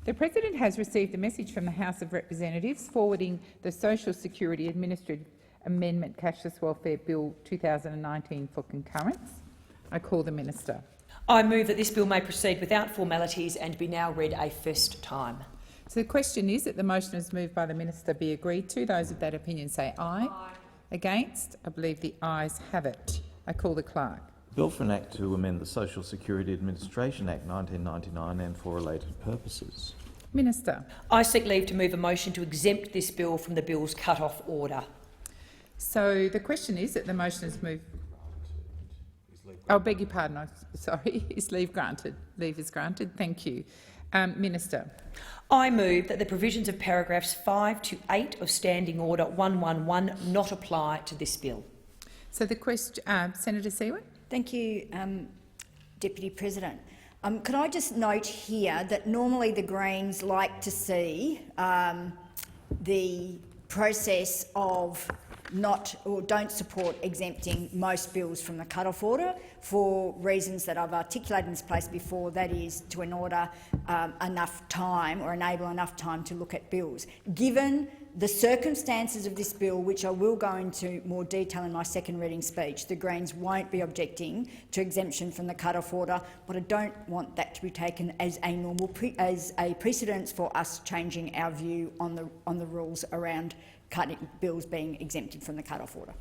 The President has received a message from the House of Representatives forwarding the Social Security Administrative Amendment Cashless Welfare Bill 2019 for concurrence. I call the Minister. I move that this bill may proceed without formalities and be now read a first time. So the question is that the motion is moved by the Minister be agreed to. Those of that opinion say aye. Aye. Against? I believe the ayes have it. I call the Clerk. Bill for an Act to amend the Social Security Administration Act 1999 and for related purposes. Minister. I seek leave to move a motion to exempt this bill from the bill's cut-off order. So the question is that the motion is moved. Oh, beg your pardon. I'm sorry. Is leave granted? Leave is granted. Thank you. Minister. I move that the provisions of paragraphs 5 to 8 of Standing Order 111 not apply to this bill. So the question, Senator Seward. Thank you, Deputy President. Can I just note here that normally the Greens like to see the process of not or don't support exempting most bills from the cut-off order for reasons that I've articulated in this place before, that is to enable enough time to look at bills. Given the circumstances of this bill, which I will go into more detail in my second reading speech, the Greens won't be objecting to exemption from the cut-off order, but I don't want that to be taken as a precedence for us changing our view on the rules around bills being exempted from the cut-off order.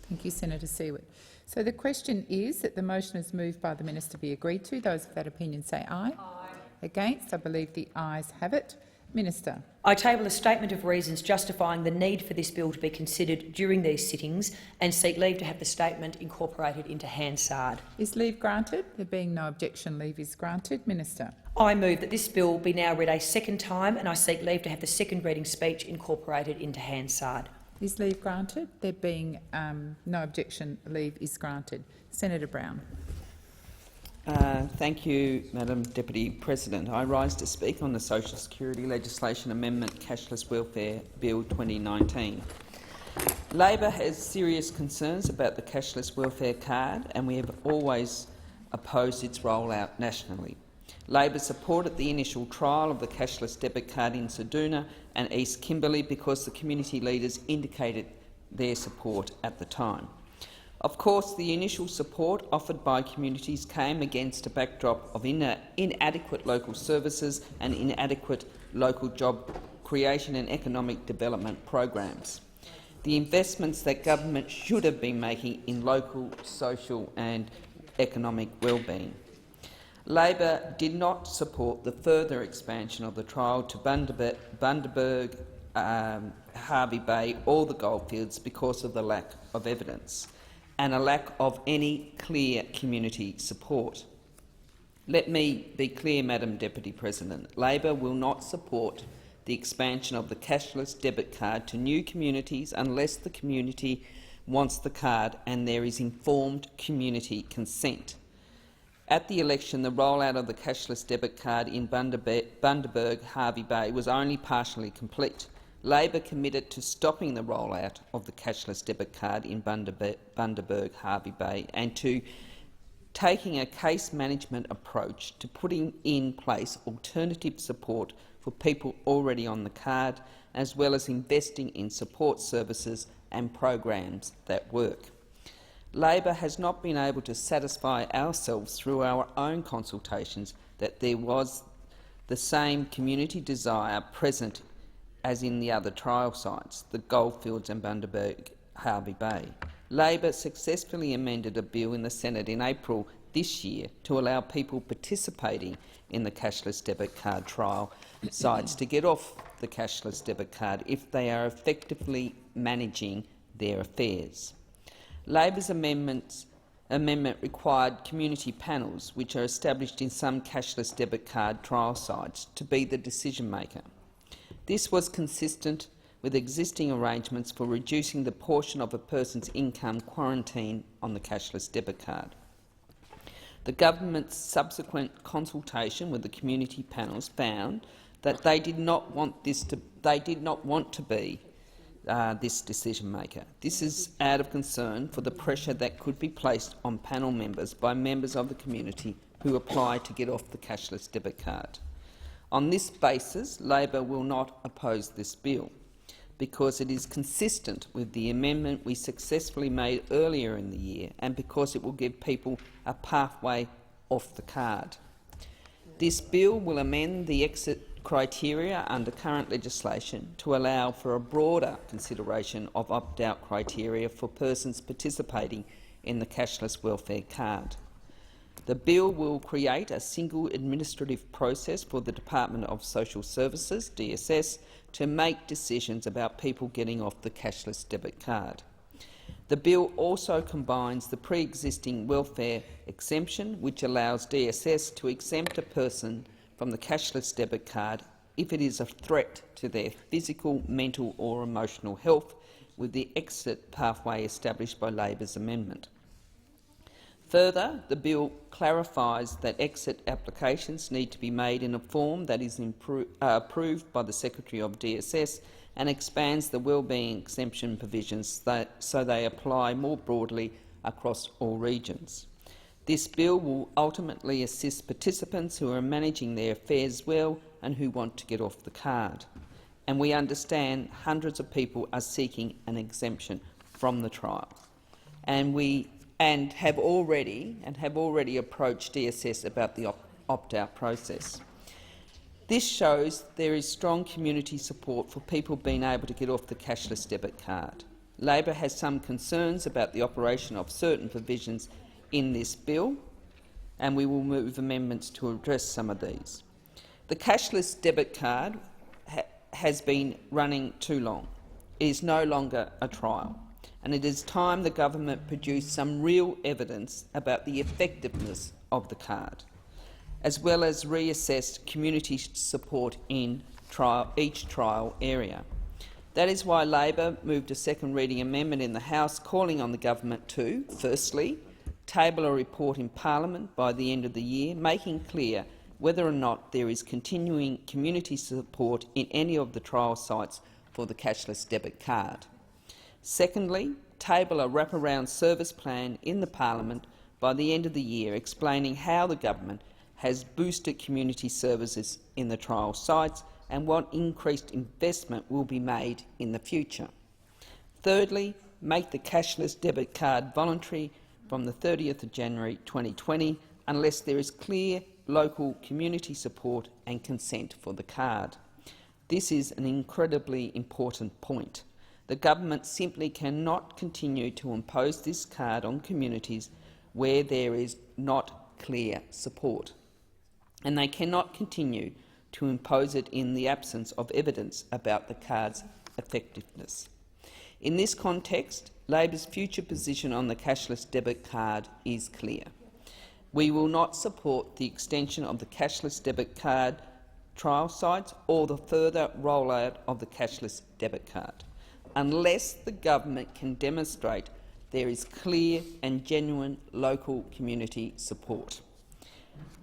Thank you, Senator Seward. So the question is that the motion is moved by the Minister be agreed to. Those of that opinion say aye. Aye. Against? I believe the ayes have it. Minister. I table a statement of reasons justifying the need for this bill to be considered during these sittings and seek leave to have the statement incorporated into Hansard. Is leave granted? There being no objection, leave is granted. Minister. I move that this bill be now read a second time and I seek leave to have the second reading speech incorporated into Hansard. Is leave granted? There being no objection, leave is granted. Senator Brown. Thank you, Madam Deputy President. I rise to speak on the Social Security Legislation Amendment Cashless Welfare Bill 2019. Labor has serious concerns about the cashless welfare card and we have always opposed its rollout nationally. Labor supported the initial trial of the cashless debit card in Ceduna and East Kimberley because the community leaders indicated their support at the time. Of course, the initial support offered by communities came against a backdrop of inadequate local services and inadequate local job creation and economic development programs. The investments that government should have been making in local, social and economic well-being. Labor did not support the further expansion of the trial to Bundaberg, Hervey Bay or the Goldfields because of the lack of evidence and a lack of any clear community support. Let me be clear, Madam Deputy President. Labor will not support the expansion of the cashless debit card to new communities unless the community wants the card and there is informed community consent. At the election, the rollout of the cashless debit card in Bundaberg, Hervey Bay was only partially complete. Labor committed to stopping the rollout of the cashless debit card in Bundaberg, Hervey Bay and to taking a case management approach to putting in place alternative support for people already on the card, as well as investing in support services and programs that work. Labor has not been able to satisfy ourselves through our own consultations that there was the same community desire present as in the other trial sites, the Goldfields and Bundaberg, Hervey Bay. Labor successfully amended a bill in the Senate in April this year to allow people participating in the cashless debit card trial sites to get off the cashless debit card if they are effectively managing their affairs. Labor's amendment required community panels, which are established in some cashless debit card trial sites, to be the decision-maker. This was consistent with existing arrangements for reducing the portion of a person's income quarantined on the cashless debit card. The government's subsequent consultation with the community panels found that they did not want to be this decision-maker. This is out of concern for the pressure that could be placed on panel members by members of the community who apply to get off the cashless debit card. On this basis, Labor will not oppose this bill, because it is consistent with the amendment we successfully made earlier in the year and because it will give people a pathway off the card. This bill will amend the exit criteria under current legislation to allow for a broader consideration of opt-out criteria for persons participating in the cashless welfare card. The bill will create a single administrative process for the Department of Social Services, DSS, to make decisions about people getting off the cashless debit card. The bill also combines the pre-existing welfare exemption, which allows DSS to exempt a person from the cashless debit card if it is a threat to their physical, mental or emotional health, with the exit pathway established by Labor's amendment. Further, the bill clarifies that exit applications need to be made in a form that is approved by the Secretary of DSS and expands the wellbeing exemption provisions so they apply more broadly across all regions. This bill will ultimately assist participants who are managing their affairs well and who want to get off the card. And we understand hundreds of people are seeking an exemption from the trial, and have already approached DSS about the opt-out process. This shows there is strong community support for people being able to get off the cashless debit card. Labor has some concerns about the operation of certain provisions in this bill, and we will move amendments to address some of these. The cashless debit card has been running too long. It is no longer a trial, and it is time the government produced some real evidence about the effectiveness of the card, as well as reassessed community support in each trial area. That is why Labor moved a second reading amendment in the House calling on the government to, firstly, table a report in Parliament by the end of the year, making clear whether or not there is continuing community support in any of the trial sites for the cashless debit card. Secondly, table a wraparound service plan in the Parliament by the end of the year explaining how the government has boosted community services in the trial sites and what increased investment will be made in the future. Thirdly, make the cashless debit card voluntary from the 30th of January 2020 unless there is clear local community support and consent for the card. This is an incredibly important point. The government simply cannot continue to impose this card on communities where there is not clear support, and they cannot continue to impose it in the absence of evidence about the card's effectiveness. In this context, Labor's future position on the cashless debit card is clear. We will not support the extension of the cashless debit card trial sites or the further rollout of the cashless debit card unless the government can demonstrate there is clear and genuine local community support.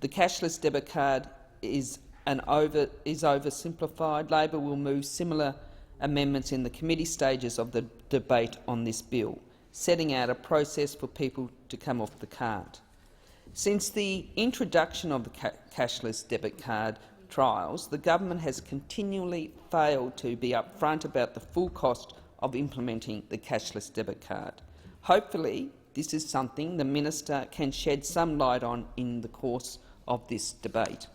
The cashless debit card is oversimplified. Labor will move similar amendments in the committee stages of the debate on this bill, setting out a process for people to come off the card. Since the introduction of the cashless debit card trials, the government has continually failed to be upfront about the full cost of implementing the cashless debit card. Hopefully, this is something the minister can shed some light on in the course of this debate.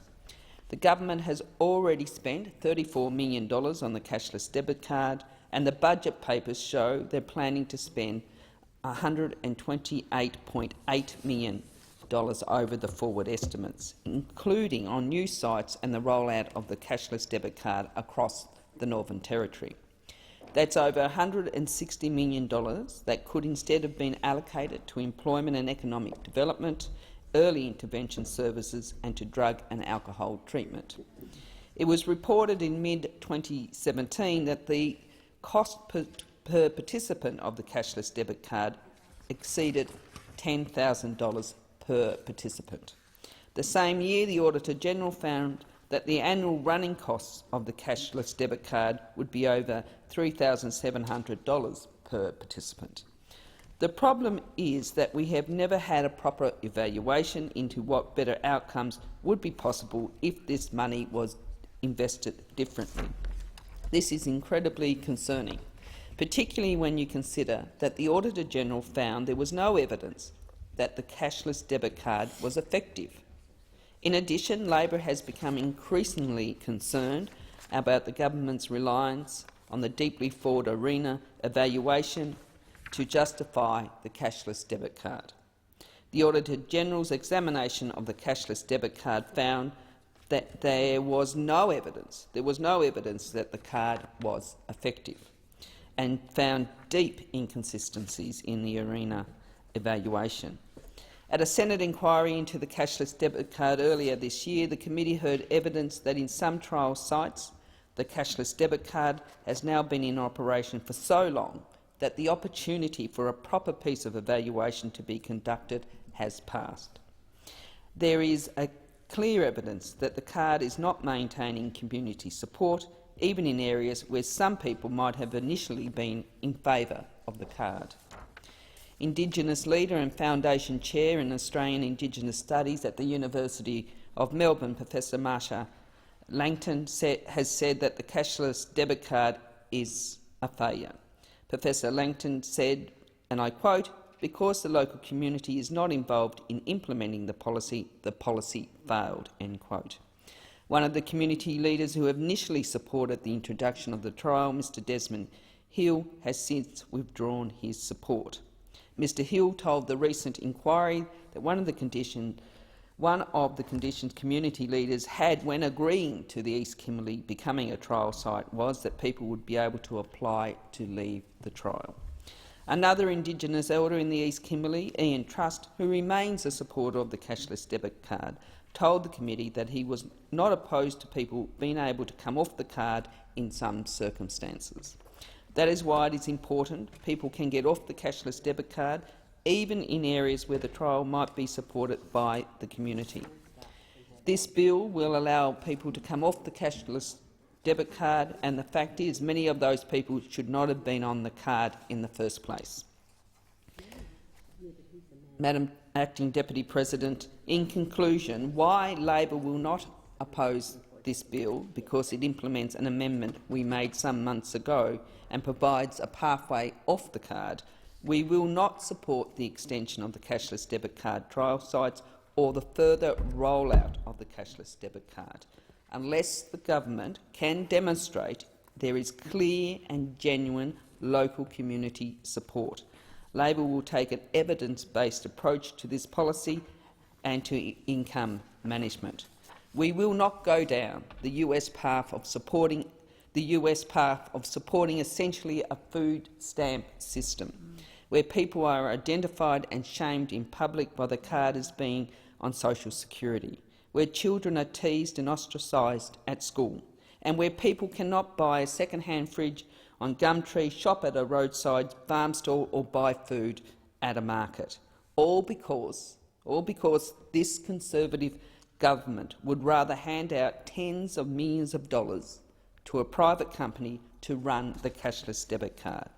The government has already spent $34 million on the cashless debit card, and the budget papers show they're planning to spend $128.8 million over the forward estimates, including on new sites and the rollout of the cashless debit card across the Northern Territory. That's over $160 million that could instead have been allocated to employment and economic development, early intervention services and to drug and alcohol treatment. It was reported in mid-2017 that the cost per participant of the cashless debit card exceeded $10,000 per participant. The same year, the Auditor-General found that the annual running costs of the cashless debit card would be over $3,700 per participant. The problem is that we have never had a proper evaluation into what better outcomes would be possible if this money was invested differently. This is incredibly concerning, particularly when you consider that the Auditor-General found there was no evidence that the cashless debit card was effective. In addition, Labor has become increasingly concerned about the government's reliance on the deeply flawed arena evaluation to justify the cashless debit card. The Auditor-General's examination of the cashless debit card found that there was no evidence that the card was effective, and found deep inconsistencies in the arena evaluation. At a Senate inquiry into the cashless debit card earlier this year, the committee heard evidence that in some trial sites the cashless debit card has now been in operation for so long that the opportunity for a proper piece of evaluation to be conducted has passed. There is a clear evidence that the card is not maintaining community support, even in areas where some people might have initially been in favour of the card. Indigenous leader and Foundation Chair in Australian Indigenous Studies at the University of Melbourne, Professor Marsha Langton, has said that the cashless debit card is a failure. Professor Langton said, and I quote, "Because the local community is not involved in implementing the policy failed." End quote. One of the community leaders who initially supported the introduction of the trial, Mr Desmond Hill, has since withdrawn his support. Mr Hill told the recent inquiry that one of the conditions community leaders had when agreeing to the East Kimberley becoming a trial site was that people would be able to apply to leave the trial. Another Indigenous elder in the East Kimberley, Ian Trust, who remains a supporter of the cashless debit card, told the committee that he was not opposed to people being able to come off the card in some circumstances. That is why it is important people can get off the cashless debit card, even in areas where the trial might be supported by the community. This bill will allow people to come off the cashless debit card, and the fact is many of those people should not have been on the card in the first place. Madam Acting Deputy President, in conclusion, why Labor will not oppose this bill, because it implements an amendment we made some months ago and provides a pathway off the card. We will not support the extension of the cashless debit card trial sites or the further rollout of the cashless debit card unless the government can demonstrate there is clear and genuine local community support. Labor will take an evidence-based approach to this policy and to income management. We will not go down the US path of supporting essentially a food stamp system, where people are identified and shamed in public by the card as being on social security, where children are teased and ostracised at school, and where people cannot buy a second-hand fridge on Gumtree, shop at a roadside farm stall or buy food at a market, all because this Conservative government would rather hand out tens of millions of dollars to a private company to run the cashless debit card,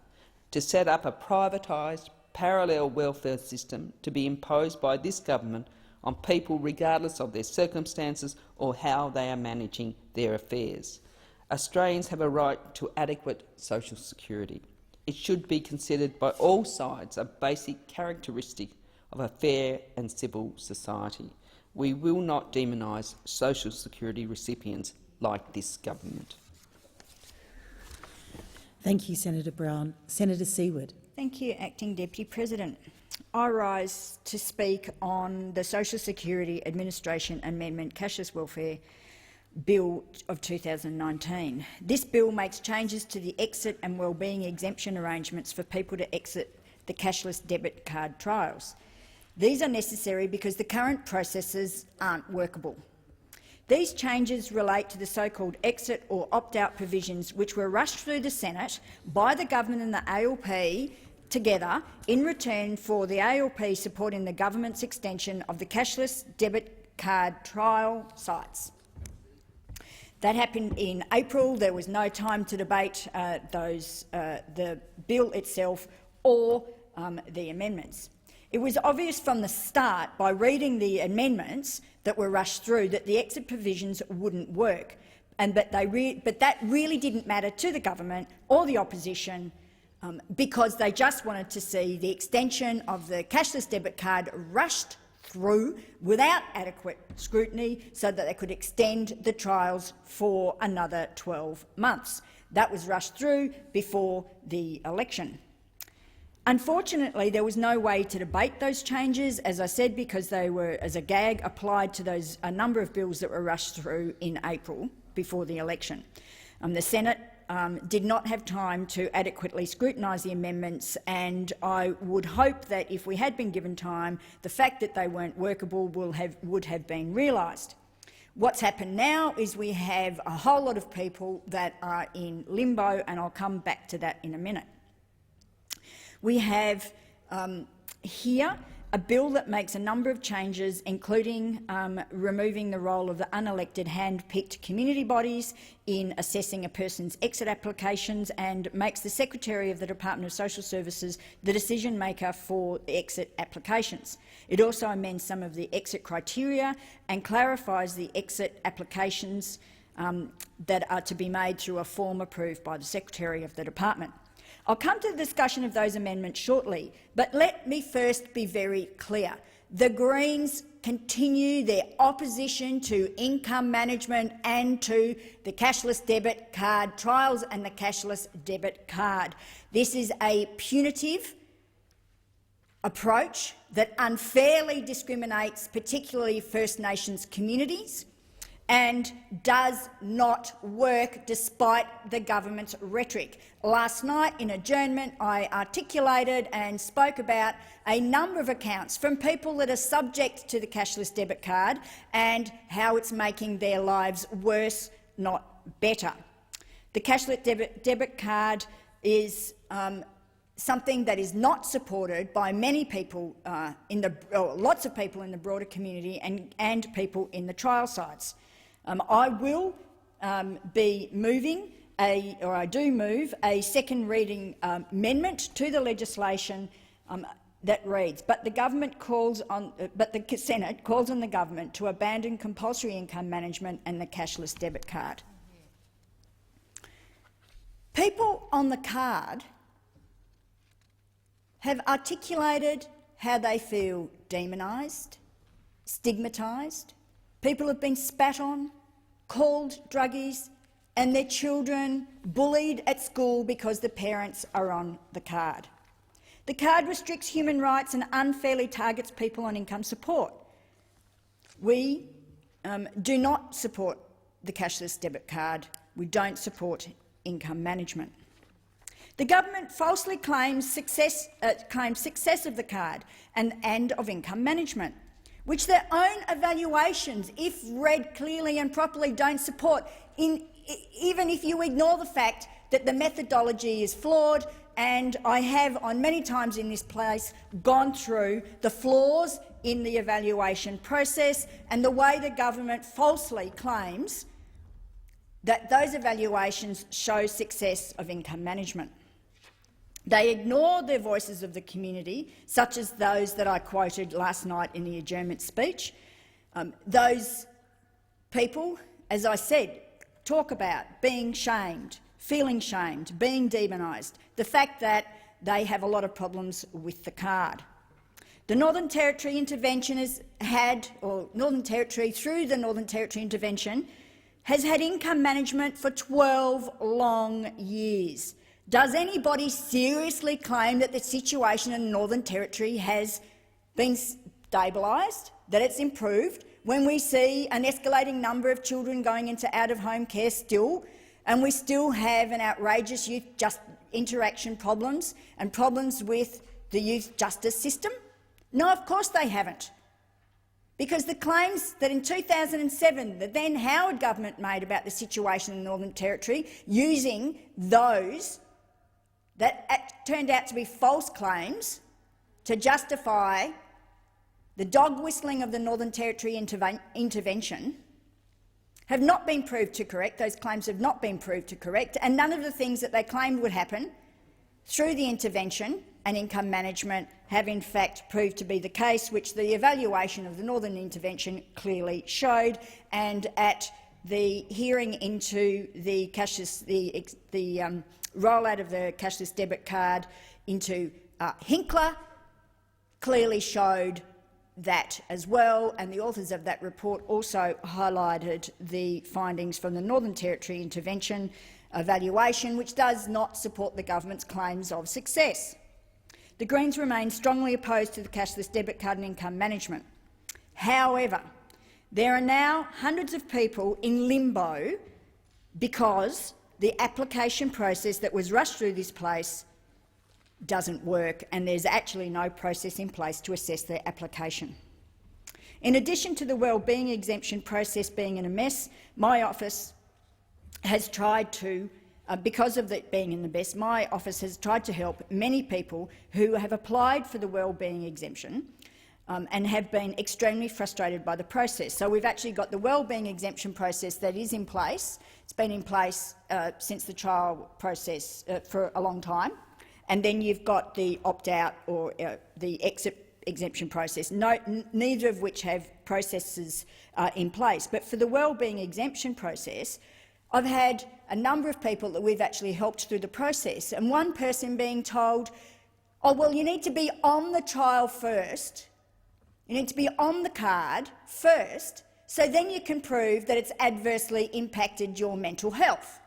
to set up a privatised parallel welfare system to be imposed by this government on people regardless of their circumstances or how they are managing their affairs. Australians have a right to adequate social security. It should be considered by all sides a basic characteristic of a fair and civil society. We will not demonise social security recipients like this government. Thank you, Senator Brown. Senator Seward. Thank you, Acting Deputy President. I rise to speak on the Social Security Administration Amendment Cashless Welfare Bill of 2019. This bill makes changes to the exit and wellbeing exemption arrangements for people to exit the cashless debit card trials. These are necessary because the current processes aren't workable. These changes relate to the so-called exit or opt-out provisions which were rushed through the Senate by the government and the ALP together in return for the ALP supporting the government's extension of the cashless debit card trial sites. That happened in April. There was no time to debate the bill itself or the amendments. It was obvious from the start, by reading the amendments that were rushed through, that the exit provisions wouldn't work. but that really didn't matter to the government or the opposition because they just wanted to see the extension of the cashless debit card rushed through without adequate scrutiny so that they could extend the trials for another 12 months. That was rushed through before the election. Unfortunately, there was no way to debate those changes, as I said, because they were, as a gag, applied to a number of bills that were rushed through in April before the election. The Senate did not have time to adequately scrutinise the amendments, and I would hope that if we had been given time, the fact that they weren't workable would have been realised. What's happened now is we have a whole lot of people that are in limbo, and I'll come back to that in a minute. We have here a bill that makes a number of changes, including removing the role of the unelected hand-picked community bodies in assessing a person's exit applications, and makes the Secretary of the Department of Social Services the decision-maker for the exit applications. It also amends some of the exit criteria and clarifies the exit applications that are to be made through a form approved by the Secretary of the Department. I'll come to the discussion of those amendments shortly, but let me first be very clear. The Greens continue their opposition to income management and to the cashless debit card trials and the cashless debit card. This is a punitive approach that unfairly discriminates particularly First Nations communities and does not work despite the government's rhetoric. Last night in adjournment I articulated and spoke about a number of accounts from people that are subject to the cashless debit card and how it's making their lives worse, not better. The cashless debit card is something that is not supported by many people, lots of people in the broader community and people in the trial sites. I will be moving I do move a second reading amendment to the legislation that reads, but the Senate calls on the government to abandon compulsory income management and the cashless debit card. People on the card have articulated how they feel demonised, stigmatised. People have been spat on, called druggies, and their children bullied at school because the parents are on the card. The card restricts human rights and unfairly targets people on income support. We do not support the cashless debit card. We don't support income management. The government falsely claims success of the card and of income management, which their own evaluations, if read clearly and properly, don't support, even if you ignore the fact that the methodology is flawed. And I have, on many times in this place, gone through the flaws in the evaluation process and the way the government falsely claims that those evaluations show success of income management. They ignore the voices of the community, such as those that I quoted last night in the adjournment speech. Those people, as I said, talk about being shamed, feeling shamed, being demonised, the fact that they have a lot of problems with the card. The Northern Territory intervention has had, or Northern Territory through the Northern Territory intervention, has had income management for 12 long years. Does anybody seriously claim that the situation in the Northern Territory has been stabilised, that it's improved, when we see an escalating number of children going into out-of-home care still, and we still have an outrageous youth interaction problems and problems with the youth justice system? No, of course they haven't. Because the claims that in 2007 the then Howard government made about the situation in the Northern Territory, using those that turned out to be false claims to justify the dog whistling of the Northern Territory intervention, have not been proved to correct. Those claims have not been proved to correct, and none of the things that they claimed would happen through the intervention and income management have in fact proved to be the case, which the evaluation of the Northern intervention clearly showed. And at the hearing into the cashless, the rollout of the cashless debit card into Hinkler clearly showed that as well, and the authors of that report also highlighted the findings from the Northern Territory intervention evaluation, which does not support the government's claims of success. The Greens remain strongly opposed to the cashless debit card and income management. However, there are now hundreds of people in limbo because the application process that was rushed through this place doesn't work, and there's actually no process in place to assess their application. In addition to the wellbeing exemption process being in a mess, my office has tried to, because of it being in the mess, my office has tried to help many people who have applied for the wellbeing exemption and have been extremely frustrated by the process. So we've actually got the wellbeing exemption process that is in place. It's been in place since the trial process for a long time. And then you've got the opt-out or the exit exemption process, neither of which have processes in place. But for the wellbeing exemption process, I've had a number of people that we've actually helped through the process, and one person being told, oh, well, you need to be on the trial first, you need to be on the card first, so then you can prove that it's adversely impacted your mental health.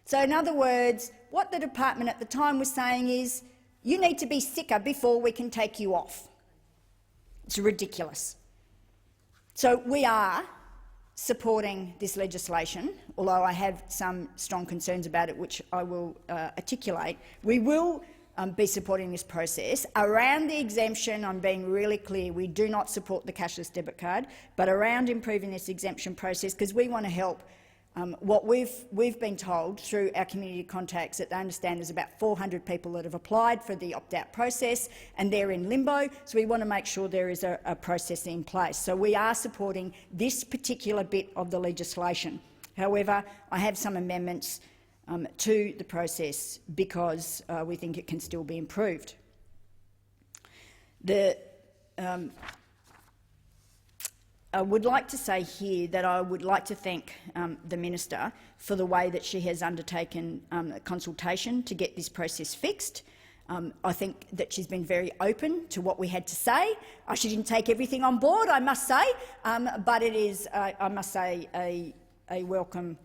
So in other words, what the department at the time was saying is, you need to be sicker before we can take you off. It's ridiculous. So we are supporting this legislation, although I have some strong concerns about it, which I will articulate. We will be supporting this process. Around the exemption, I'm being really clear, we do not support the cashless debit card, but around improving this exemption process, because we want to help. What we've been told through our community contacts that they understand there's about 400 people that have applied for the opt-out process and they're in limbo, so we want to make sure there is a process in place. So we are supporting this particular bit of the legislation. However, I have some amendments to the process because we think it can still be improved. I would like to say here that I would like to thank the Minister for the way that she has undertaken a consultation to get this process fixed. I think that she's been very open to what we had to say. She didn't take everything on board, I must say, but it is, I must say, a welcome.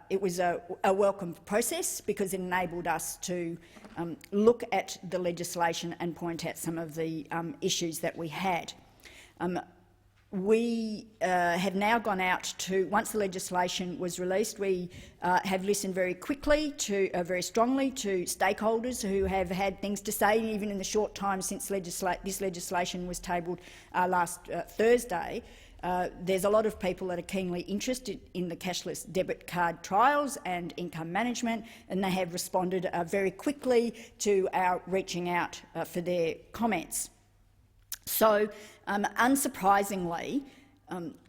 It was a welcome process because it enabled us to look at the legislation and point out some of the issues that we had. We have now gone out to, once the legislation was released, we have listened very quickly very strongly to stakeholders who have had things to say, even in the short time since this legislation was tabled last Thursday. There's a lot of people that are keenly interested in the cashless debit card trials and income management, and they have responded very quickly to our reaching out for their comments. So, unsurprisingly,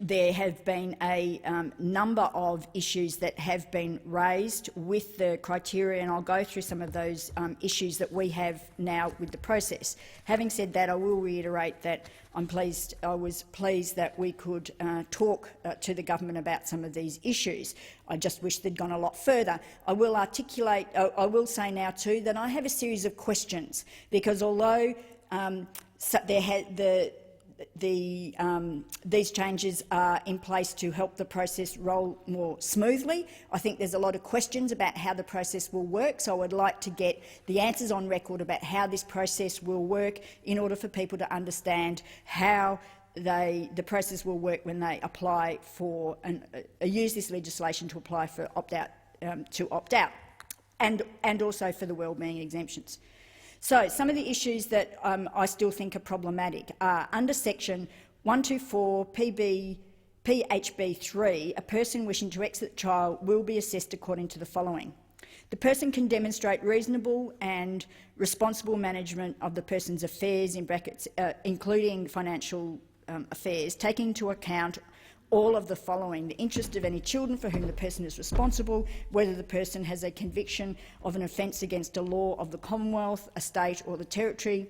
there have been a number of issues that have been raised with the criteria, and I'll go through some of those issues that we have now with the process. Having said that, I will reiterate that I was pleased that we could talk to the government about some of these issues. I just wish they'd gone a lot further. I will articulate. I will say now too that I have a series of questions because although these changes are in place to help the process roll more smoothly, I think there's a lot of questions about how the process will work, so I would like to get the answers on record about how this process will work in order for people to understand how the process will work when they apply for and use this legislation to apply for opt-out and also for the wellbeing exemptions. So some of the issues that I still think are problematic are under section 124 PHB3, a person wishing to exit the trial will be assessed according to the following. The person can demonstrate reasonable and responsible management of the person's affairs, in brackets, including financial affairs, taking into account all of the following: the interest of any children for whom the person is responsible, whether the person has a conviction of an offence against a law of the Commonwealth, a state or the territory,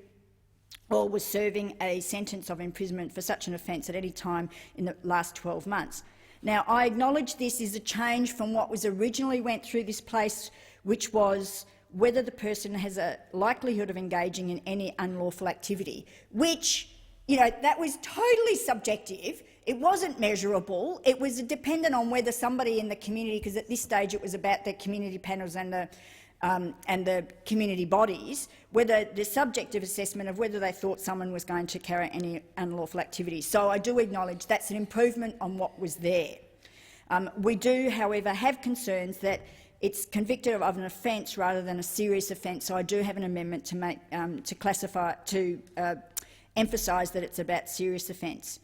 or was serving a sentence of imprisonment for such an offence at any time in the last 12 months. Now, I acknowledge this is a change from what was originally went through this place, which was whether the person has a likelihood of engaging in any unlawful activity, which, you know, that was totally subjective. It wasn't measurable. It was dependent on whether somebody in the community, because at this stage it was about the community panels and the community bodies, whether the subjective assessment of whether they thought someone was going to carry out any unlawful activity. So I do acknowledge that's an improvement on what was there. We do, however, have concerns that it's convicted of an offence rather than a serious offence. So I do have an amendment to make emphasise that it's about serious offence.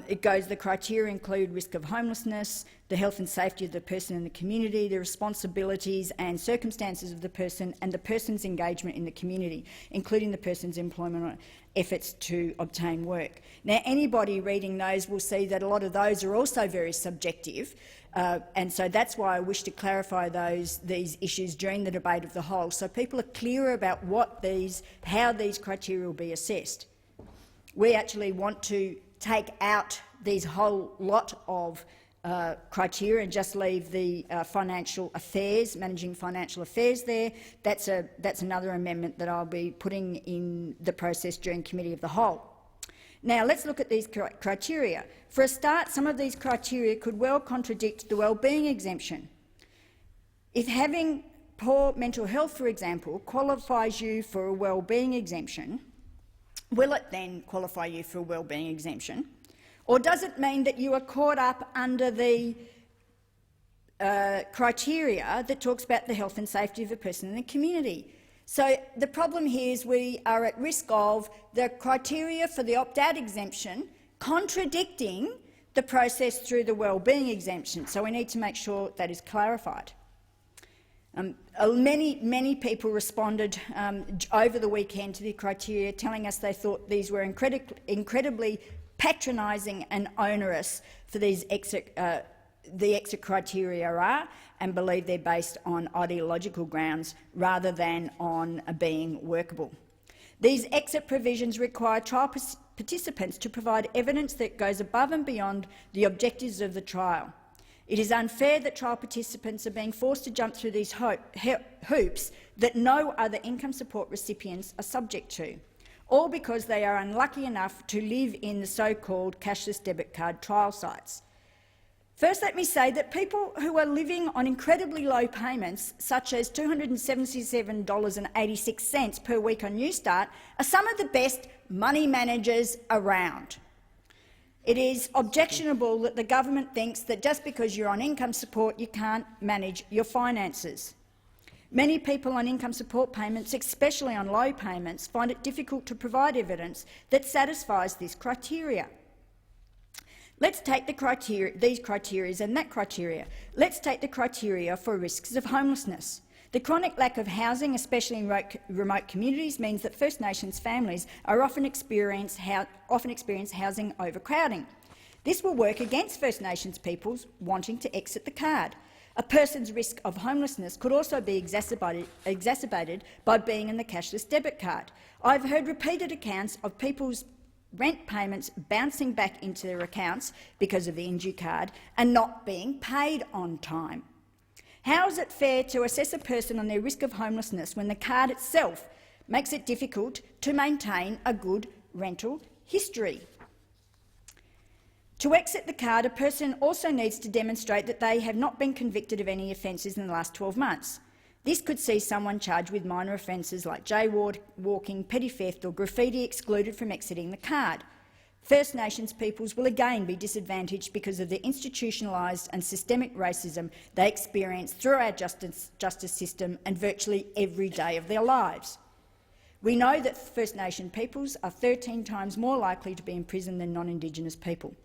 It goes, the criteria include risk of homelessness, the health and safety of the person in the community, the responsibilities and circumstances of the person and the person's engagement in the community, including the person's employment or efforts to obtain work. Now, anybody reading those will see that a lot of those are also very subjective, and so that's why I wish to clarify these issues during the debate of the whole, so people are clear about how these criteria will be assessed. We actually want to take out these whole lot of criteria and just leave the financial affairs, managing financial affairs there. That's another amendment that I'll be putting in the process during Committee of the Whole. Now, let's look at these criteria. For a start, some of these criteria could well contradict the wellbeing exemption. If having poor mental health, for example, qualifies you for a wellbeing exemption, will it then qualify you for a wellbeing exemption? Or does it mean that you are caught up under the criteria that talks about the health and safety of a person in the community? So the problem here is we are at risk of the criteria for the opt-out exemption contradicting the process through the wellbeing exemption. So we need to make sure that is clarified. Many people responded over the weekend to the criteria, telling us they thought these were incredibly patronising and onerous for these the exit criteria are, and believe they're based on ideological grounds rather than on being workable. These exit provisions require trial participants to provide evidence that goes above and beyond the objectives of the trial. It is unfair that trial participants are being forced to jump through these hoops that no other income support recipients are subject to, all because they are unlucky enough to live in the so-called cashless debit card trial sites. First, let me say that people who are living on incredibly low payments, such as $277.86 per week on Newstart, are some of the best money managers around. It is objectionable that the government thinks that just because you're on income support you can't manage your finances. Many people on income support payments, especially on low payments, find it difficult to provide evidence that satisfies this criteria. Let's take these criteria and that criteria. Let's take the criteria for risks of homelessness. The chronic lack of housing, especially in remote communities, means that First Nations families are often experience housing overcrowding. This will work against First Nations peoples wanting to exit the card. A person's risk of homelessness could also be exacerbated by being in the cashless debit card. I've heard repeated accounts of people's rent payments bouncing back into their accounts because of the NG card and not being paid on time. How is it fair to assess a person on their risk of homelessness when the card itself makes it difficult to maintain a good rental history? To exit the card, a person also needs to demonstrate that they have not been convicted of any offences in the last 12 months. This could see someone charged with minor offences like jaywalking, petty theft or graffiti excluded from exiting the card. First Nations peoples will again be disadvantaged because of the institutionalised and systemic racism they experience through our justice system and virtually every day of their lives. We know that First Nation peoples are 13 times more likely to be in prison than non-Indigenous people.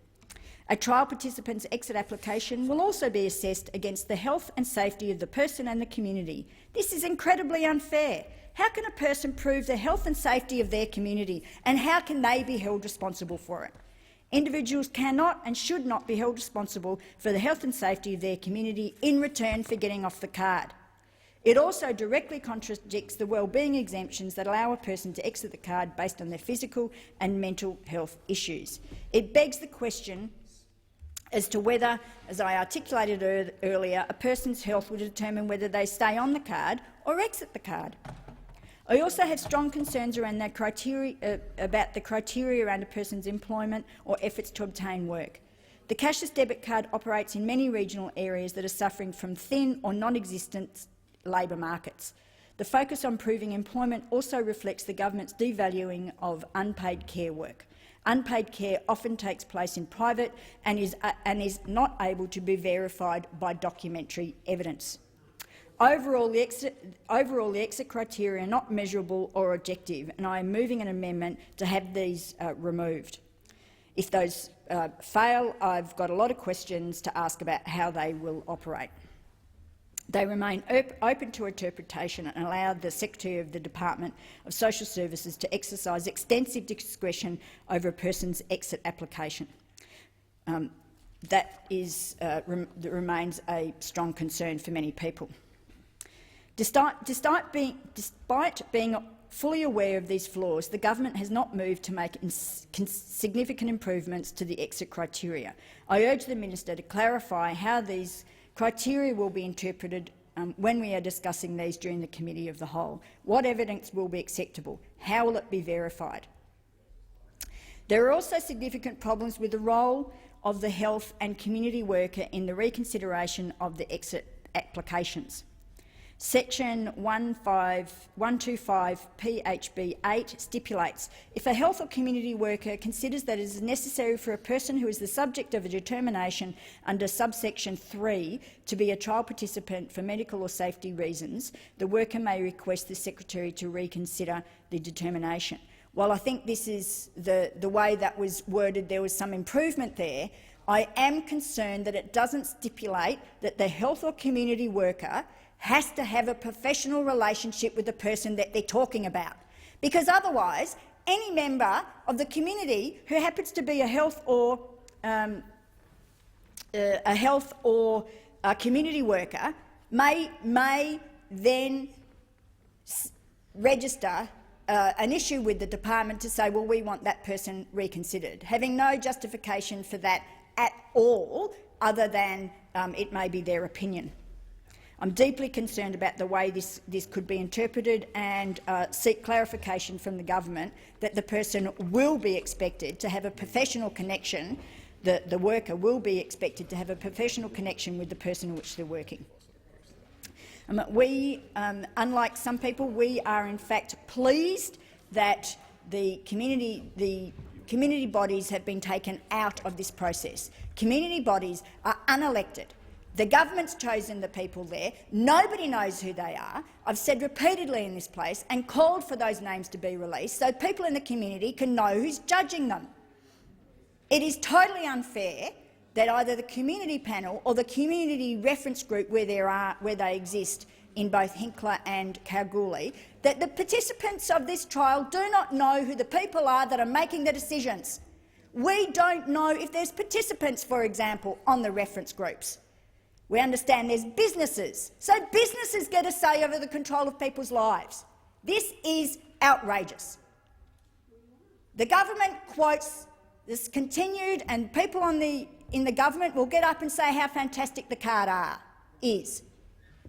A trial participant's exit application will also be assessed against the health and safety of the person and the community. This is incredibly unfair. How can a person prove the health and safety of their community, and how can they be held responsible for it? Individuals cannot and should not be held responsible for the health and safety of their community in return for getting off the card. It also directly contradicts the wellbeing exemptions that allow a person to exit the card based on their physical and mental health issues. It begs the question as to whether, as I articulated earlier, a person's health will determine whether they stay on the card or exit the card. I also have strong concerns around that about the criteria around a person's employment or efforts to obtain work. The cashless debit card operates in many regional areas that are suffering from thin or non-existent labour markets. The focus on proving employment also reflects the government's devaluing of unpaid care work. Unpaid care often takes place in private and is not able to be verified by documentary evidence. Overall, the exit criteria are not measurable or objective, and I am moving an amendment to have these removed. If those fail, I've got a lot of questions to ask about how they will operate. They remain open to interpretation and allow the Secretary of the Department of Social Services to exercise extensive discretion over a person's exit application. That remains a strong concern for many people. Despite being fully aware of these flaws, the government has not moved to make significant improvements to the exit criteria. I urge the Minister to clarify how these criteria will be interpreted when we are discussing these during the Committee of the Whole. What evidence will be acceptable? How will it be verified? There are also significant problems with the role of the health and community worker in the reconsideration of the exit applications. Section 125 PHB 8 stipulates, if a health or community worker considers that it is necessary for a person who is the subject of a determination under subsection 3 to be a trial participant for medical or safety reasons, the worker may request the Secretary to reconsider the determination. While I think this is the way that was worded, there was some improvement there, I am concerned that it doesn't stipulate that the health or community worker has to have a professional relationship with the person that they're talking about, because otherwise any member of the community who happens to be a health or a community worker may then register an issue with the department to say, well, we want that person reconsidered, having no justification for that at all other than it may be their opinion. I'm deeply concerned about the way this could be interpreted and seek clarification from the government that the person will be expected to have a professional connection, the worker will be expected to have a professional connection with the person in which they're working. Unlike some people, we are in fact pleased that the community bodies have been taken out of this process. Community bodies are unelected. The government's chosen the people there. Nobody knows who they are. I've said repeatedly in this place and called for those names to be released so people in the community can know who's judging them. It is totally unfair that either the community panel or the community reference group where they exist in both Hinkler and Kalgoorlie, that the participants of this trial do not know who the people are that are making the decisions. We don't know if there's participants, for example, on the reference groups. We understand there's businesses, so businesses get a say over the control of people's lives. This is outrageous. The government quotes this continued, and people in the government will get up and say how fantastic the card is.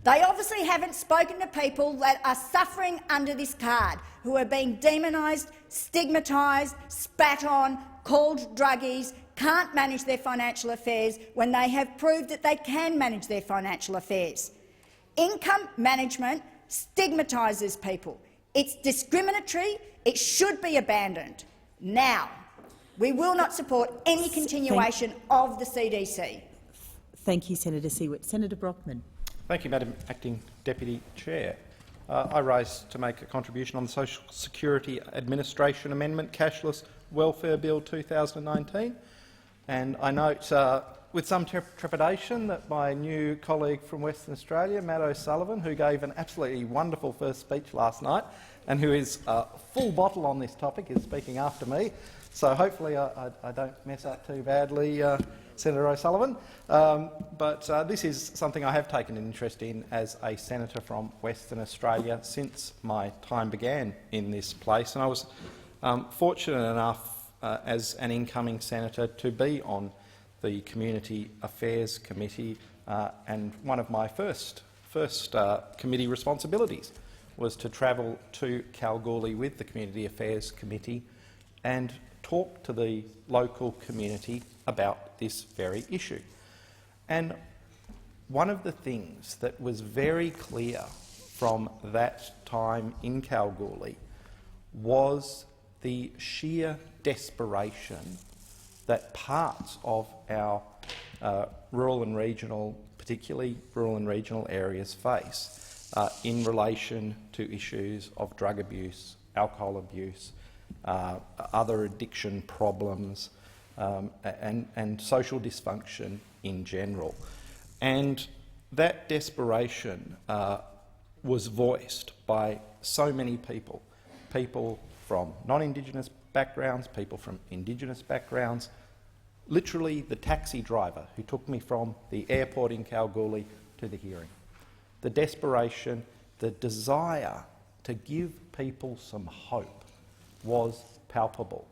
They obviously haven't spoken to people that are suffering under this card, who are being demonised, stigmatised, spat on, called druggies, can't manage their financial affairs when they have proved that they can manage their financial affairs. Income management stigmatises people. It's discriminatory. It should be abandoned. Now, we will not support any continuation of the CDC. Thank you, Senator Siewert. Senator Brockman. Thank you, Madam Acting Deputy Chair. I rise to make a contribution on the Social Security Administration Amendment Cashless Welfare Bill 2019. And I note with some trepidation that my new colleague from Western Australia, Matt O'Sullivan, who gave an absolutely wonderful first speech last night and who is full bottle on this topic, is speaking after me. So hopefully I don't mess up too badly, Senator O'Sullivan. But this is something I have taken an interest in as a senator from Western Australia since my time began in this place. And I was fortunate enough as an incoming senator to be on the Community Affairs Committee, and one of my first committee responsibilities was to travel to Kalgoorlie with the Community Affairs Committee and talk to the local community about this very issue. And one of the things that was very clear from that time in Kalgoorlie was the sheer desperation that parts of our rural and regional, particularly rural and regional areas, face in relation to issues of drug abuse, alcohol abuse, other addiction problems, and social dysfunction in general. And that desperation was voiced by so many people, people from non-Indigenous backgrounds, people from Indigenous backgrounds, literally the taxi driver who took me from the airport in Kalgoorlie to the hearing. The desperation, the desire to give people some hope was palpable.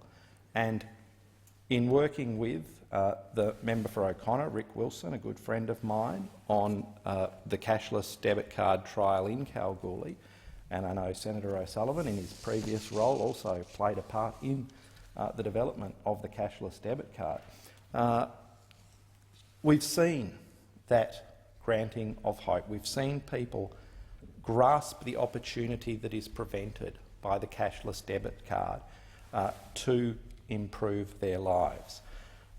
And in working with the member for O'Connor, Rick Wilson, a good friend of mine, on the cashless debit card trial in Kalgoorlie, and I know Senator O'Sullivan in his previous role also played a part in the development of the cashless debit card, we've seen that granting of hope. We've seen people grasp the opportunity that is presented by the cashless debit card to improve their lives.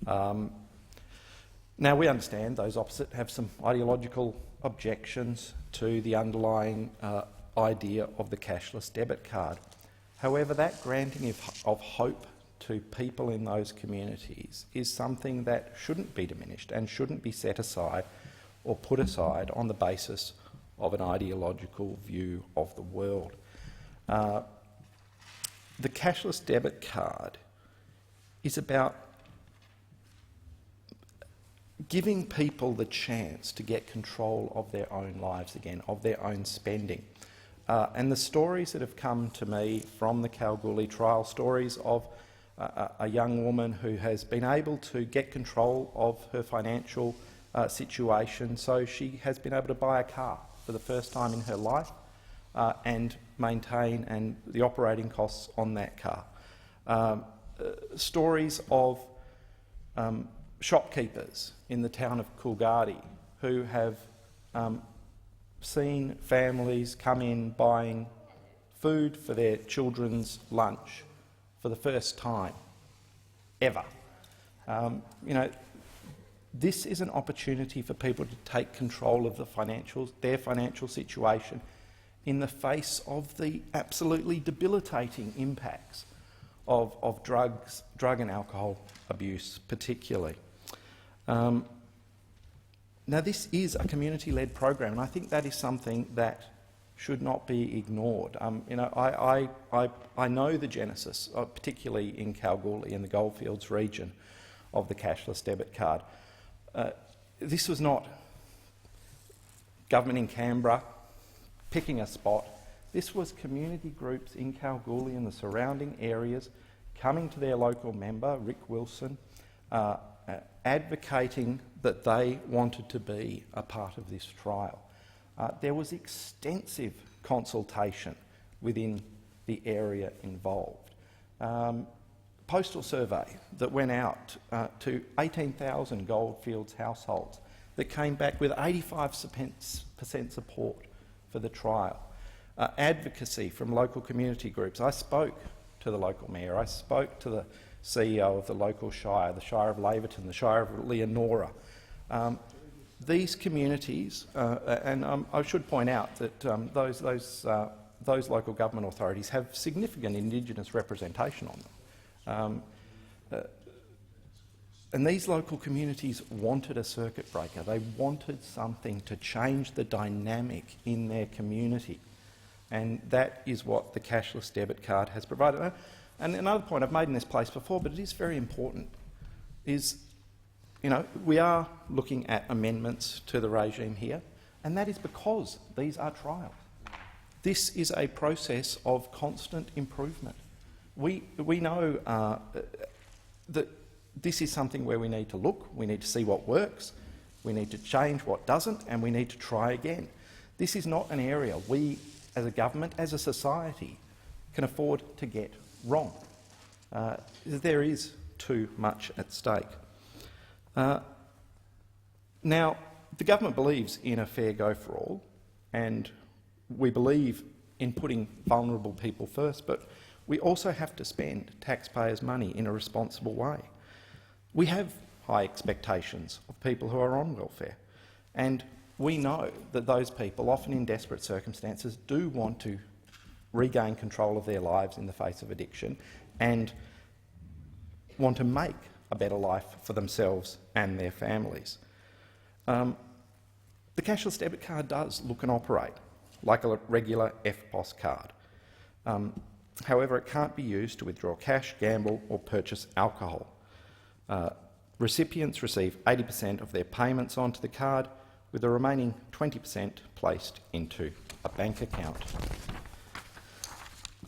Now, we understand those opposite have some ideological objections to the underlying idea of the cashless debit card. However, that granting of hope to people in those communities is something that shouldn't be diminished and shouldn't be set aside or put aside on the basis of an ideological view of the world. The cashless debit card is about giving people the chance to get control of their own lives again, of their own spending. And the stories that have come to me from the Kalgoorlie trial, stories of a young woman who has been able to get control of her financial situation, so she has been able to buy a car for the first time in her life and maintain the operating costs on that car. Stories of shopkeepers in the town of Coolgardie who have seen families come in buying food for their children's lunch for the first time ever. This is an opportunity for people to take control of their financial situation in the face of the absolutely debilitating impacts of drug and alcohol abuse particularly. Now, this is a community-led program, and I think that is something that should not be ignored. I know the genesis, particularly in Kalgoorlie in the Goldfields region, of the cashless debit card. This was not government in Canberra picking a spot. This was community groups in Kalgoorlie and the surrounding areas coming to their local member, Rick Wilson, advocating that they wanted to be a part of this trial. There was extensive consultation within the area involved. Postal survey that went out to 18,000 Goldfields households that came back with 85% support for the trial. Advocacy from local community groups. I spoke to the local mayor, I spoke to the CEO of the local shire, the Shire of Laverton, the Shire of Leonora. These communities, and I should point out that those local government authorities have significant Indigenous representation on them. And these local communities wanted a circuit breaker. They wanted something to change the dynamic in their community. And that is what the cashless debit card has provided. And another point I've made in this place before, but it is very important, is, we are looking at amendments to the regime here, and that is because these are trials. This is a process of constant improvement. We know that this is something where we need to look, we need to see what works, we need to change what doesn't, and we need to try again. This is not an area we, as a government, as a society, can afford to get wrong. There is too much at stake. Now, the government believes in a fair go for all, and we believe in putting vulnerable people first, but we also have to spend taxpayers' money in a responsible way. We have high expectations of people who are on welfare, and we know that those people, often in desperate circumstances, do want to regain control of their lives in the face of addiction and want to make a better life for themselves and their families. The cashless debit card does look and operate like a regular EFTPOS card. However, it can't be used to withdraw cash, gamble or purchase alcohol. Recipients receive 80% of their payments onto the card, with the remaining 20% placed into a bank account.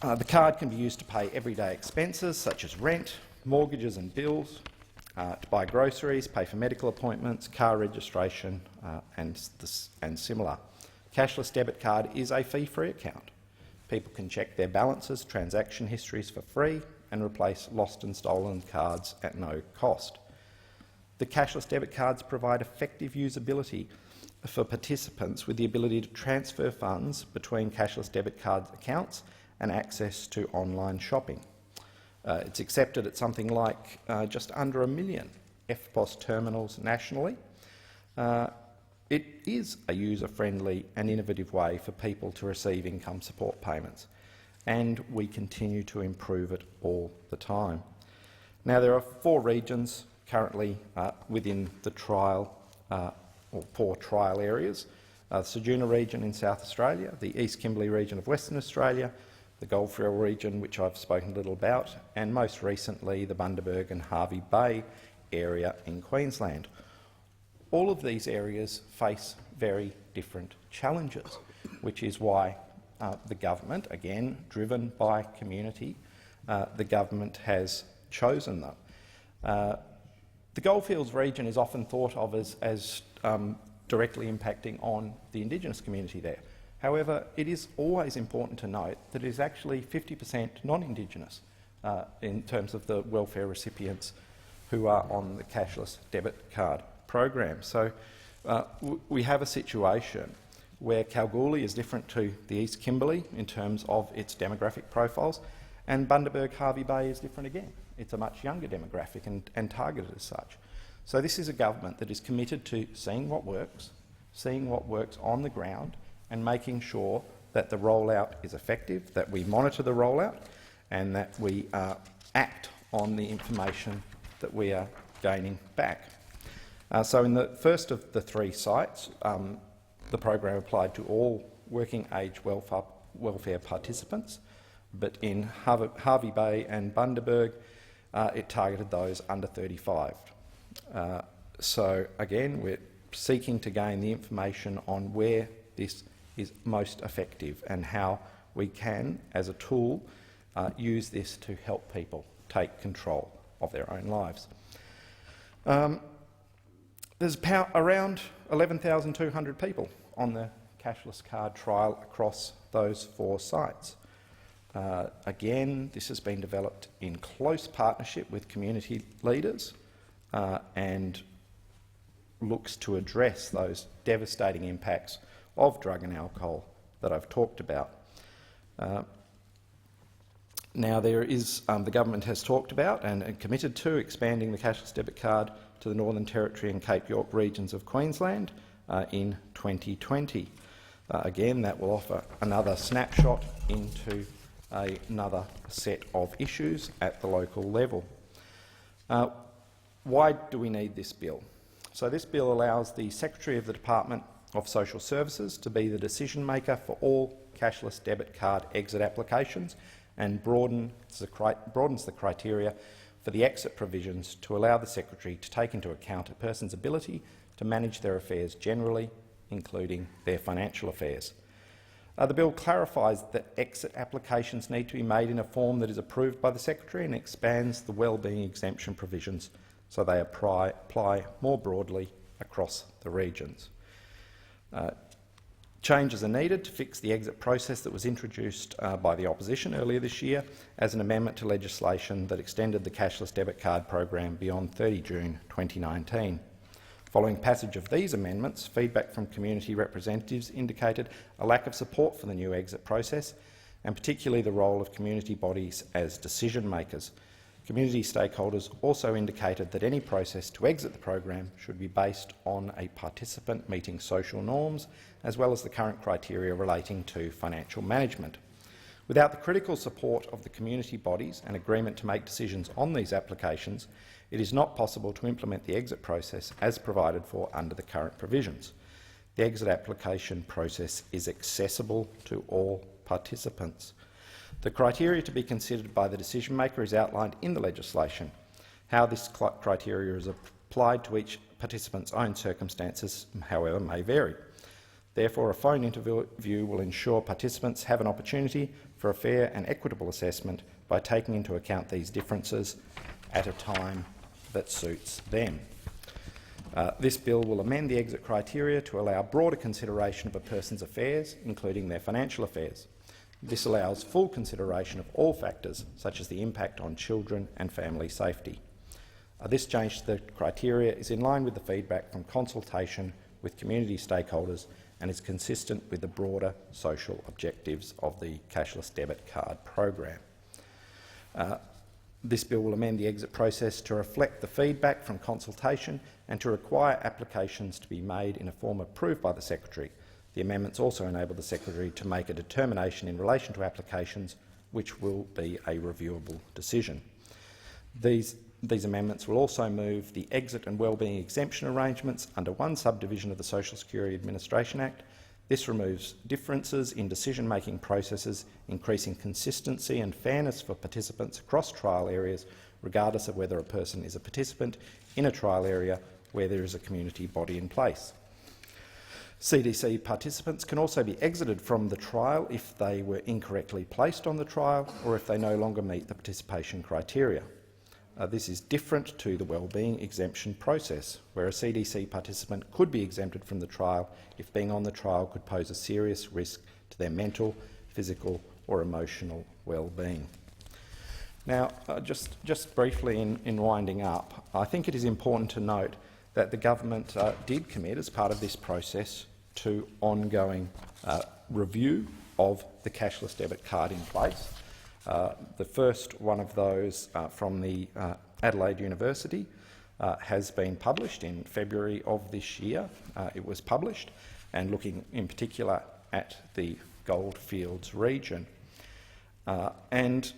The card can be used to pay everyday expenses such as rent, mortgages and bills, to buy groceries, pay for medical appointments, car registration and similar. Cashless debit card is a fee-free account. People can check their balances, transaction histories for free and replace lost and stolen cards at no cost. The cashless debit cards provide effective usability for participants with the ability to transfer funds between cashless debit card accounts and access to online shopping. It's accepted at something like just under 1 million EFTPOS terminals nationally. It is a user-friendly and innovative way for people to receive income support payments, and we continue to improve it all the time. Now, there are 4 regions currently within the trial, or 4 trial areas: the Ceduna region in South Australia, the East Kimberley region of Western Australia, the Goldfield region, which I've spoken a little about, and most recently the Bundaberg and Hervey Bay area in Queensland. All of these areas face very different challenges, which is why the government, again driven by community, the government has chosen them. The Goldfields region is often thought of as directly impacting on the Indigenous community there. However, it is always important to note that it is actually 50% non-Indigenous in terms of the welfare recipients who are on the cashless debit card program. So we have a situation where Kalgoorlie is different to the East Kimberley in terms of its demographic profiles, and Bundaberg-Hervey Bay is different again. It's a much younger demographic and targeted as such. So this is a government that is committed to seeing what works on the ground, and making sure that the rollout is effective, that we monitor the rollout, and that we act on the information that we are gaining back. So in the first of the 3 sites, the program applied to all working age welfare participants, but in Hervey Bay and Bundaberg, it targeted those under 35. So again, we're seeking to gain the information on where this is most effective and how we can, as a tool, use this to help people take control of their own lives. There's around 11,200 people on the cashless card trial across those 4 sites. Again, this has been developed in close partnership with community leaders and looks to address those devastating impacts of drug and alcohol that I've talked about. Now, there is the government has talked about and committed to expanding the cashless debit card to the Northern Territory and Cape York regions of Queensland in 2020. Again, that will offer another snapshot into another set of issues at the local level. Why do we need this bill? So this bill allows the Secretary of the Department of Social Services to be the decision maker for all cashless debit card exit applications, and broadens the criteria for the exit provisions to allow the Secretary to take into account a person's ability to manage their affairs generally, including their financial affairs. The bill clarifies that exit applications need to be made in a form that is approved by the Secretary, and expands the wellbeing exemption provisions so they apply more broadly across the regions. Changes are needed to fix the exit process that was introduced by the opposition earlier this year as an amendment to legislation that extended the cashless debit card program beyond 30 June 2019. Following passage of these amendments, feedback from community representatives indicated a lack of support for the new exit process, and particularly the role of community bodies as decision makers. Community stakeholders also indicated that any process to exit the program should be based on a participant meeting social norms, as well as the current criteria relating to financial management. Without the critical support of the community bodies and agreement to make decisions on these applications, it is not possible to implement the exit process as provided for under the current provisions. The exit application process is accessible to all participants. The criteria to be considered by the decision maker is outlined in the legislation. How this criteria is applied to each participant's own circumstances, however, may vary. Therefore, a phone interview will ensure participants have an opportunity for a fair and equitable assessment by taking into account these differences at a time that suits them. This bill will amend the exit criteria to allow broader consideration of a person's affairs, including their financial affairs. This allows full consideration of all factors, such as the impact on children and family safety. This change to the criteria is in line with the feedback from consultation with community stakeholders and is consistent with the broader social objectives of the cashless debit card program. This bill will amend the exit process to reflect the feedback from consultation and to require applications to be made in a form approved by the Secretary. The amendments also enable the Secretary to make a determination in relation to applications, which will be a reviewable decision. These amendments will also move the exit and wellbeing exemption arrangements under one subdivision of the Social Security Administration Act. This removes differences in decision-making processes, increasing consistency and fairness for participants across trial areas, regardless of whether a person is a participant in a trial area where there is a community body in place. CDC participants can also be exited from the trial if they were incorrectly placed on the trial or if they no longer meet the participation criteria. This is different to the wellbeing exemption process, where a CDC participant could be exempted from the trial if being on the trial could pose a serious risk to their mental, physical or emotional well-being. Now, just briefly in winding up, I think it is important to note that the government did commit, as part of this process, to ongoing review of the cashless debit card in place. The first one of those from the Adelaide University has been published in February of this year. It was published, and looking in particular at the Goldfields region. And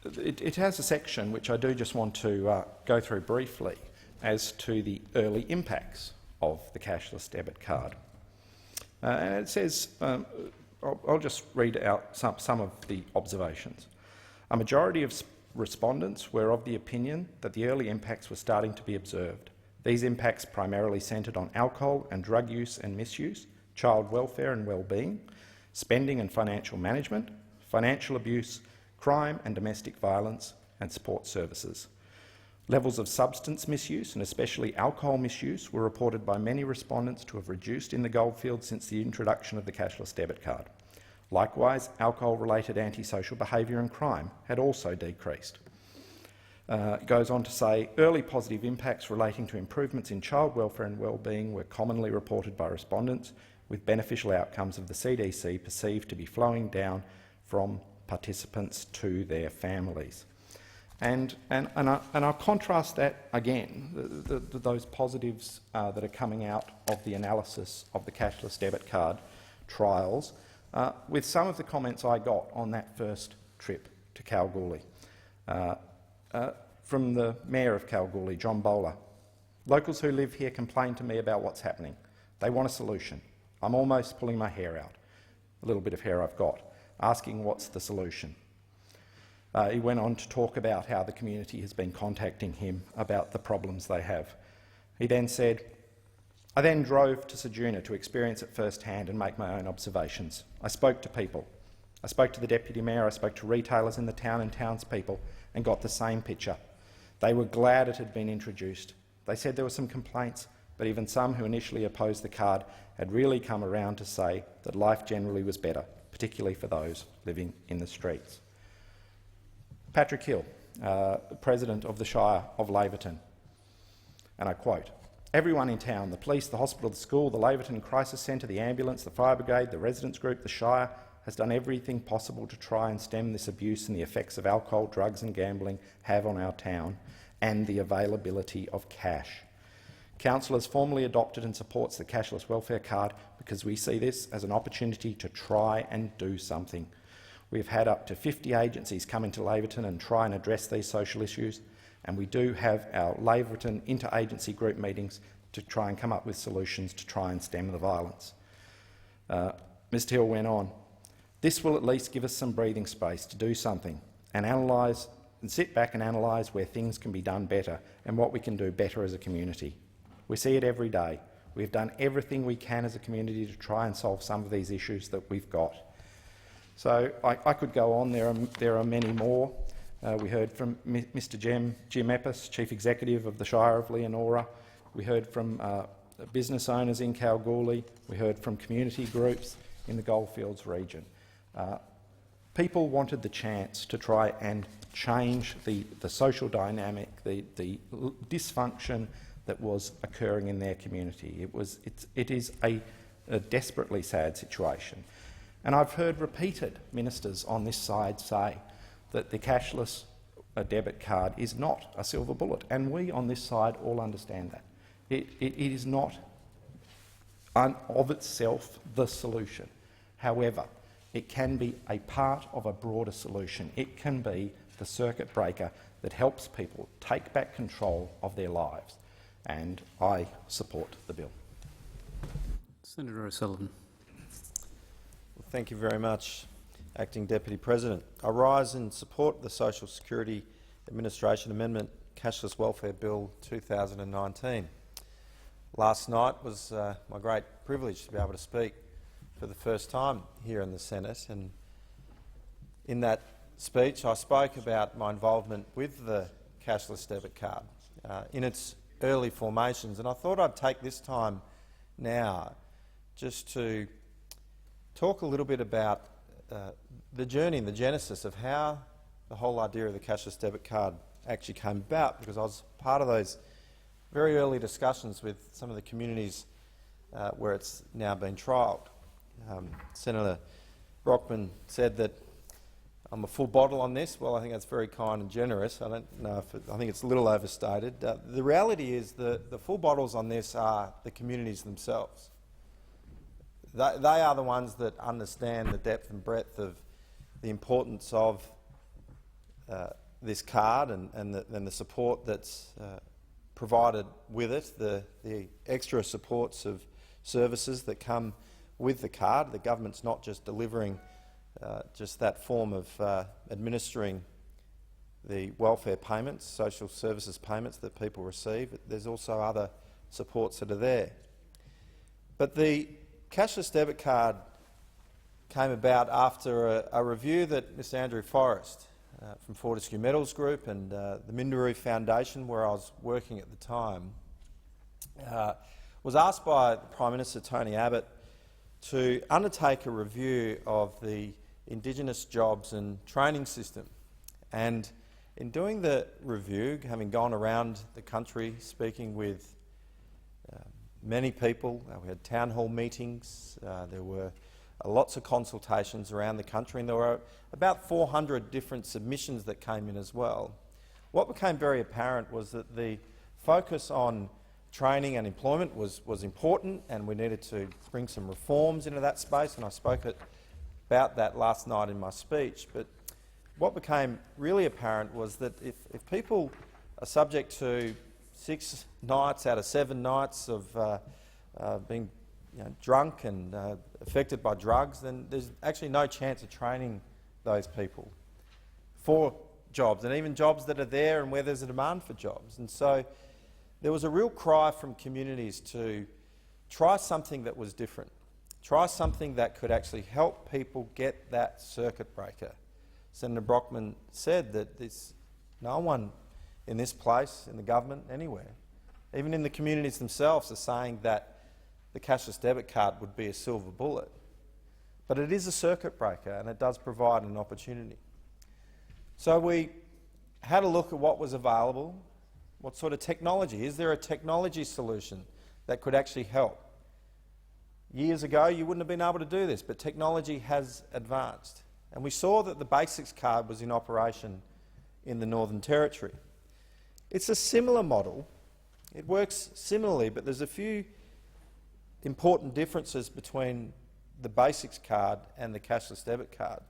it has a section which I do just want to go through briefly as to the early impacts of the cashless debit card. And it says, I'll just read out some of the observations. A majority of respondents were of the opinion that the early impacts were starting to be observed. These impacts primarily centred on alcohol and drug use and misuse, child welfare and well-being, spending and financial management, financial abuse, crime and domestic violence, and support services. Levels of substance misuse, and especially alcohol misuse, were reported by many respondents to have reduced in the Goldfields since the introduction of the cashless debit card. Likewise, alcohol-related antisocial behaviour and crime had also decreased. It goes on to say, early positive impacts relating to improvements in child welfare and well-being were commonly reported by respondents, with beneficial outcomes of the CDC perceived to be flowing down from participants to their families. And I'll contrast that again, those positives that are coming out of the analysis of the cashless debit card trials with some of the comments I got on that first trip to Kalgoorlie. From the Mayor of Kalgoorlie, John Bowler. Locals who live here complain to me about what's happening. They want a solution. I'm almost pulling my hair out, a little bit of hair I've got, asking what's the solution. He went on to talk about how the community has been contacting him about the problems they have. He then said, I then drove to Ceduna to experience it firsthand and make my own observations. I spoke to people. I spoke to the Deputy Mayor, I spoke to retailers in the town and townspeople and got the same picture. They were glad it had been introduced. They said there were some complaints, but even some who initially opposed the card had really come around to say that life generally was better, particularly for those living in the streets. Patrick Hill, President of the Shire of Laverton, and I quote, "Everyone in town, the police, the hospital, the school, the Laverton Crisis Centre, the ambulance, the fire brigade, the residents group, the Shire, has done everything possible to try and stem this abuse and the effects of alcohol, drugs and gambling have on our town and the availability of cash. Council has formally adopted and supports the cashless welfare card because we see this as an opportunity to try and do something. We've had up to 50 agencies come into Laverton and try and address these social issues, and we do have our Laverton interagency group meetings to try and come up with solutions to try and stem the violence." Mr Hill went on, "This will at least give us some breathing space to do something and analyse and sit back and analyse where things can be done better and what we can do better as a community. We see it every day. We've done everything we can as a community to try and solve some of these issues that we've got." So I could go on. There are many more. We heard from Mr Jim Eppes, Chief Executive of the Shire of Leonora. We heard from business owners in Kalgoorlie. We heard from community groups in the Goldfields region. People wanted the chance to try and change the social dynamic, the dysfunction that was occurring in their community. It is a desperately sad situation. And I've heard repeated ministers on this side say that the cashless debit card is not a silver bullet, and we on this side all understand that. It is not of itself the solution. However, it can be a part of a broader solution. It can be the circuit breaker that helps people take back control of their lives, and I support the bill. Senator O'Sullivan. Well, thank you very much, Acting Deputy President. I rise in support of the Social Security Administration Amendment Cashless Welfare Bill 2019. Last night was my great privilege to be able to speak for the first time here in the Senate, and in that speech I spoke about my involvement with the cashless debit card in its early formations, and I thought I'd take this time now just to talk a little bit about the journey and the genesis of how the whole idea of the cashless debit card actually came about, because I was part of those very early discussions with some of the communities where it's now been trialled. Senator Brockman said that I'm a full bottle on this. Well, I think that's very kind and generous. I don't know if I think it's a little overstated. The reality is the full bottles on this are the communities themselves. They are the ones that understand the depth and breadth of the importance of this card and the support that's provided with it, the extra supports of services that come with the card. The government's not just delivering just that form of administering the welfare payments, social services payments that people receive. There's also other supports that are there. But the cashless debit card came about after a review that Mr Andrew Forrest from Fortescue Metals Group and the Minderoo Foundation, where I was working at the time, was asked by Prime Minister Tony Abbott to undertake a review of the Indigenous jobs and training system. And in doing the review, having gone around the country speaking with many people, we had town hall meetings, there were lots of consultations around the country, and there were about 400 different submissions that came in as well. What became very apparent was that the focus on training and employment was important, and we needed to bring some reforms into that space, and I spoke about that last night in my speech. But what became really apparent was that if people are subject to 6 nights out of 7 nights of being drunk and affected by drugs, then there's actually no chance of training those people for jobs, and even jobs that are there and where there's a demand for jobs. And so there was a real cry from communities to try something that was different, try something that could actually help people get that circuit breaker. Senator Brockman said that no one in this place, in the government, anywhere, even in the communities themselves, are saying that the cashless debit card would be a silver bullet. But it is a circuit breaker and it does provide an opportunity. So we had a look at what was available, what sort of technology. Is there a technology solution that could actually help? Years ago you wouldn't have been able to do this, but technology has advanced. And we saw that the Basics card was in operation in the Northern Territory. It's a similar model. It works similarly, but there's a few important differences between the Basics card and the cashless debit card.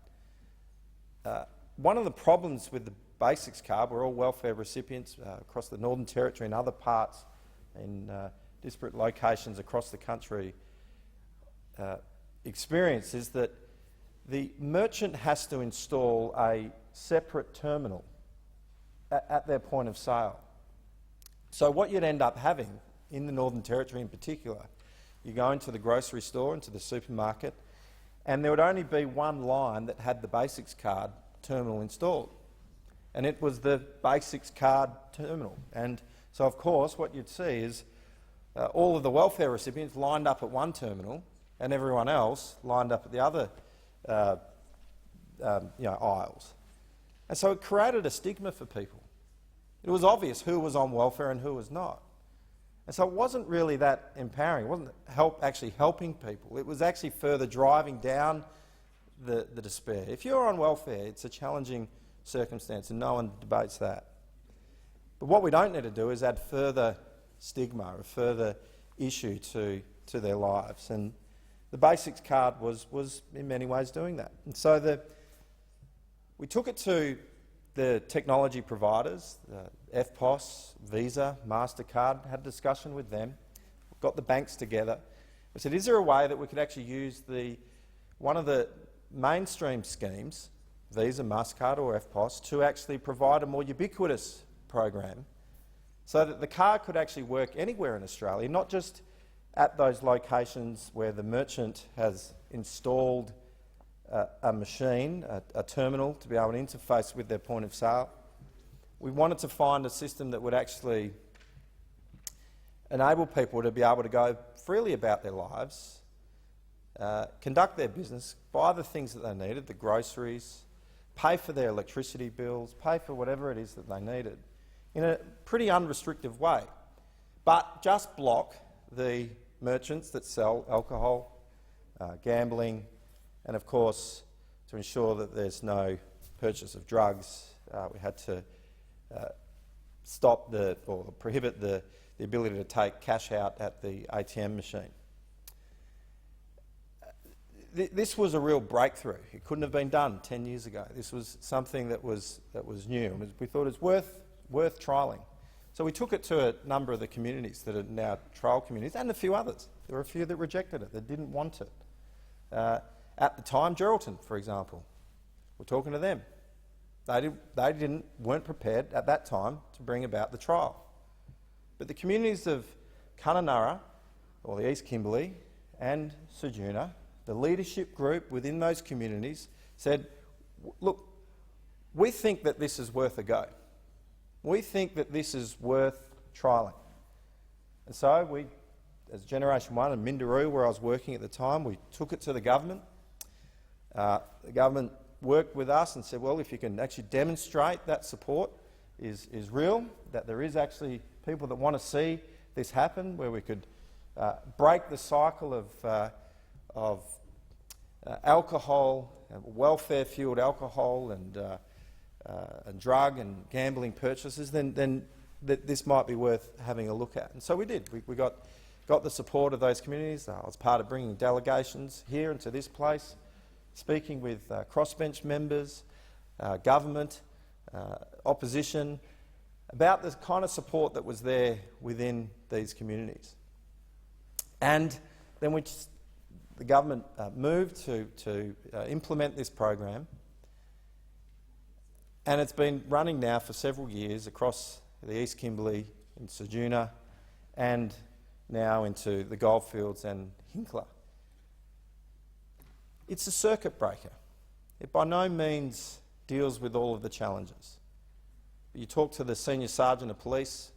One of the problems with the Basics card, we're all welfare recipients across the Northern Territory and other parts in disparate locations across the country, experience is that the merchant has to install a separate terminal at their point of sale. So what you'd end up having in the Northern Territory in particular, you go into the grocery store, into the supermarket, and there would only be one line that had the Basics card terminal installed. And it was the Basics card terminal. And so, of course, what you'd see is all of the welfare recipients lined up at one terminal and everyone else lined up at the other aisles. And so it created a stigma for people. It was obvious who was on welfare and who was not. And so it wasn't really that empowering. It wasn't actually helping people. It was actually further driving down the despair. If you're on welfare, it's a challenging circumstance and no one debates that. But what we don't need to do is add further stigma or further issue to their lives. And the Basics card was in many ways doing that. And so we took it to the technology providers, FPOS, Visa, MasterCard, had a discussion with them, got the banks together. We said, is there a way that we could actually use one of the mainstream schemes, Visa, MasterCard or FPOS, to actually provide a more ubiquitous program so that the card could actually work anywhere in Australia, not just at those locations where the merchant has installed a machine, a terminal, to be able to interface with their point of sale. We wanted to find a system that would actually enable people to be able to go freely about their lives, conduct their business, buy the things that they needed, the groceries, pay for their electricity bills, pay for whatever it is that they needed, in a pretty unrestricted way, but just block the merchants that sell alcohol, gambling, and of course, to ensure that there's no purchase of drugs, we had to stop or prohibit the ability to take cash out at the ATM machine. This was a real breakthrough. It couldn't have been done 10 years ago. This was something that was new. We thought it was worth trialling. So we took it to a number of the communities that are now trial communities, and a few others. There were a few that rejected it, that didn't want it. At the time, Geraldton, for example, we're talking to them. They weren't prepared at that time to bring about the trial. But the communities of Kununurra, or the East Kimberley, and Ceduna, the leadership group within those communities said, look, we think that this is worth a go. We think that this is worth trialling. And so we, as Generation 1 in Minderoo, where I was working at the time, we took it to the government. The government worked with us and said, well, if you can actually demonstrate that support is real, that there is actually people that want to see this happen, where we could break the cycle of alcohol, welfare-fueled alcohol and drug and gambling purchases, then this might be worth having a look at. And so we did. We got the support of those communities. I was part of bringing delegations here into this place, speaking with crossbench members, government, opposition, about the kind of support that was there within these communities. And then the government moved to implement this program, and it's been running now for several years across the East Kimberley, in Ceduna, and now into the Goldfields and Hinkler. It's a circuit breaker. It by no means deals with all of the challenges. You talk to the Senior Sergeant of Police,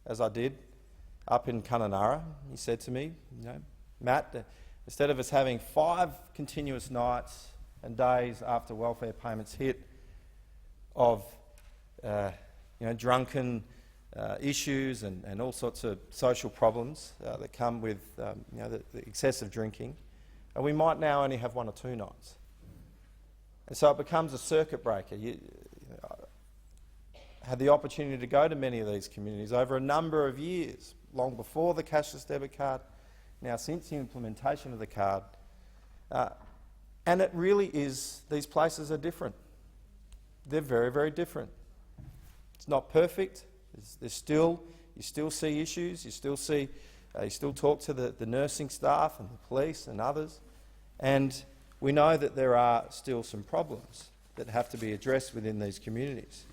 as I did, up in Kununurra. He said to me, Matt, instead of us having 5 continuous nights and days after welfare payments hit of drunken issues and all sorts of social problems that come with the excessive drinking, we might now only have 1 or 2 nights. And so it becomes a circuit breaker. I had the opportunity to go to many of these communities over a number of years, long before the cashless debit card, now since the implementation of the card. And it really is, these places are different. They're very, very different. It's not perfect. You still see issues. You still talk to the nursing staff and the police and others. And we know that there are still some problems that have to be addressed within these communities.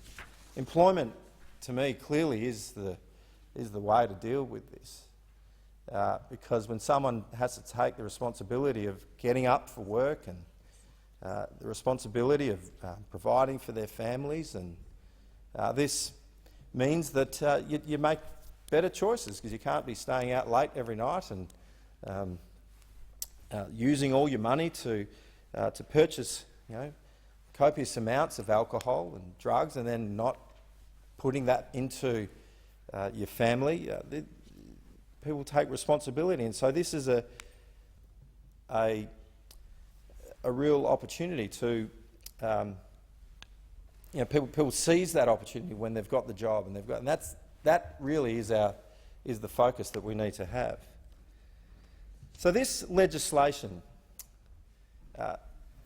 Employment, to me, clearly is the way to deal with this, because when someone has to take the responsibility of getting up for work and the responsibility of providing for their families, and this means that you make better choices, because you can't be staying out late every night and using all your money to purchase copious amounts of alcohol and drugs, and then not putting that into your family. People take responsibility, and so this is a real opportunity to people seize that opportunity when they've got the job, and that really is the focus that we need to have. So this legislation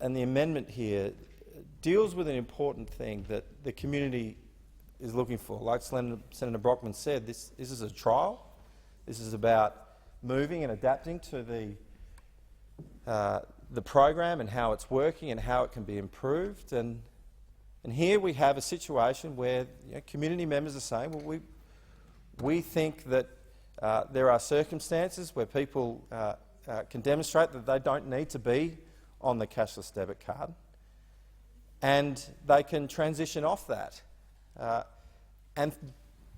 and the amendment here deals with an important thing that the community is looking for. Like Senator Brockman said, this is a trial. This is about moving and adapting to the program and how it's working and how it can be improved. And here we have a situation where community members are saying, well, we think that there are circumstances where people can demonstrate that they don't need to be on the cashless debit card, and they can transition off that. And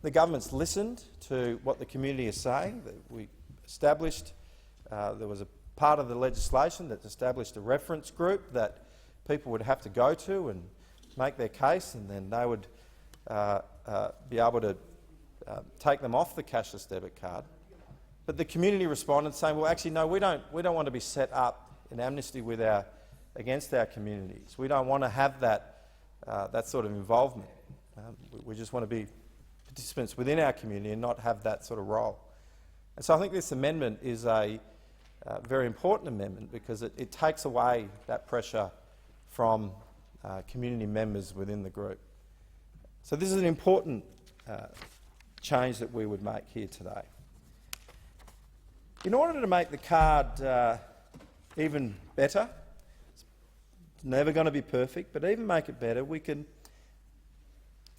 the government's listened to what the community is saying. We established, there was a part of the legislation that established a reference group that people would have to go to and make their case, and then they would be able to take them off the cashless debit card. But the community responded saying, well, actually, no, we don't want to be set up in amnesty against our communities. We don't want to have that sort of involvement. We just want to be participants within our community and not have that sort of role. And so I think this amendment is a very important amendment, because it takes away that pressure from community members within the group. So this is an important change that we would make here today. In order to make the card even better, it's never going to be perfect, but even make it better, we can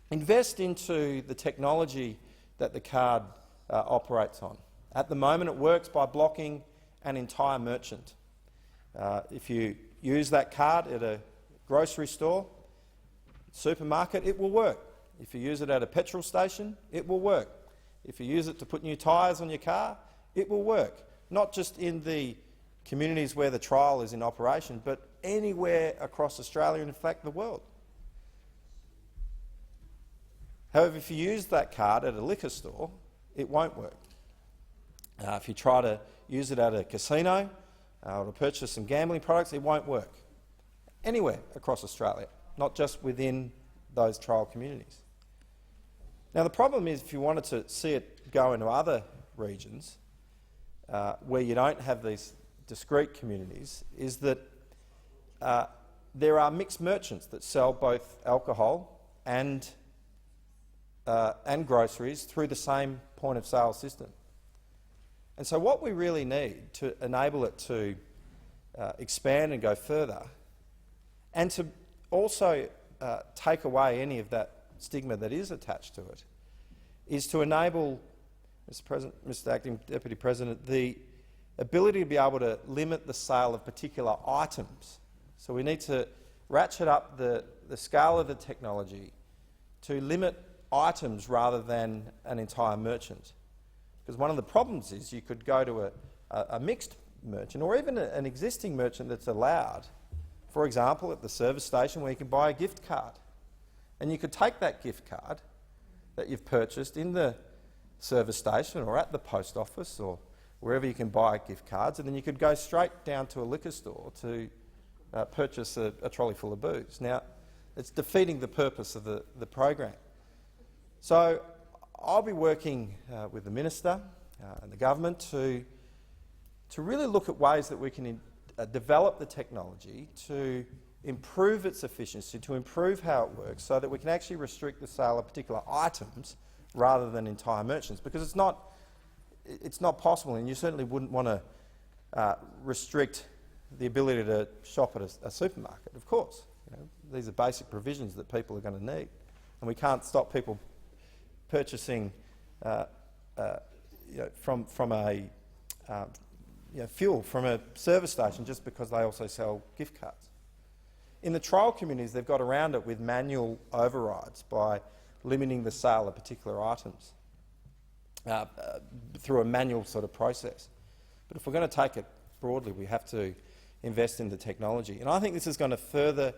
invest into the technology that the card operates on. At the moment, it works by blocking an entire merchant. If you use that card at a grocery store, supermarket, it will work. If you use it at a petrol station, it will work. If you use it to put new tyres on your car, it will work. Not just in the communities where the trial is in operation, but anywhere across Australia and, in fact, the world. However, if you use that card at a liquor store, it won't work. If you try to use it at a casino or to purchase some gambling products, it won't work. Anywhere across Australia, not just within those trial communities. Now, the problem is, if you wanted to see it go into other regions where you don't have these discrete communities, is that there are mixed merchants that sell both alcohol and groceries through the same point of sale system. And so what we really need to enable it to expand and go further, and to also take away any of that stigma that is attached to it, is to enable, Mr Acting Deputy President, the ability to be able to limit the sale of particular items. So we need to ratchet up the scale of the technology to limit items rather than an entire merchant. Because one of the problems is you could go to a mixed merchant or even an existing merchant that's allowed, for example, at the service station where you can buy a gift card. And you could take that gift card that you've purchased in the service station or at the post office or wherever you can buy gift cards, and then you could go straight down to a liquor store to purchase a trolley full of booze. Now, it's defeating the purpose of the program. So I'll be working with the Minister and the Government to really look at ways that we can develop the technology to improve its efficiency, to improve how it works, so that we can actually restrict the sale of particular items rather than entire merchants, because it's not possible, and you certainly wouldn't want to restrict the ability to shop at a supermarket, of course. You know, these are basic provisions that people are going to need, and we can't stop people purchasing from a fuel from a service station just because they also sell gift cards. In the trial communities, they've got around it with manual overrides by limiting the sale of particular items through a manual sort of process. But if we're going to take it broadly, we have to invest in the technology. And I think this is going to further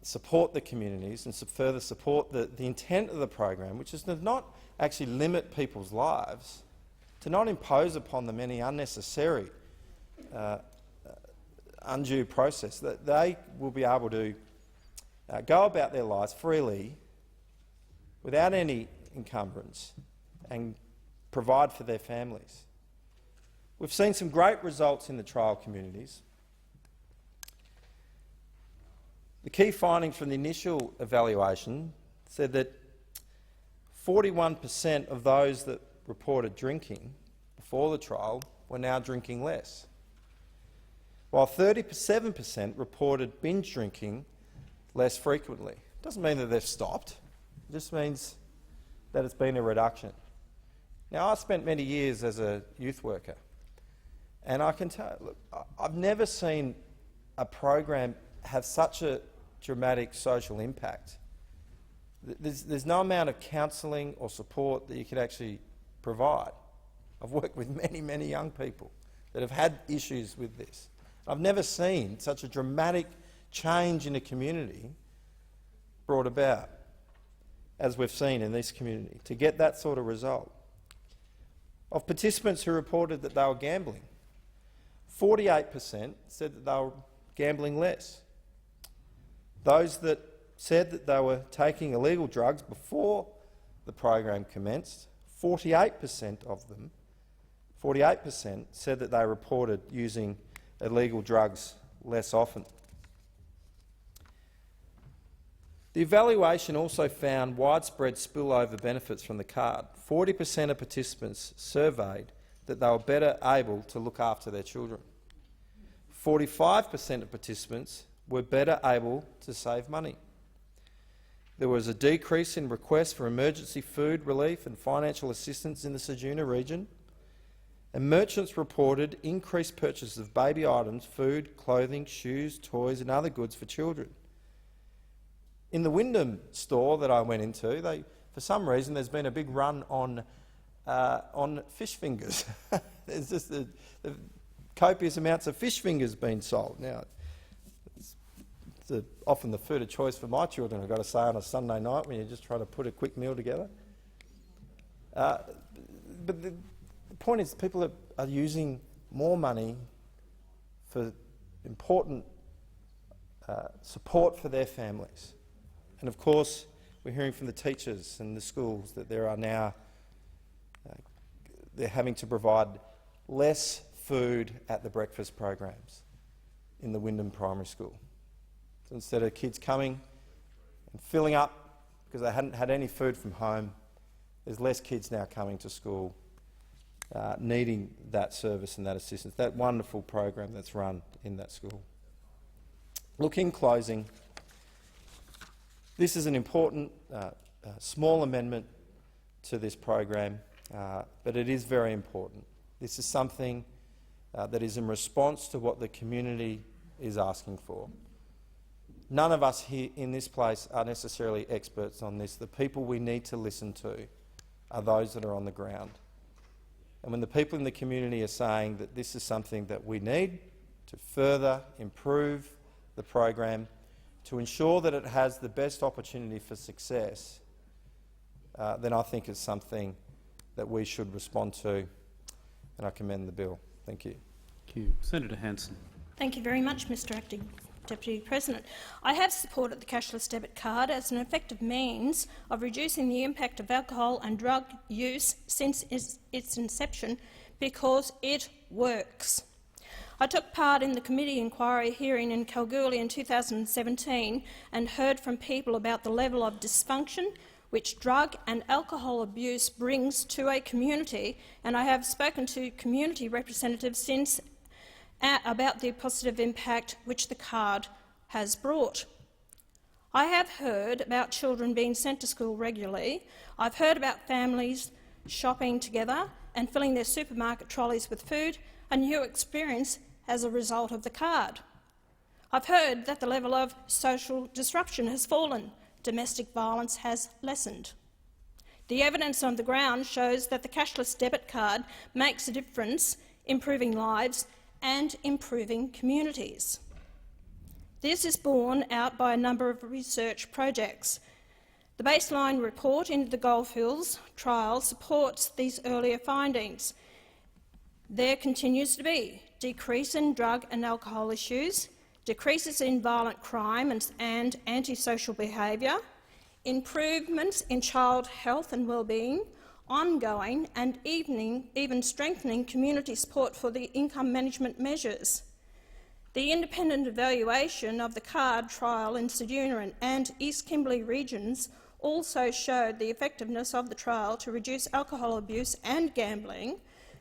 support the communities and further support the intent of the program, which is to not actually limit people's lives, to not impose upon them any unnecessary undue process, that they will be able to go about their lives freely without any encumbrance and provide for their families. We've seen some great results in the trial communities. The key findings from the initial evaluation said that 41% of those that reported drinking before the trial were now drinking less, while 37% reported binge drinking less frequently. It doesn't mean that they've stopped, it just means that it's been a reduction. Now, I spent many years as a youth worker, and I can tell you, look, I've never seen a program have such a dramatic social impact. There's no amount of counselling or support that you could actually provide. I've worked with many, many young people that have had issues with this. I've never seen such a dramatic change in a community brought about as we've seen in this community, to get that sort of result. Of participants who reported that they were gambling, 48% said that they were gambling less. Those that said that they were taking illegal drugs before the program commenced, 48% of them, 48% said that they reported using illegal drugs less often. The evaluation also found widespread spillover benefits from the card. 40% of participants surveyed that they were better able to look after their children. 45% of participants were better able to save money. There was a decrease in requests for emergency food relief and financial assistance in the Ceduna region, and merchants reported increased purchases of baby items, food, clothing, shoes, toys and other goods for children. In the Wyndham store that I went into, for some reason there's been a big run on fish fingers. There's just the copious amounts of fish fingers being sold. Now, it's often the food of choice for my children, I've got to say, on a Sunday night when you're just trying to put a quick meal together. But the point is, people are using more money for important support for their families. And of course, we're hearing from the teachers and the schools that there are now, they're having to provide less food at the breakfast programs in the Wyndham Primary School. So instead of kids coming and filling up because they hadn't had any food from home, there's less kids now coming to school needing that service and that assistance, that wonderful program that's run in that school. Look, in closing, this is an important small amendment to this program, but it is very important. This is something that is in response to what the community is asking for. none of us here in this place are necessarily experts on this. The people we need to listen to are those that are on the ground. And when the people in the community are saying that this is something that we need to further improve the program, to ensure that it has the best opportunity for success, then I think it's something that we should respond to, and I commend the bill. Thank you. Thank you. Senator Hanson. Thank you very much, Mr Acting Deputy President. I have supported the cashless debit card as an effective means of reducing the impact of alcohol and drug use since its inception because it works. I took part in the committee inquiry hearing in Kalgoorlie in 2017 and heard from people about the level of dysfunction which drug and alcohol abuse brings to a community, and I have spoken to community representatives since about the positive impact which the card has brought. I have heard about children being sent to school regularly. I've heard about families shopping together and filling their supermarket trolleys with food, a new experience as a result of the card. I've heard that the level of social disruption has fallen. Domestic violence has lessened. The evidence on the ground shows that the cashless debit card makes a difference, improving lives and improving communities. This is borne out by a number of research projects. The baseline report into the Goldfields trial supports these earlier findings. There continues to be decrease in drug and alcohol issues, decreases in violent crime and antisocial behaviour, improvements in child health and wellbeing, ongoing and even strengthening community support for the income management measures. The independent evaluation of the card trial in Ceduna and East Kimberley regions also showed the effectiveness of the trial to reduce alcohol abuse and gambling,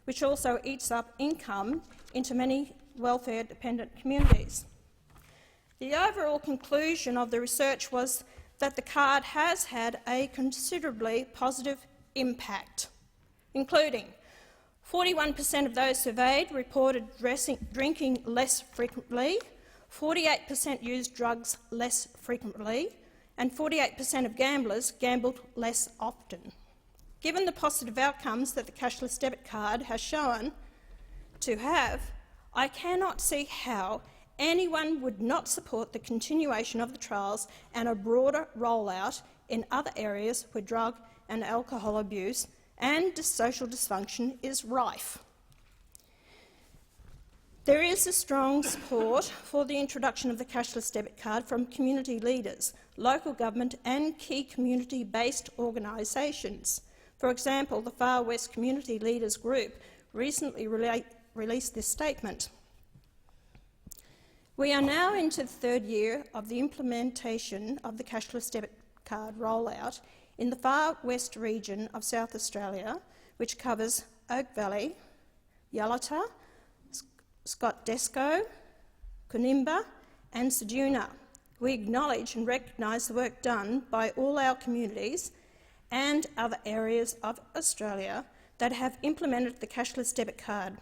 which also eats up income into many welfare-dependent communities. The overall conclusion of the research was that the card has had a considerably positive impact, including 41% of those surveyed reported drinking less frequently, 48% used drugs less frequently, and 48% of gamblers gambled less often. Given the positive outcomes that the cashless debit card has shown to have, I cannot see how anyone would not support the continuation of the trials and a broader rollout in other areas where drug and alcohol abuse and social dysfunction is rife. There is a strong support for the introduction of the cashless debit card from community leaders, local government and key community-based organisations. For example, the Far West Community Leaders Group recently released this statement. We are now into the third year of the implementation of the cashless debit card rollout in the Far West region of South Australia, which covers Oak Valley, Yalata, Scottsdesco, Coonimba and Ceduna. We acknowledge and recognise the work done by all our communities and other areas of Australia that have implemented the cashless debit card.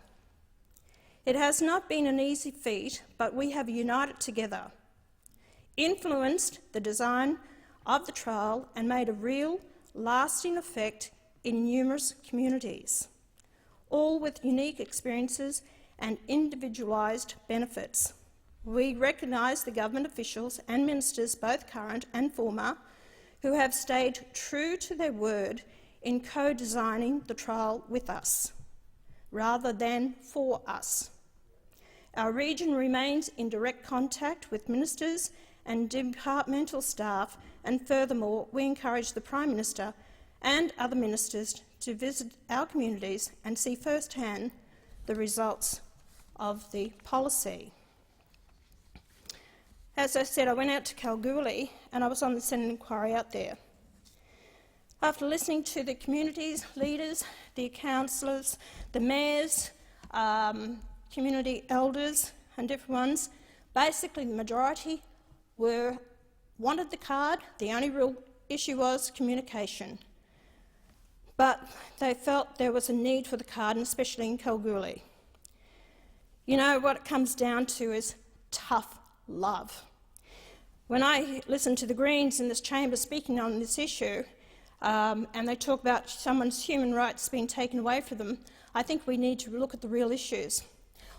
It has not been an easy feat, but we have united together, influenced the design of the trial and made a real, lasting effect in numerous communities, all with unique experiences and individualised benefits. We recognise the government officials and ministers, both current and former, who have stayed true to their word in co-designing the trial with us, rather than for us. Our region remains in direct contact with ministers and departmental staff, and furthermore, we encourage the Prime Minister and other ministers to visit our communities and see firsthand the results of the policy. As I said, I went out to Kalgoorlie and I was on the Senate inquiry out there. After listening to the communities, leaders, the councillors, the mayors, community elders and different ones, basically the majority wanted the card. The only real issue was communication. But they felt there was a need for the card, and especially in Kalgoorlie. You know, what it comes down to is tough love. When I listen to the Greens in this chamber speaking on this issue, and they talk about someone's human rights being taken away from them, I think we need to look at the real issues.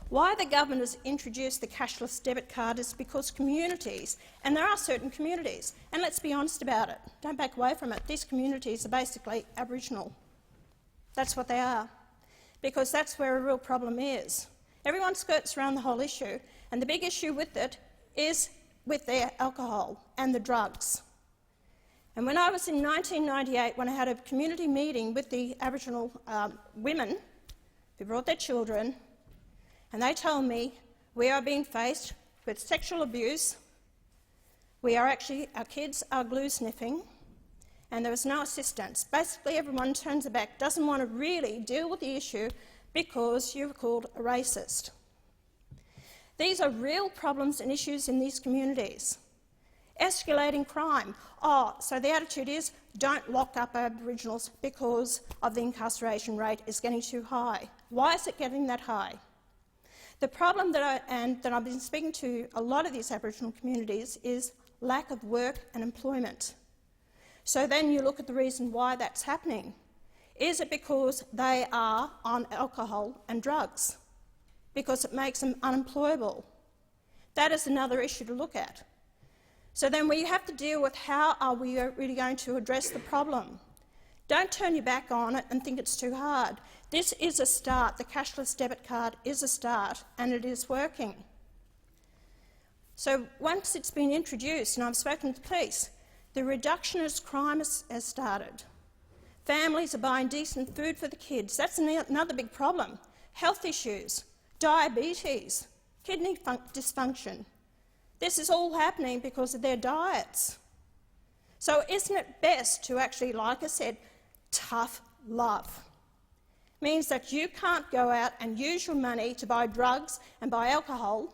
Why the government has introduced the cashless debit card is because communities, and there are certain communities, and let's be honest about it, don't back away from it, these communities are basically Aboriginal. That's what they are, because that's where a real problem is. Everyone skirts around the whole issue, and the big issue with it is with their alcohol and the drugs. And when I was in 1998, when I had a community meeting with the Aboriginal women who brought their children, and they told me we are being faced with sexual abuse, our kids are glue sniffing, and there is no assistance. Basically everyone turns their back, doesn't want to really deal with the issue because you're called a racist. These are real problems and issues in these communities. Escalating crime. Oh, so the attitude is don't lock up Aboriginals because of the incarceration rate is getting too high. Why is it getting that high? The problem that I've been speaking to a lot of these Aboriginal communities is lack of work and employment. So then you look at the reason why that's happening. Is it because they are on alcohol and drugs? Because it makes them unemployable? That is another issue to look at. So then we have to deal with how are we really going to address the problem. Don't turn your back on it and think it's too hard. This is a start. The cashless debit card is a start, and it is working. So once it's been introduced, and I've spoken to the police, the reductionist crime has started. Families are buying decent food for the kids. That's another big problem. Health issues, diabetes, kidney dysfunction. This is all happening because of their diets. So isn't it best to actually, like I said, tough love? Means that you can't go out and use your money to buy drugs and buy alcohol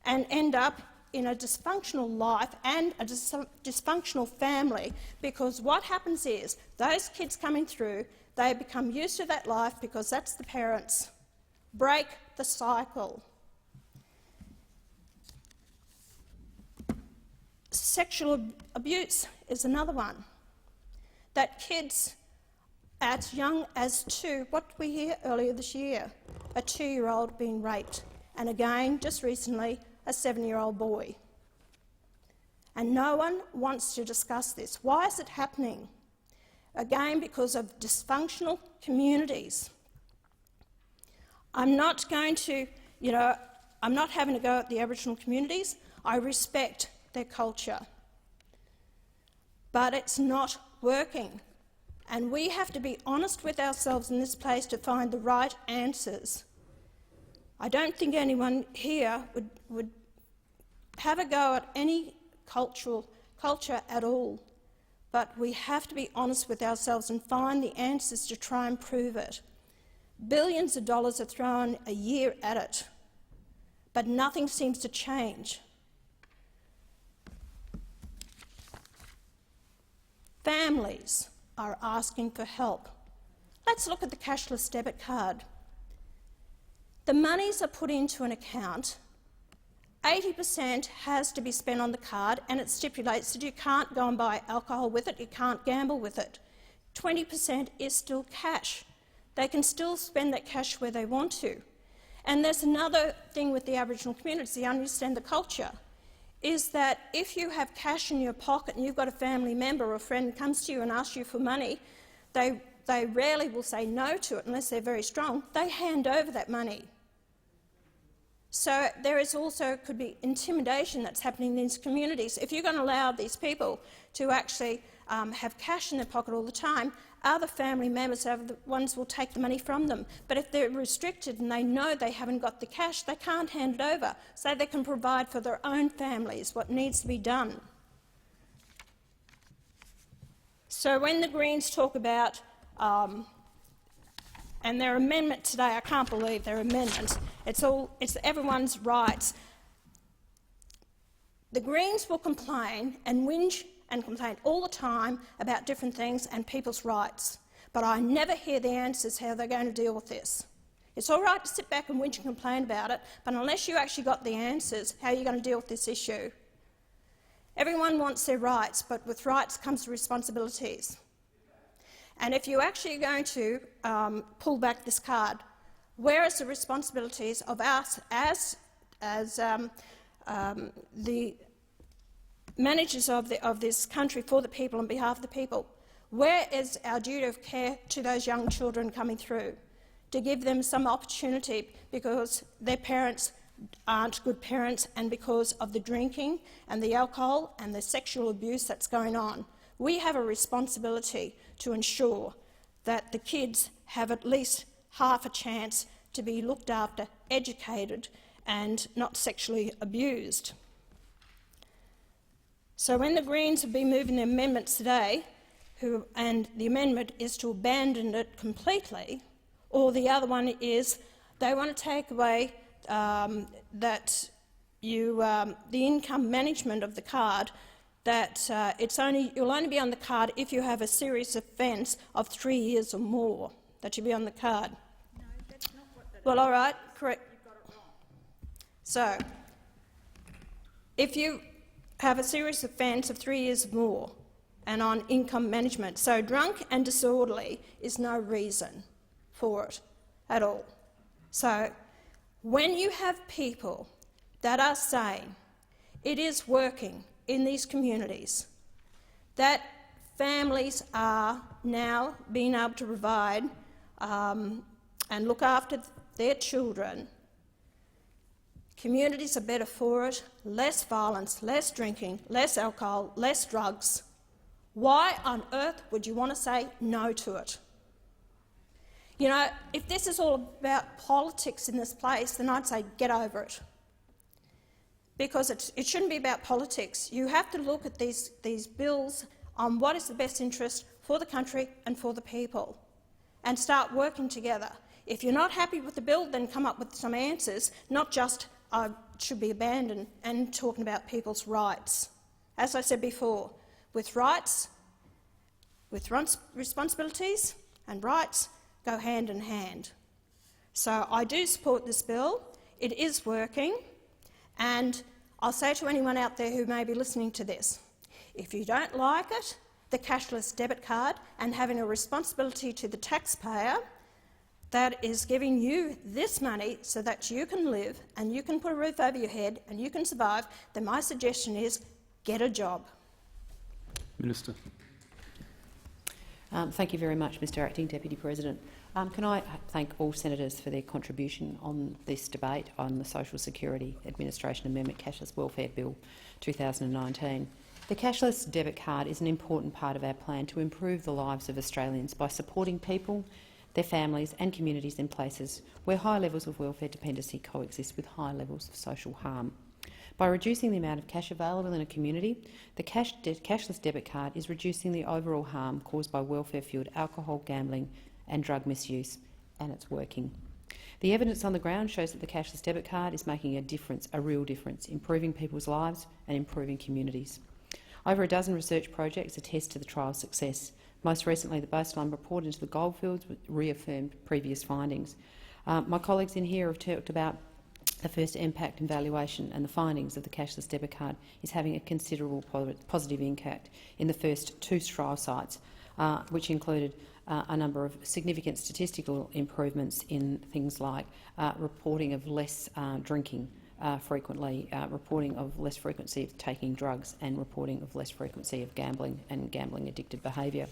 and end up in a dysfunctional life and a dysfunctional family, because what happens is those kids coming through, they become used to that life because that's the parents. Break the cycle. Sexual abuse is another one. That kids as young as 2, what did we hear earlier this year? A 2-year-old being raped, and again, just recently, a 7-year-old boy. And no one wants to discuss this. Why is it happening? Again, because of dysfunctional communities. I'm not going to, I'm not having a go at the Aboriginal communities. I respect their culture. But it's not working. And we have to be honest with ourselves in this place to find the right answers. I don't think anyone here would have a go at any culture at all. But we have to be honest with ourselves and find the answers to try and prove it. Billions of dollars are thrown a year at it, but nothing seems to change. Families are asking for help. Let's look at the cashless debit card. The monies are put into an account. 80% has to be spent on the card, and it stipulates that you can't go and buy alcohol with it, you can't gamble with it. 20% is still cash. They can still spend that cash where they want to. And there's another thing with the Aboriginal community, they understand the culture, is that if you have cash in your pocket and you've got a family member or a friend comes to you and asks you for money, they rarely will say no to it unless they're very strong. They hand over that money. So there is also could be intimidation that's happening in these communities. If you're going to allow these people to actually have cash in their pocket all the time, other family members are the ones who will take the money from them. But if they're restricted and they know they haven't got the cash, they can't hand it over, so they can provide for their own families what needs to be done. So when the Greens talk about, and their amendment today, I can't believe their amendment, it's everyone's rights. The Greens will complain and whinge and complain all the time about different things and people's rights, but I never hear the answers how they're going to deal with this. It's all right to sit back and whinge and complain about it, but unless you actually got the answers, how are you going to deal with this issue? Everyone wants their rights, but with rights comes responsibilities. And if you're actually going to pull back this card, where is the responsibilities of us as the managers of this country for the people on behalf of the people? Where is our duty of care to those young children coming through, to give them some opportunity because their parents aren't good parents and because of the drinking and the alcohol and the sexual abuse that's going on? We have a responsibility to ensure that the kids have at least half a chance to be looked after, educated and not sexually abused. So when the Greens have been moving their amendments today, and the amendment is to abandon it completely, or the other one is they want to take away the income management of the card, that you'll only be on the card if you have a serious offence of 3 years or more, that you'll be on the card. No, that's not what that Well, is. all right, correct. You've got it wrong. So, if you have a serious offence of 3 years or more and on income management, so drunk and disorderly is no reason for it at all. So, when you have people that are saying it is working in these communities, that families are now being able to provide and look after their children, communities are better for it, less violence, less drinking, less alcohol, less drugs. Why on earth would you want to say no to it? You know, if this is all about politics in this place, then I'd say get over it. Because it shouldn't be about politics. You have to look at these bills on what is the best interest for the country and for the people and start working together. If you're not happy with the bill, then come up with some answers, not just should be abandoned and talking about people's rights. As I said before, with rights, with responsibilities and rights go hand in hand. So I do support this bill. It is working. And I'll say to anyone out there who may be listening to this, if you don't like it, the cashless debit card and having a responsibility to the taxpayer that is giving you this money so that you can live and you can put a roof over your head and you can survive, then my suggestion is get a job. Minister. Thank you very much, Mr Acting Deputy President. Can I thank all senators for their contribution on this debate on the Social Security Administration Amendment Cashless Welfare Bill 2019. The cashless debit card is an important part of our plan to improve the lives of Australians by supporting people, their families and communities in places where high levels of welfare dependency coexist with high levels of social harm. By reducing the amount of cash available in a community, the cashless debit card is reducing the overall harm caused by welfare-fuelled alcohol, gambling and drug misuse, and it's working. The evidence on the ground shows that the cashless debit card is making a difference, a real difference, improving people's lives and improving communities. Over a dozen research projects attest to the trial's success. Most recently, the baseline report into the goldfields reaffirmed previous findings. My colleagues in here have talked about the first impact evaluation, and the findings of the cashless debit card is having a considerable positive impact in the first 2 trial sites, which included a number of significant statistical improvements in things like reporting of less drinking frequently, reporting of less frequency of taking drugs and reporting of less frequency of gambling and gambling-addicted behaviour.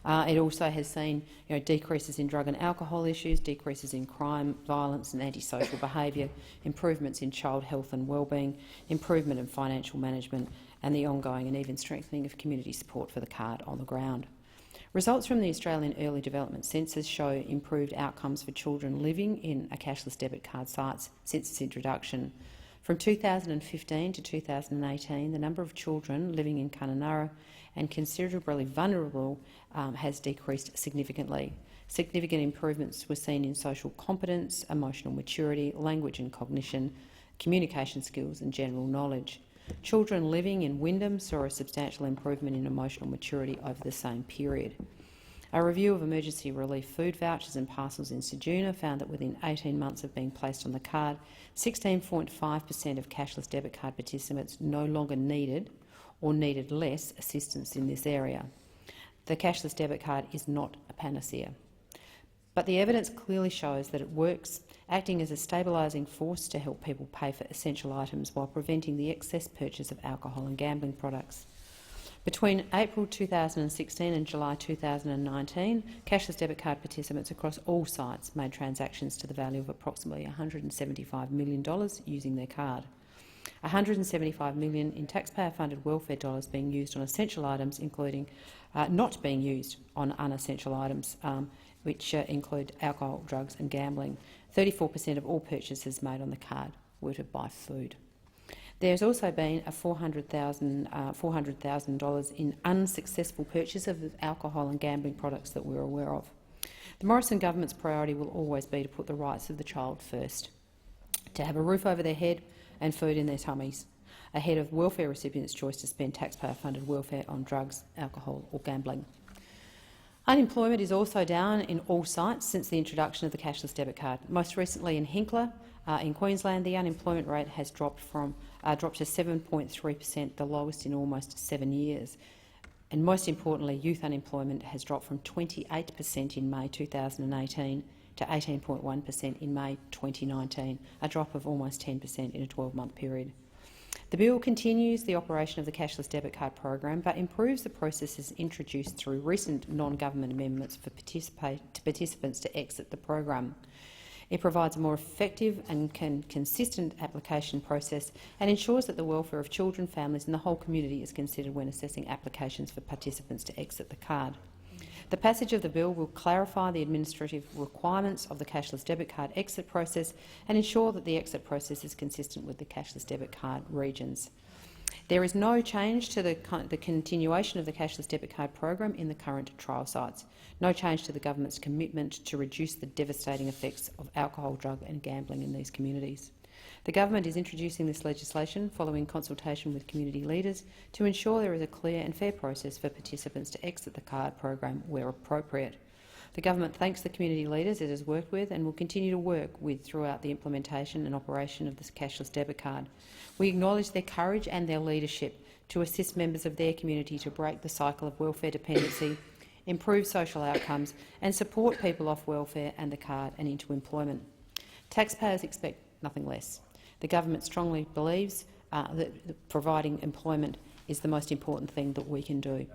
It also has seen decreases in drug and alcohol issues, decreases in crime, violence and antisocial behaviour, improvements in child health and wellbeing, improvement in financial management and the ongoing and even strengthening of community support for the card on the ground. Results from the Australian Early Development Census show improved outcomes for children living in a cashless debit card sites since its introduction. From 2015 to 2018, the number of children living in Kununurra and considerably vulnerable has decreased significantly. Significant improvements were seen in social competence, emotional maturity, language and cognition, communication skills and general knowledge. Children living in Wyndham saw a substantial improvement in emotional maturity over the same period. A review of emergency relief food vouchers and parcels in Ceduna found that within 18 months of being placed on the card, 16.5% of cashless debit card participants no longer needed or needed less assistance in this area. The cashless debit card is not a panacea, but the evidence clearly shows that it works, acting as a stabilising force to help people pay for essential items while preventing the excess purchase of alcohol and gambling products. Between April 2016 and July 2019, cashless debit card participants across all sites made transactions to the value of approximately $175 million using their card. $175 million in taxpayer-funded welfare dollars being used on essential items, including not being used on unessential items, which include alcohol, drugs and gambling. 34% of all purchases made on the card were to buy food. There's also been a $400,000 in unsuccessful purchase of alcohol and gambling products that we're aware of. The Morrison government's priority will always be to put the rights of the child first, to have a roof over their head and food in their tummies, ahead of welfare recipients' choice to spend taxpayer-funded welfare on drugs, alcohol or gambling. Unemployment is also down in all sites since the introduction of the cashless debit card. Most recently in Hinkler, in Queensland, the unemployment rate has dropped to 7.3%, the lowest in almost 7 years. And most importantly, youth unemployment has dropped from 28% in May 2018 to 18.1% in May 2019, a drop of almost 10% in a 12-month period. The bill continues the operation of the cashless debit card program but improves the processes introduced through recent non-government amendments for participants to exit the program. It provides a more effective and consistent application process and ensures that the welfare of children, families and the whole community is considered when assessing applications for participants to exit the card. The passage of the bill will clarify the administrative requirements of the cashless debit card exit process and ensure that the exit process is consistent with the cashless debit card regions. There is no change to the continuation of the cashless debit card program in the current trial sites, no change to the government's commitment to reduce the devastating effects of alcohol, drug and gambling in these communities. The government is introducing this legislation following consultation with community leaders to ensure there is a clear and fair process for participants to exit the card program where appropriate. The government thanks the community leaders it has worked with and will continue to work with throughout the implementation and operation of this cashless debit card. We acknowledge their courage and their leadership to assist members of their community to break the cycle of welfare dependency, improve social outcomes and support people off welfare and the card and into employment. Taxpayers expect nothing less. The government strongly believes that providing employment is the most important thing that we can do.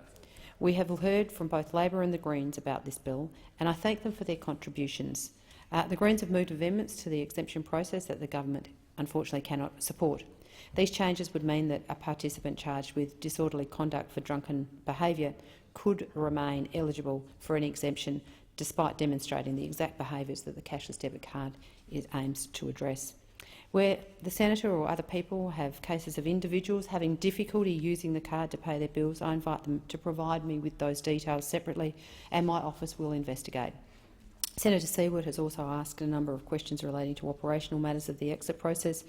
We have heard from both Labor and the Greens about this bill, and I thank them for their contributions. The Greens have moved amendments to the exemption process that the government unfortunately cannot support. These changes would mean that a participant charged with disorderly conduct for drunken behaviour could remain eligible for an exemption despite demonstrating the exact behaviours that the cashless debit card aims to address. Where the Senator or other people have cases of individuals having difficulty using the card to pay their bills, I invite them to provide me with those details separately and my office will investigate. Senator Siewert has also asked a number of questions relating to operational matters of the exit process,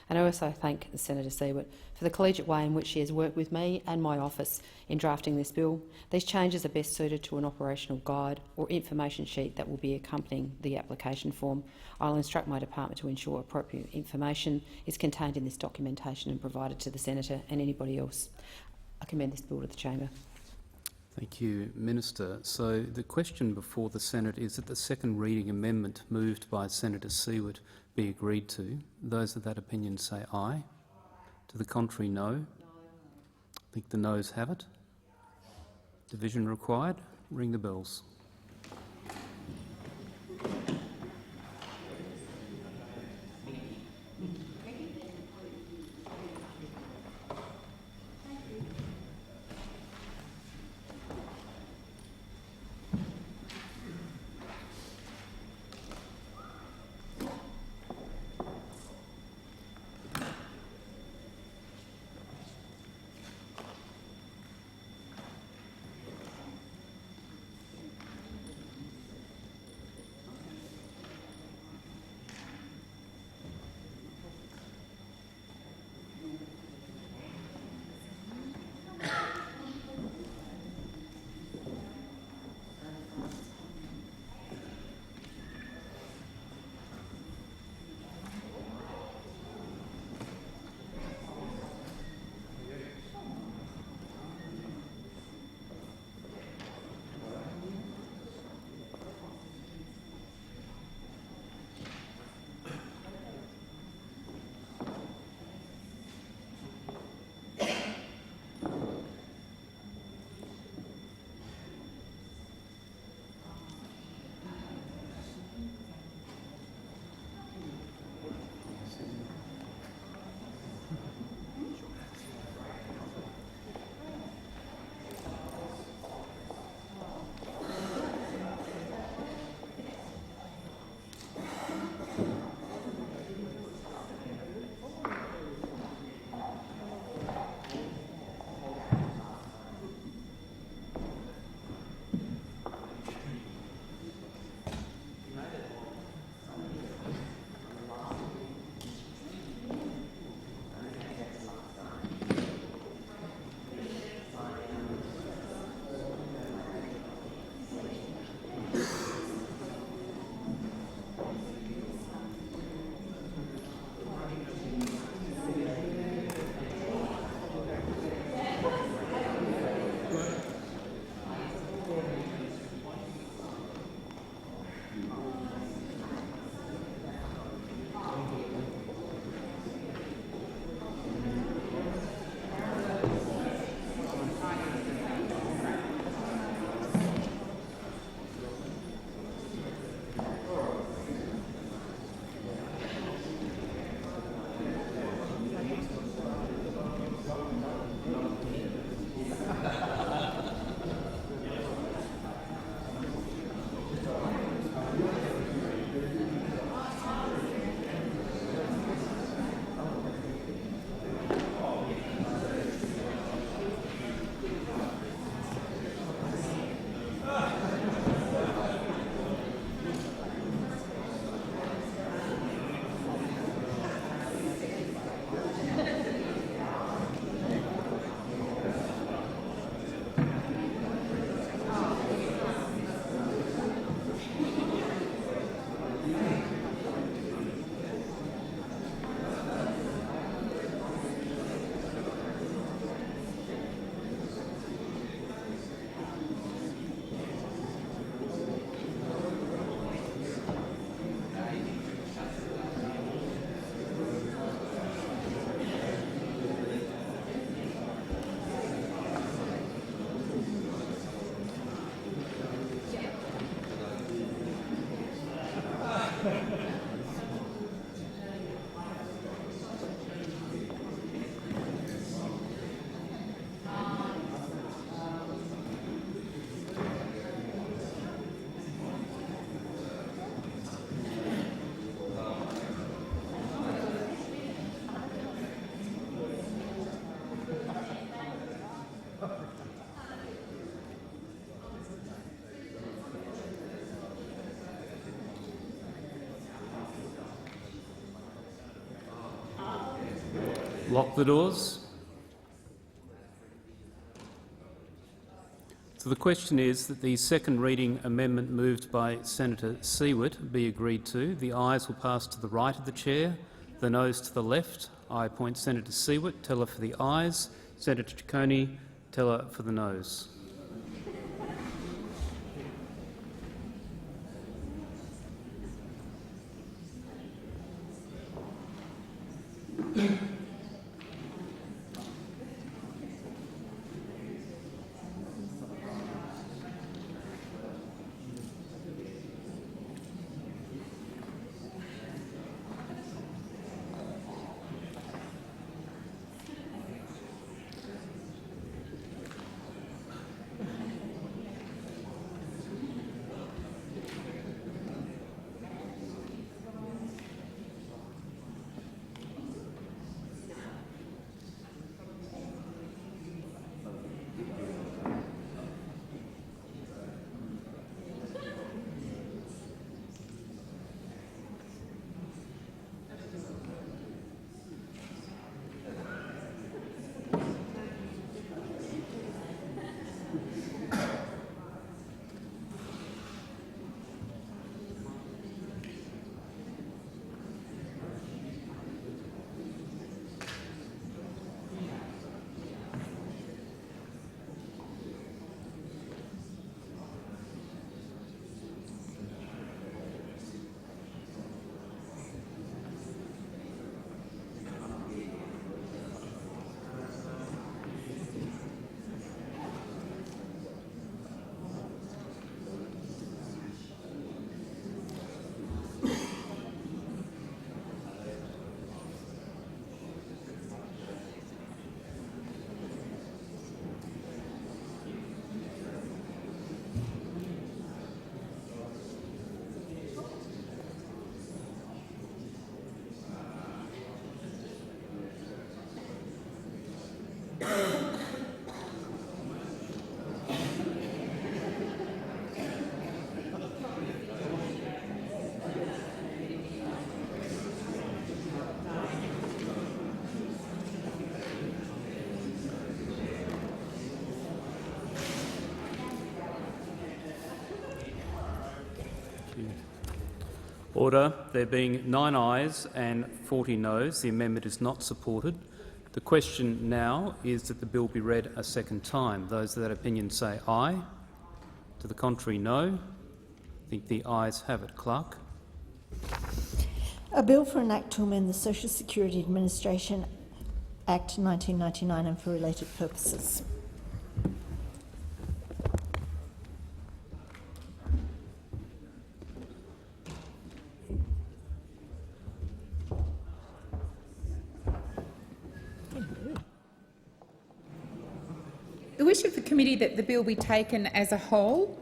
and I also thank Senator Siewert for the collegiate way in which she has worked with me and my office in drafting this bill. These changes are best suited to an operational guide or information sheet that will be accompanying the application form. I'll instruct my department to ensure appropriate information is contained in this documentation and provided to the Senator and anybody else. I commend this bill to the Chamber. Thank you, Minister. So the question before the Senate is that the second reading amendment moved by Senator Siewert be agreed to. Those of that opinion say aye. To the contrary, no. I think the noes have it. Division required. Ring the bells. Lock the doors. So the question is that the second reading amendment moved by Senator Siewert be agreed to. The ayes will pass to the right of the chair, the noes to the left. I appoint Senator Siewert, teller for the ayes, Senator Ciccone, teller for the noes. Order. There being 9 ayes and 40 noes, the amendment is not supported. The question now is that the bill be read a second time. Those of that opinion say aye. To the contrary, no. I think the ayes have it. Clerk. A bill for an act to amend the Social Security Administration Act 1999 and for related purposes. The wish of the committee that the bill be taken as a whole.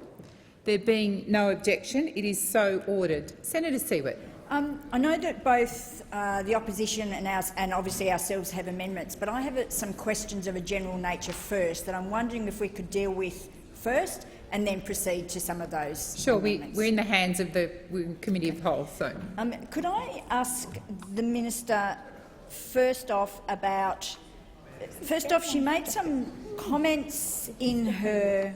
There being no objection, it is so ordered. Senator Siewert. I know that both the opposition and obviously ourselves have amendments, but I have some questions of a general nature first that I'm wondering if we could deal with first and then proceed to some of those. Sure, we're in the hands of the Committee of Whole. So, could I ask the Minister first off about? First off, she made some comments in her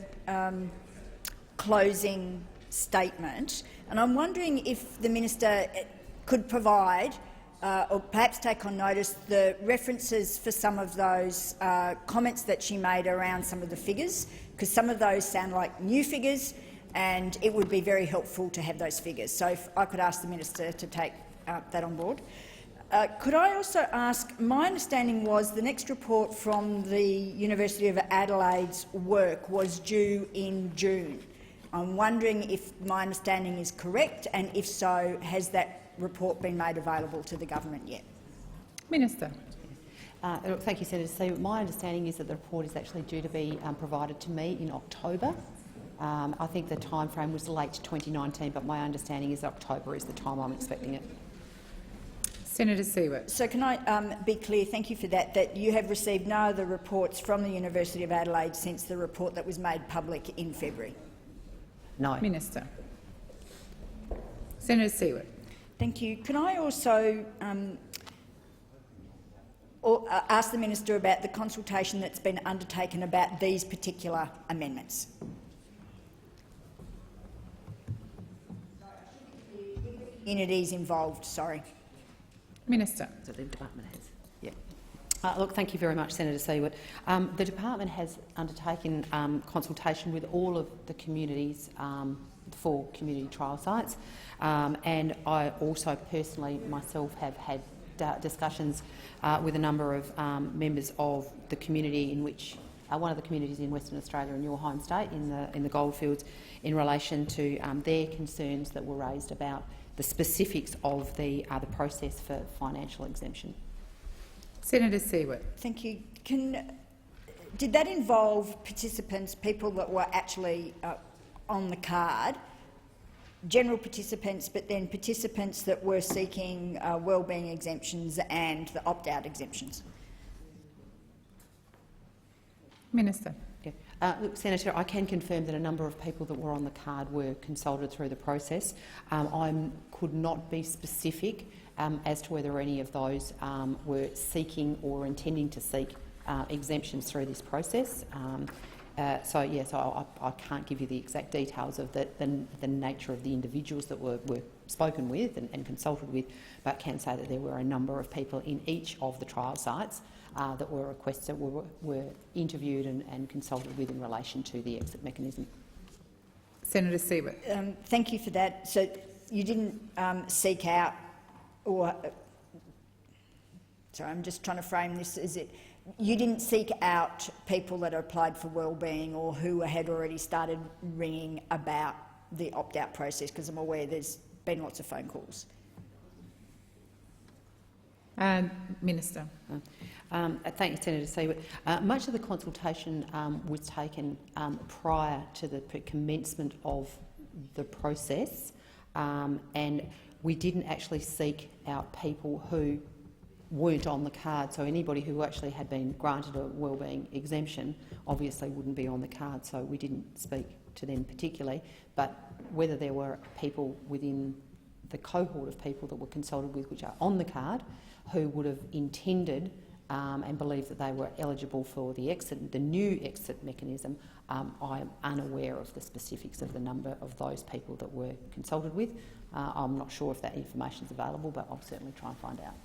closing statement, and I'm wondering if the Minister could provide or perhaps take on notice the references for some of those comments that she made around some of the figures, because some of those sound like new figures and it would be very helpful to have those figures. So if I could ask the Minister to take that on board. Could I also ask, my understanding was the next report from the University of Adelaide's work was due in June. I'm wondering if my understanding is correct, and if so, has that report been made available to the government yet? Minister. Thank you, Senator. So my understanding is that the report is actually due to be provided to me in October. I think the time frame was late 2019, but my understanding is October is the time I'm expecting it. Senator Siewert. So can I be clear, thank you for that, that you have received no other reports from the University of Adelaide since the report that was made public in February? No. Minister. Senator Siewert. Thank you. Can I also ask the minister about the consultation that's been undertaken about these particular amendments. Communities involved, sorry. Minister. So the department has. Yeah. Look, thank you very much, Senator Seward. The department has undertaken consultation with all of the communities for community trial sites, and I also personally myself have had discussions with a number of members of the community in which one of the communities in Western Australia in your home state, in the goldfields, in relation to their concerns that were raised about the specifics of the process for financial exemption. Senator Seward. Thank you. Did that involve participants, people that were actually on the card, general participants, but then participants that were seeking wellbeing exemptions and the opt-out exemptions? Minister. Look, Senator, I can confirm that a number of people that were on the card were consulted through the process. I could not be specific as to whether any of those were seeking or intending to seek exemptions through this process. So yes, I can't give you the exact details of the nature of the individuals that were spoken with and consulted with, but can say that there were a number of people in each of the trial sites that were requested, were interviewed and consulted with in relation to the exit mechanism. Senator Seward. Thank you for that. So you didn't seek out, or sorry, I'm just trying to frame this. You didn't seek out people that applied for wellbeing or who had already started ringing about the opt-out process, because I'm aware there's been lots of phone calls. Minister. Thank you, Senator Seward. Much of the consultation was taken prior to the commencement of the process, and we didn't actually seek out people who weren't on the card. So anybody who actually had been granted a wellbeing exemption obviously wouldn't be on the card, so we didn't speak to them particularly. But whether there were people within the cohort of people that were consulted with which are on the card who would have intended and believed that they were eligible for the new exit mechanism, I am unaware of the specifics of the number of those people that were consulted with. I'm not sure if that information is available, but I'll certainly try and find out.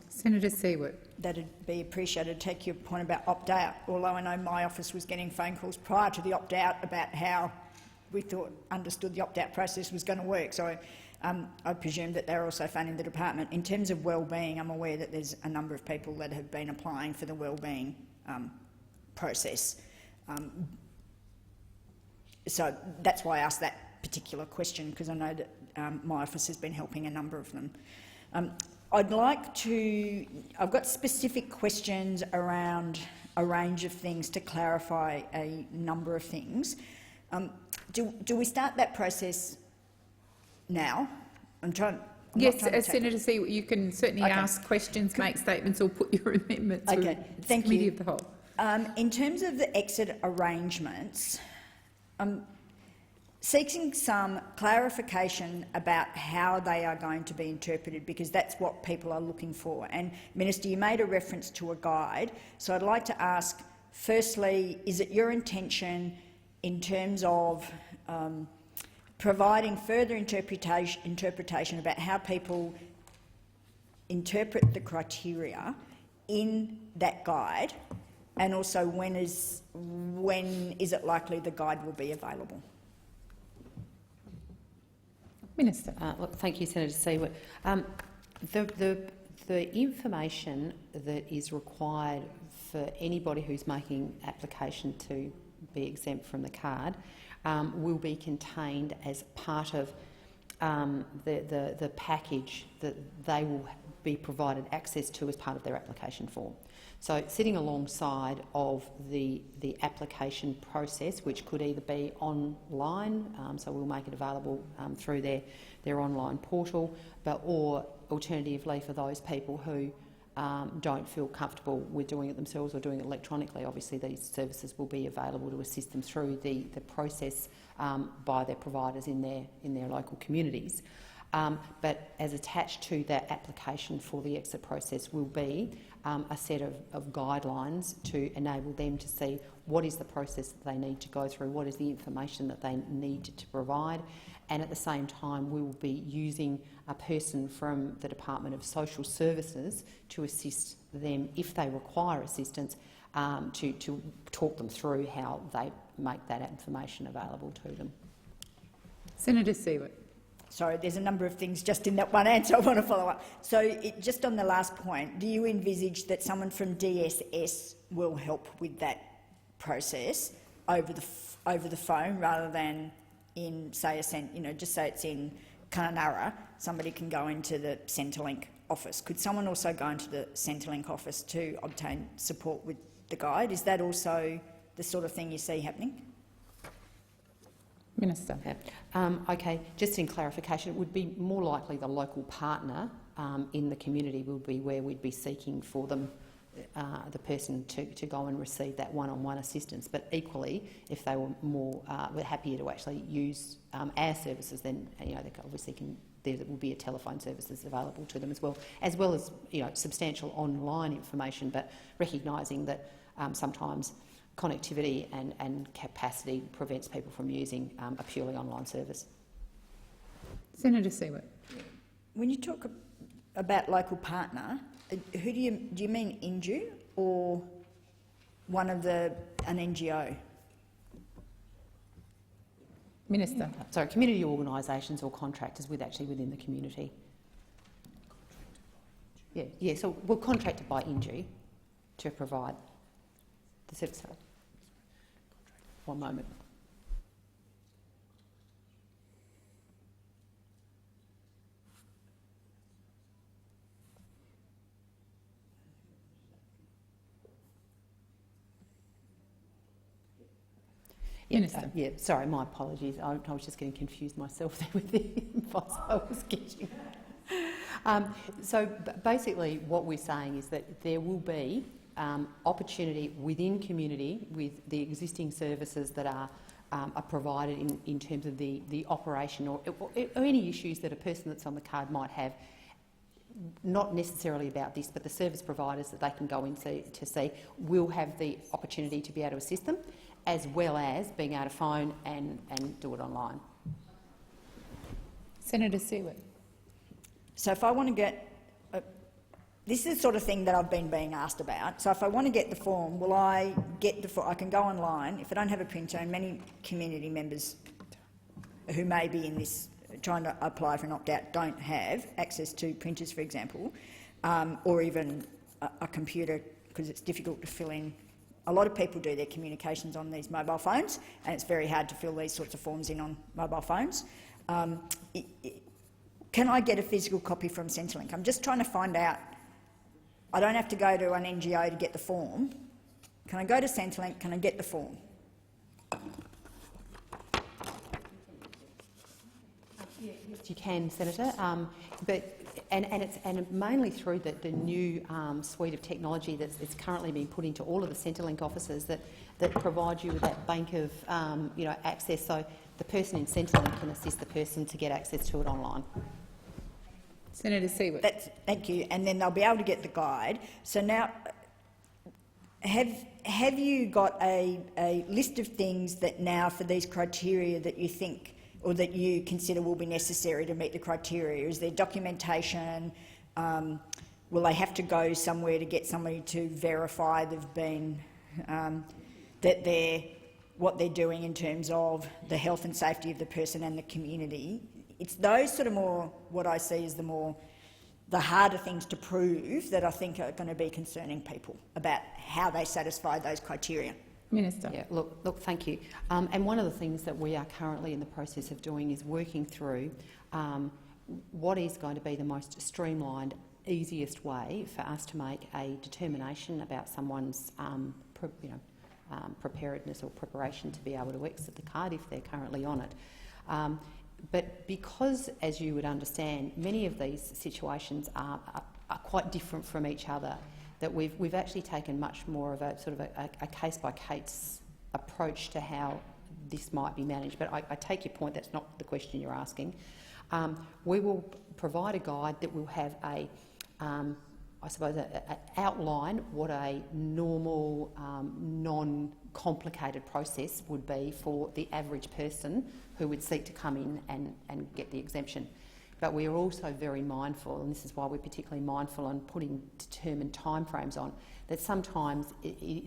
Senator Seward. That'd be appreciated. Take your point about opt-out, although I know my office was getting phone calls prior to the opt-out about how we understood the opt-out process was going to work. So I presume that they're also phoning the department. In terms of wellbeing, I'm aware that there's a number of people that have been applying for the wellbeing process. So that's why I asked that particular question, because I know that my office has been helping a number of them. I've got specific questions around a range of things to clarify a number of things. Do we start that process now? Yes, Senator Seward, you can certainly ask questions, make statements, or put your amendments through the Committee of the Whole. In terms of the exit arrangements, seeking some clarification about how they are going to be interpreted, because that's what people are looking for. And, Minister, you made a reference to a guide, so I'd like to ask, firstly, is it your intention in terms of providing further interpretation about how people interpret the criteria in that guide, and also when is it likely the guide will be available? Minister. Look, thank you, Senator Seward. The information that is required for anybody who's making application to be exempt from the card will be contained as part of the package that they will be provided access to as part of their application form. So sitting alongside of the application process, which could either be online, so we'll make it available through their online portal, or alternatively for those people who don't feel comfortable with doing it themselves or doing it electronically, obviously these services will be available to assist them through the process by their providers in their local communities. But as attached to that application for the exit process will be a set of guidelines to enable them to see what is the process that they need to go through, what is the information that they need to provide, and at the same time we will be using a person from the Department of Social Services to assist them, if they require assistance, to talk them through how they make that information available to them. Senator Siewert. Sorry, there's a number of things just in that one answer I want to follow up. So just on the last point, do you envisage that someone from DSS will help with that process over the phone rather than in, say, just say it's in Kununurra, somebody can go into the Centrelink office. Could someone also go into the Centrelink office to obtain support with the guide? Is that also the sort of thing you see happening? Minister. Okay, just in clarification, it would be more likely the local partner in the community would be where we'd be seeking for them, the person to go and receive that one-on-one assistance. But equally, if they were were happier to actually use our services, then they obviously can. There will be a telephone services available to them as well as substantial online information. But recognising that sometimes connectivity and capacity prevents people from using a purely online service. Senator Siewert. When you talk about local partner, who do you mean INJU or an NGO? Minister. Sorry, community organisations or contractors within the community. Yeah. So we're contracted by INJU to provide the service. One moment. Minister. Sorry, my apologies. I was just getting confused myself there with the advice I was getting. So basically what we're saying is that there will be opportunity within community with the existing services that are provided in terms of the operation or any issues that a person that's on the card might have, not necessarily about this, but the service providers that they can go in to see will have the opportunity to be able to assist them, as well as being able to phone and do it online. Senator Siewert. So if I want to get... this is the sort of thing that I've been being asked about. So if I want to get the form, will I get the form? I can go online. If I don't have a printer, and many community members who may be in this trying to apply for an opt-out don't have access to printers, for example, or even a computer, because it's difficult to fill in. A lot of people do their communications on these mobile phones, and it's very hard to fill these sorts of forms in on mobile phones. Can I get a physical copy from Centrelink? I'm just trying to find out. I don't have to go to an NGO to get the form. Can I go to Centrelink? Can I get the form? Yes, you can, Senator. And mainly through the new suite of technology that's currently being put into all of the Centrelink offices that provide you with that bank of access, so the person in Centrelink can assist the person to get access to it online. Senator Siewert. Thank you. And then they'll be able to get the guide. So now, have you got a list of things that now for these criteria that you think or that you consider will be necessary to meet the criteria? Is there documentation? Will they have to go somewhere to get somebody to verify they've been that what they're doing in terms of the health and safety of the person and the community? It's those sort of more, what I see as the harder things to prove that I think are going to be concerning people about how they satisfy those criteria. Minister. Yeah, look, thank you. And one of the things that we are currently in the process of doing is working through what is going to be the most streamlined, easiest way for us to make a determination about someone's preparedness or preparation to be able to exit the card if they're currently on it. But because, as you would understand, many of these situations are quite different from each other, that we've actually taken much more of a sort of a case-by-case approach to how this might be managed. But I take your point, that's not the question you're asking. We will provide a guide that will have I suppose, outline what a normal, non-complicated process would be for the average person who would seek to come in and get the exemption. But we are also very mindful, and this is why we're particularly mindful on putting determined timeframes on, that sometimes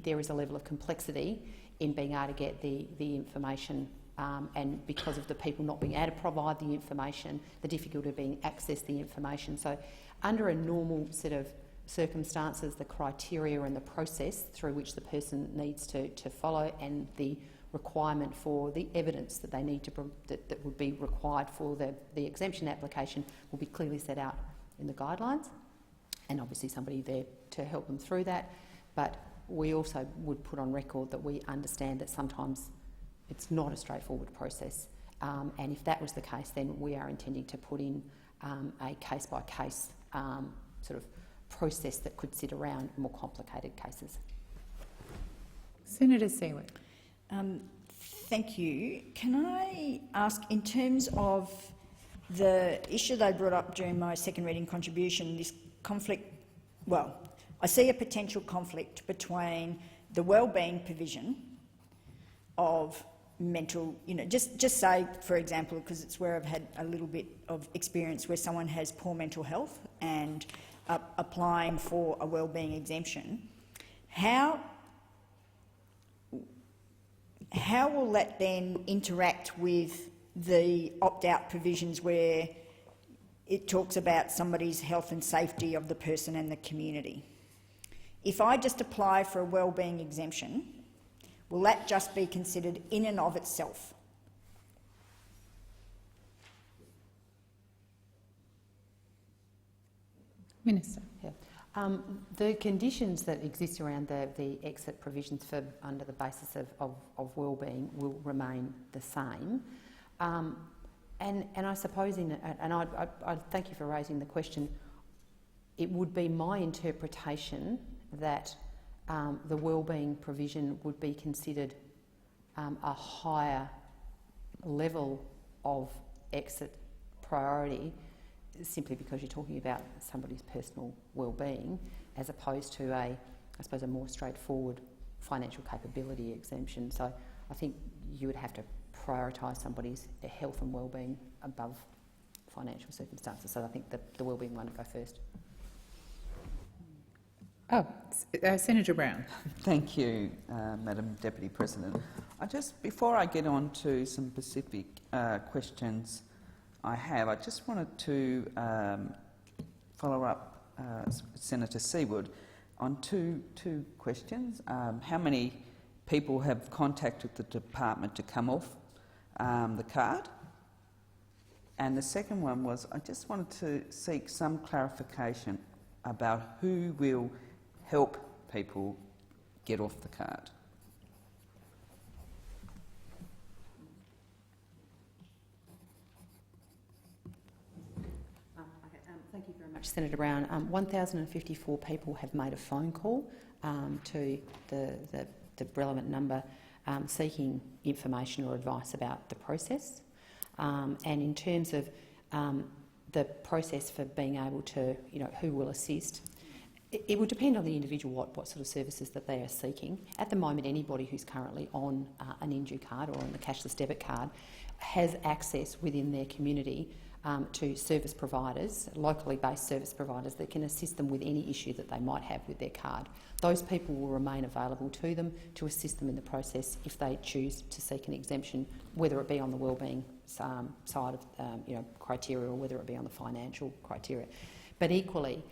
there is a level of complexity in being able to get the information, and because of the people not being able to provide the information, the difficulty of being access the information. So under a normal set of circumstances, the criteria and the process through which the person needs to follow, and the requirement for the evidence that they need to that would be required for the exemption application will be clearly set out in the guidelines, and obviously somebody there to help them through that. But we also would put on record that we understand that sometimes it's not a straightforward process, and if that was the case, then we are intending to put in a case-by-case sort of process that could sit around more complicated cases. Senator Seward. Thank you. Can I ask, in terms of the issue they brought up during my second reading contribution, this conflict, well, I see a potential conflict between the wellbeing provision of mental, just say, for example, because it's where I've had a little bit of experience where someone has poor mental health and applying for a wellbeing exemption. How will that then interact with the opt-out provisions where it talks about somebody's health and safety of the person and the community? If I just apply for a wellbeing exemption, will that just be considered in and of itself? Minister. Yeah. The conditions that exist around the exit provisions for under the basis of wellbeing will remain the same. And I suppose, I thank you for raising the question, it would be my interpretation that the wellbeing provision would be considered a higher level of exit priority, simply because you're talking about somebody's personal well-being, as opposed to I suppose, a more straightforward financial capability exemption. So I think you would have to prioritise somebody's health and well-being above financial circumstances. So I think the well-being one would go first. Senator Brown. Thank you, Madam Deputy President. Before I get on to some specific questions I just wanted to follow up Senator Seward on two questions. How many people have contacted the department to come off the card? And the second one was, I just wanted to seek some clarification about who will help people get off the card. Thank you very much, Senator Brown. 1,054 people have made a phone call to the relevant number seeking information or advice about the process. And in terms of the process for being able to, who will assist, it would depend on the individual what sort of services that they are seeking. At the moment, anybody who's currently on an Inju card or on the cashless debit card has access within their community to service providers, locally based service providers that can assist them with any issue that they might have with their card. Those people will remain available to them to assist them in the process if they choose to seek an exemption, whether it be on the wellbeing side of criteria or whether it be on the financial criteria. But equally,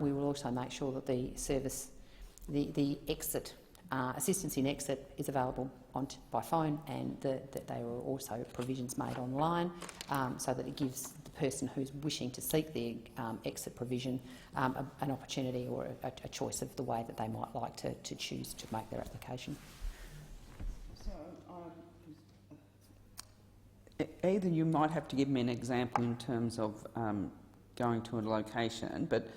we will also make sure that the service, the exit, assistance in exit is available by phone, and that there are also provisions made online so that it gives the person who's wishing to seek the exit provision an opportunity or a choice of the way that they might like to choose to make their application. So, either you might have to give me an example in terms of going to a location, but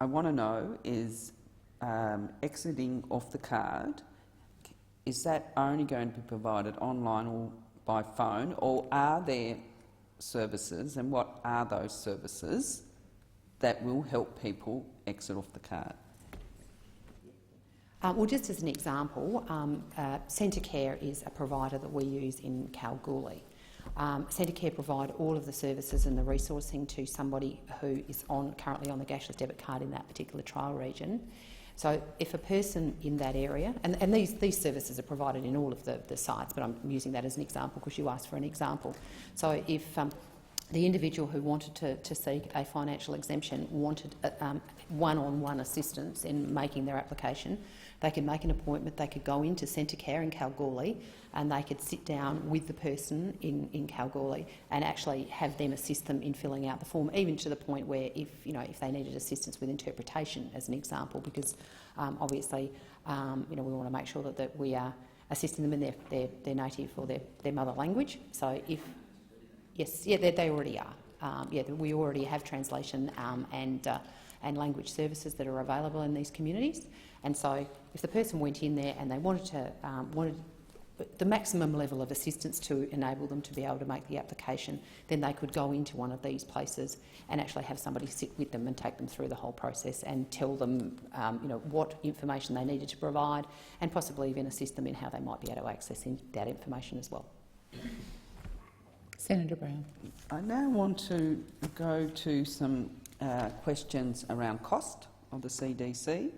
I want to know is exiting off the card, is that only going to be provided online or by phone, or are there services, and what are those services, that will help people exit off the card? Well, just as an example, Centrecare is a provider that we use in Kalgoorlie. Centrecare provide all of the services and the resourcing to somebody who is currently on the Cashless debit card in that particular trial region. So if a person in that area, and these services are provided in all of the sites, but I'm using that as an example because you asked for an example. So if the individual who wanted to seek a financial exemption wanted one-on-one assistance in making their application, they could make an appointment, they could go into Centrecare in Kalgoorlie and they could sit down with the person in Kalgoorlie and actually have them assist them in filling out the form, even to the point where if they needed assistance with interpretation, as an example, because obviously we want to make sure that we are assisting them in their native or their mother language. So if they already are. We already have translation and language services that are available in these communities. And so, if the person went in there and they wanted the maximum level of assistance to enable them to be able to make the application, then they could go into one of these places and actually have somebody sit with them and take them through the whole process and tell them, what information they needed to provide, and possibly even assist them in how they might be able to access that information as well. Senator Brown. I now want to go to some questions around cost of the CDC.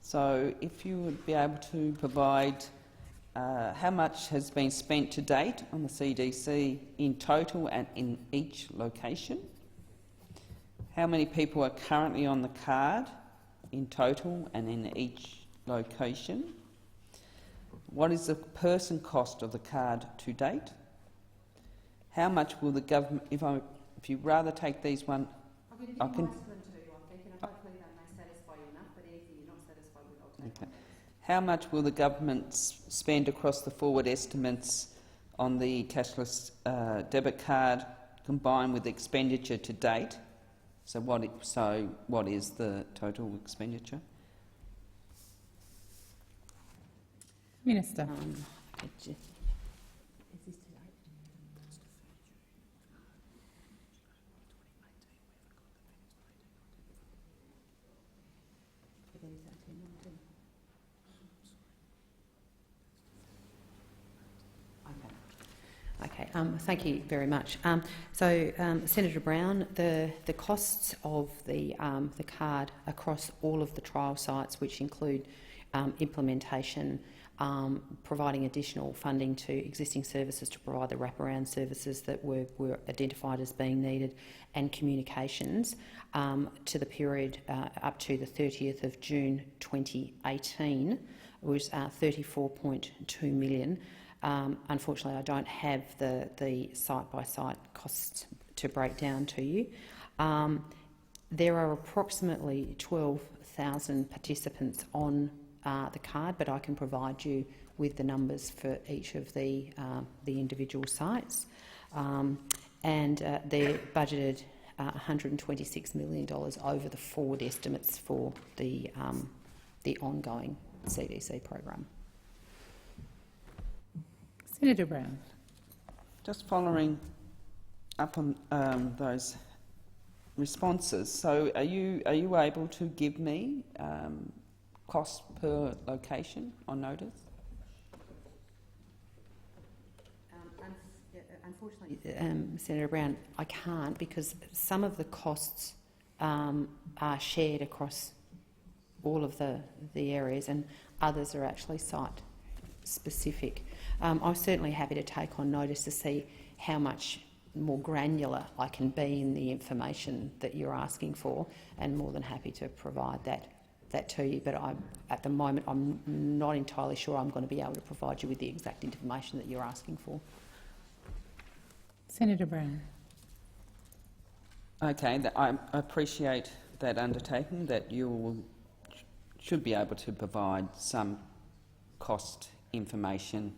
So if you would be able to provide how much has been spent to date on the CDC in total and in each location, how many people are currently on the card in total and in each location, what is the person cost of the card to date, how much will the government, if you rather take these one, I can. Okay. How much will the government spend across the forward estimates on the cashless debit card combined with expenditure to date? So what is the total expenditure? Minister. Okay, thank you very much. Senator Brown, the costs of the card across all of the trial sites, which include implementation, providing additional funding to existing services to provide the wraparound services that were identified as being needed, and communications to the period up to the 30th of June 2018 was $34.2 million. Unfortunately, I don't have the site-by-site costs to break down to you. There are approximately 12,000 participants on the card, but I can provide you with the numbers for each of the individual sites. And they're budgeted $126 million over the forward estimates for the ongoing CDC program. Senator Brown. Just following up on those responses, so are you able to give me cost per location on notice? Unfortunately, Senator Brown, I can't, because some of the costs are shared across all of the areas, and others are actually site-specific. I'm certainly happy to take on notice to see how much more granular I can be in the information that you're asking for, and more than happy to provide that to you. But at the moment, I'm not entirely sure I'm going to be able to provide you with the exact information that you're asking for. Senator Brown. Okay, I appreciate that undertaking, that you should be able to provide some cost information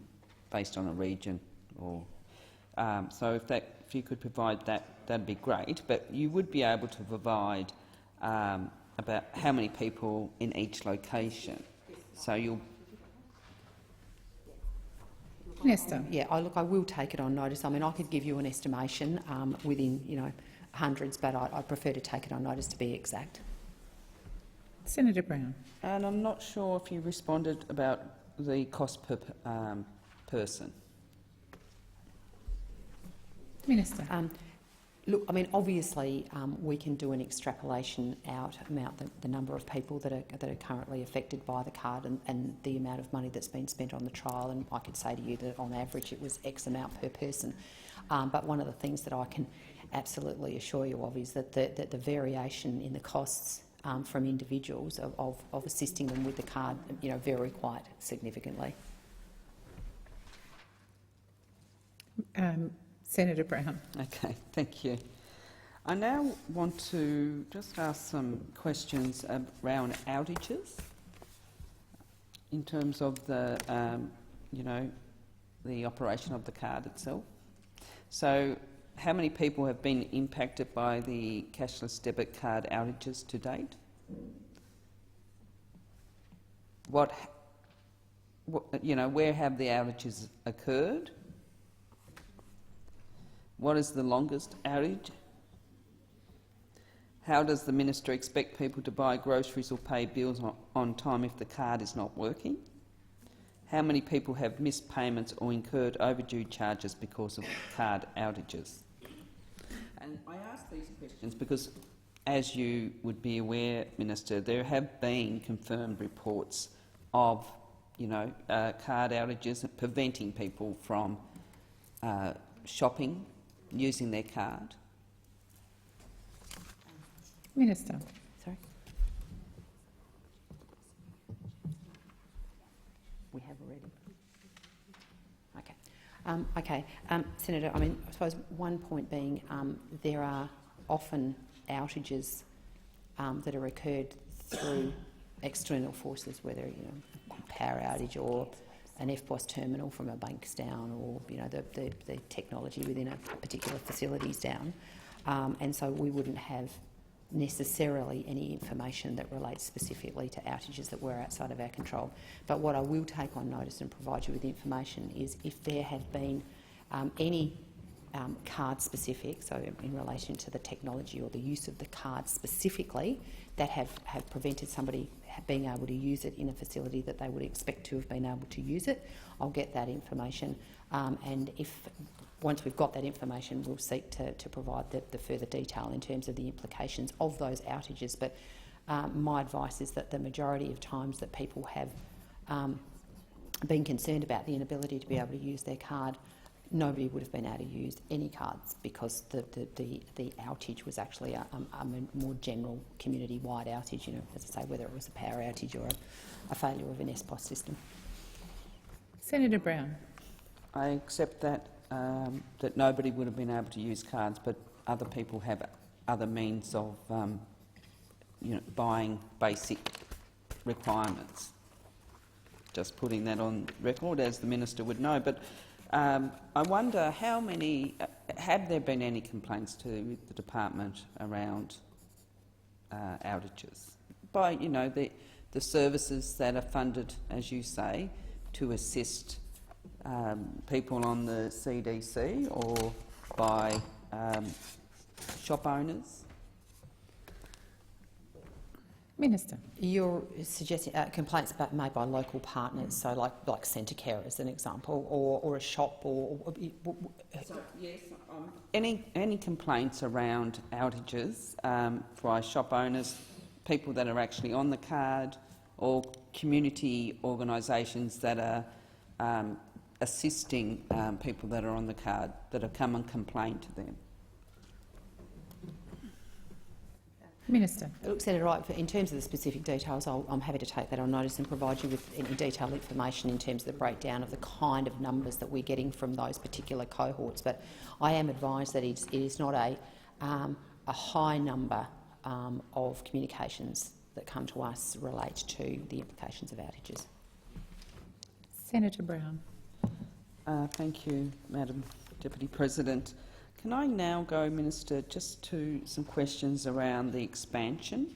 based on a region, or so if you could provide that, that'd be great. But you would be able to provide about how many people in each location. So you'll. Minister. Yeah, I will take it on notice. I mean, I could give you an estimation within hundreds, but I prefer to take it on notice to be exact. Senator Brown. And I'm not sure if you responded about the cost per person. Minister. Look, I mean, obviously, we can do an extrapolation out about the number of people that are currently affected by the card and the amount of money that's been spent on the trial. And I could say to you that on average it was X amount per person. But one of the things that I can absolutely assure you of is that the variation in the costs from individuals of assisting them with the card, vary quite significantly. Senator Brown. Okay, thank you. I now want to just ask some questions around outages in terms of the, the operation of the card itself. So, how many people have been impacted by the cashless debit card outages to date? Where have the outages occurred? What is the longest outage? How does the Minister expect people to buy groceries or pay bills on time if the card is not working? How many people have missed payments or incurred overdue charges because of card outages? And I ask these questions because, as you would be aware, Minister, there have been confirmed reports of, card outages preventing people from shopping using their card. Minister. Sorry? We have already. Okay. Senator, I suppose one point being there are often outages that are occurred through external forces, whether a power outage or an FPOS terminal from a bank's down, or the technology within a particular facility is down, and so we wouldn't have necessarily any information that relates specifically to outages that were outside of our control. But what I will take on notice and provide you with information is if there have been any card specific, so in relation to the technology or the use of the card specifically, that have prevented somebody being able to use it in a facility that they would expect to have been able to use it, I'll get that information. And once we've got that information, we'll seek to provide the further detail in terms of the implications of those outages. But my advice is that the majority of times that people have been concerned about the inability to be able to use their card, nobody would have been able to use any cards because the outage was actually a more general community-wide outage, as I say, whether it was a power outage or a failure of an SPOS system. Senator Brown. I accept that that nobody would have been able to use cards, but other people have other means of buying basic requirements. Just putting that on record, as the Minister would know. But I wonder how many have there been any complaints to the department around outages by the services that are funded, as you say, to assist people on the CDC or by shop owners? Minister. You're suggesting complaints made by local partners, so like Centrecare as an example, or a shop, or yes, any complaints around outages by shop owners, people that are actually on the card, or community organisations that are assisting people that are on the card that have come and complained to them. Minister. Look, Senator Wright, in terms of the specific details, I'm happy to take that on notice and provide you with any detailed information in terms of the breakdown of the kind of numbers that we're getting from those particular cohorts. But I am advised that it is not a high number of communications that come to us relate to the implications of outages. Senator Brown. Thank you, Madam Deputy President. Can I now go, Minister, just to some questions around the expansion?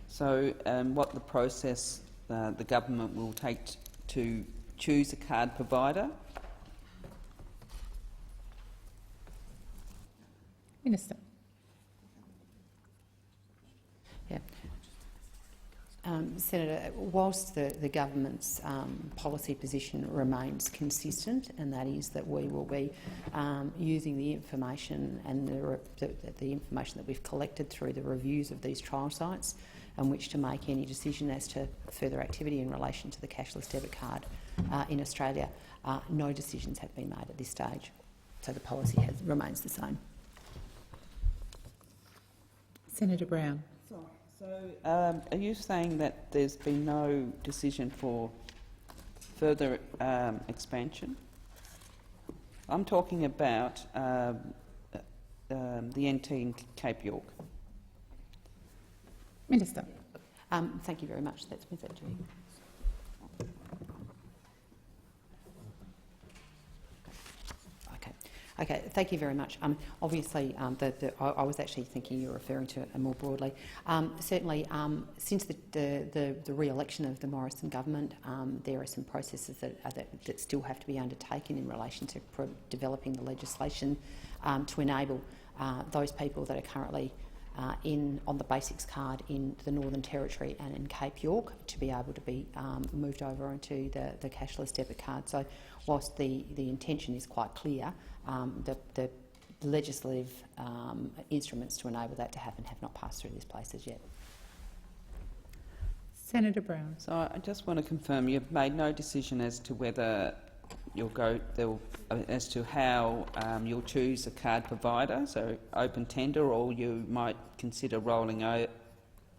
So, what the process the government will take to choose a card provider? Minister. Yeah. Senator, whilst the government's policy position remains consistent, and that is that we will be using the information and the information that we've collected through the reviews of these trial sites, on which to make any decision as to further activity in relation to the cashless debit card in Australia, no decisions have been made at this stage, so the policy remains the same. Senator Brown. So, are you saying that there's been no decision for further expansion? I'm talking about the NT in Cape York. Minister. Thank you very much. That's Ms. Adjei. Okay, thank you very much. Obviously, I was actually thinking you were referring to it more broadly. Certainly, since the re-election of the Morrison government, there are some processes that still have to be undertaken in relation to developing the legislation to enable those people that are currently on the basics card in the Northern Territory and in Cape York to be able to be moved over onto the cashless debit card. So, whilst the intention is quite clear, the legislative instruments to enable that to happen have not passed through this place as yet. Senator Brown. So I just want to confirm you've made no decision as to whether as to how you'll choose a card provider, so open tender, or you might consider rolling it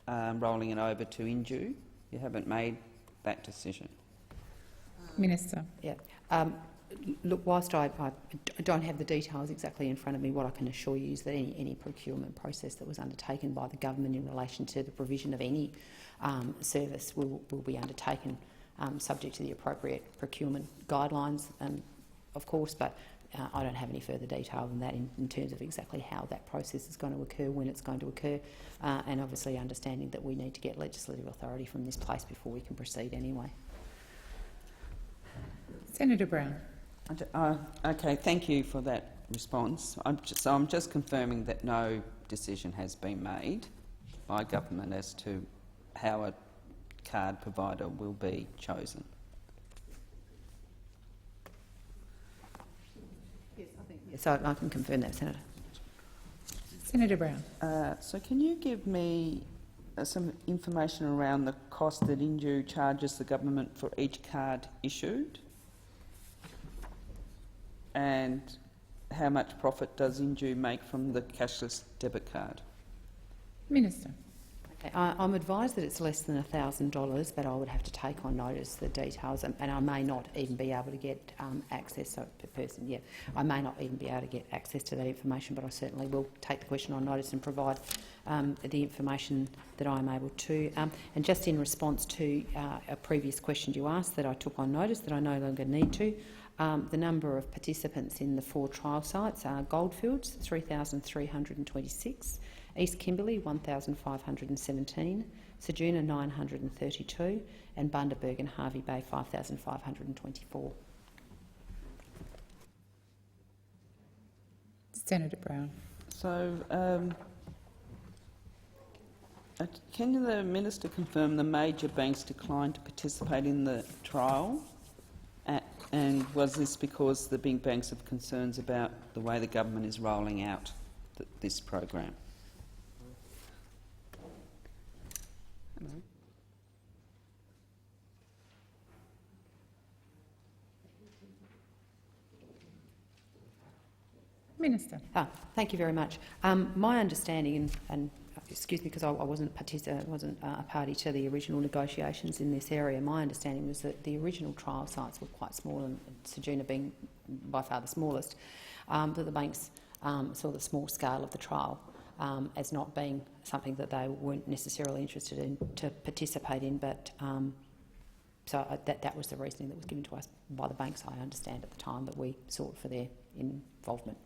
over to Inju. You haven't made that decision. Minister. Yeah. Look, whilst I don't have the details exactly in front of me, what I can assure you is that any procurement process that was undertaken by the government in relation to the provision of any service will be undertaken subject to the appropriate procurement guidelines, of course, but I don't have any further detail than that in terms of exactly how that process is going to occur, when it's going to occur, and obviously understanding that we need to get legislative authority from this place before we can proceed anyway. Senator Brown. Okay, thank you for that response. I'm just confirming that no decision has been made by government as to how a card provider will be chosen. Yes, I can confirm that, Senator. Senator Brown. So can you give me some information around the cost that Inju charges the government for each card issued? And how much profit does Inju make from the cashless debit card? Minister. Okay, I'm advised that it's less than $1,000, but I would have to take on notice the details, and I may not even be able to get access. So, I may not even be able to get access to that information, but I certainly will take the question on notice and provide the information that I am able to. And just in response to a previous question you asked that I took on notice that I no longer need to. The number of participants in the 4 trial sites are Goldfields, 3,326, East Kimberley, 1,517, Ceduna, 932, and Bundaberg and Hervey Bay, 5,524. Senator Brown. So, can the minister confirm the major banks declined to participate in the trial? And was this because the big banks have concerns about the way the government is rolling out this program? Hello. Minister. Thank you very much. My understanding, and excuse me because I wasn't a party to the original negotiations in this area, my understanding was that the original trial sites were quite small, and Ceduna being by far the smallest, that the banks saw the small scale of the trial as not being something that they weren't necessarily interested in to participate in, but that was the reasoning that was given to us by the banks, I understand, at the time that we sought for their involvement.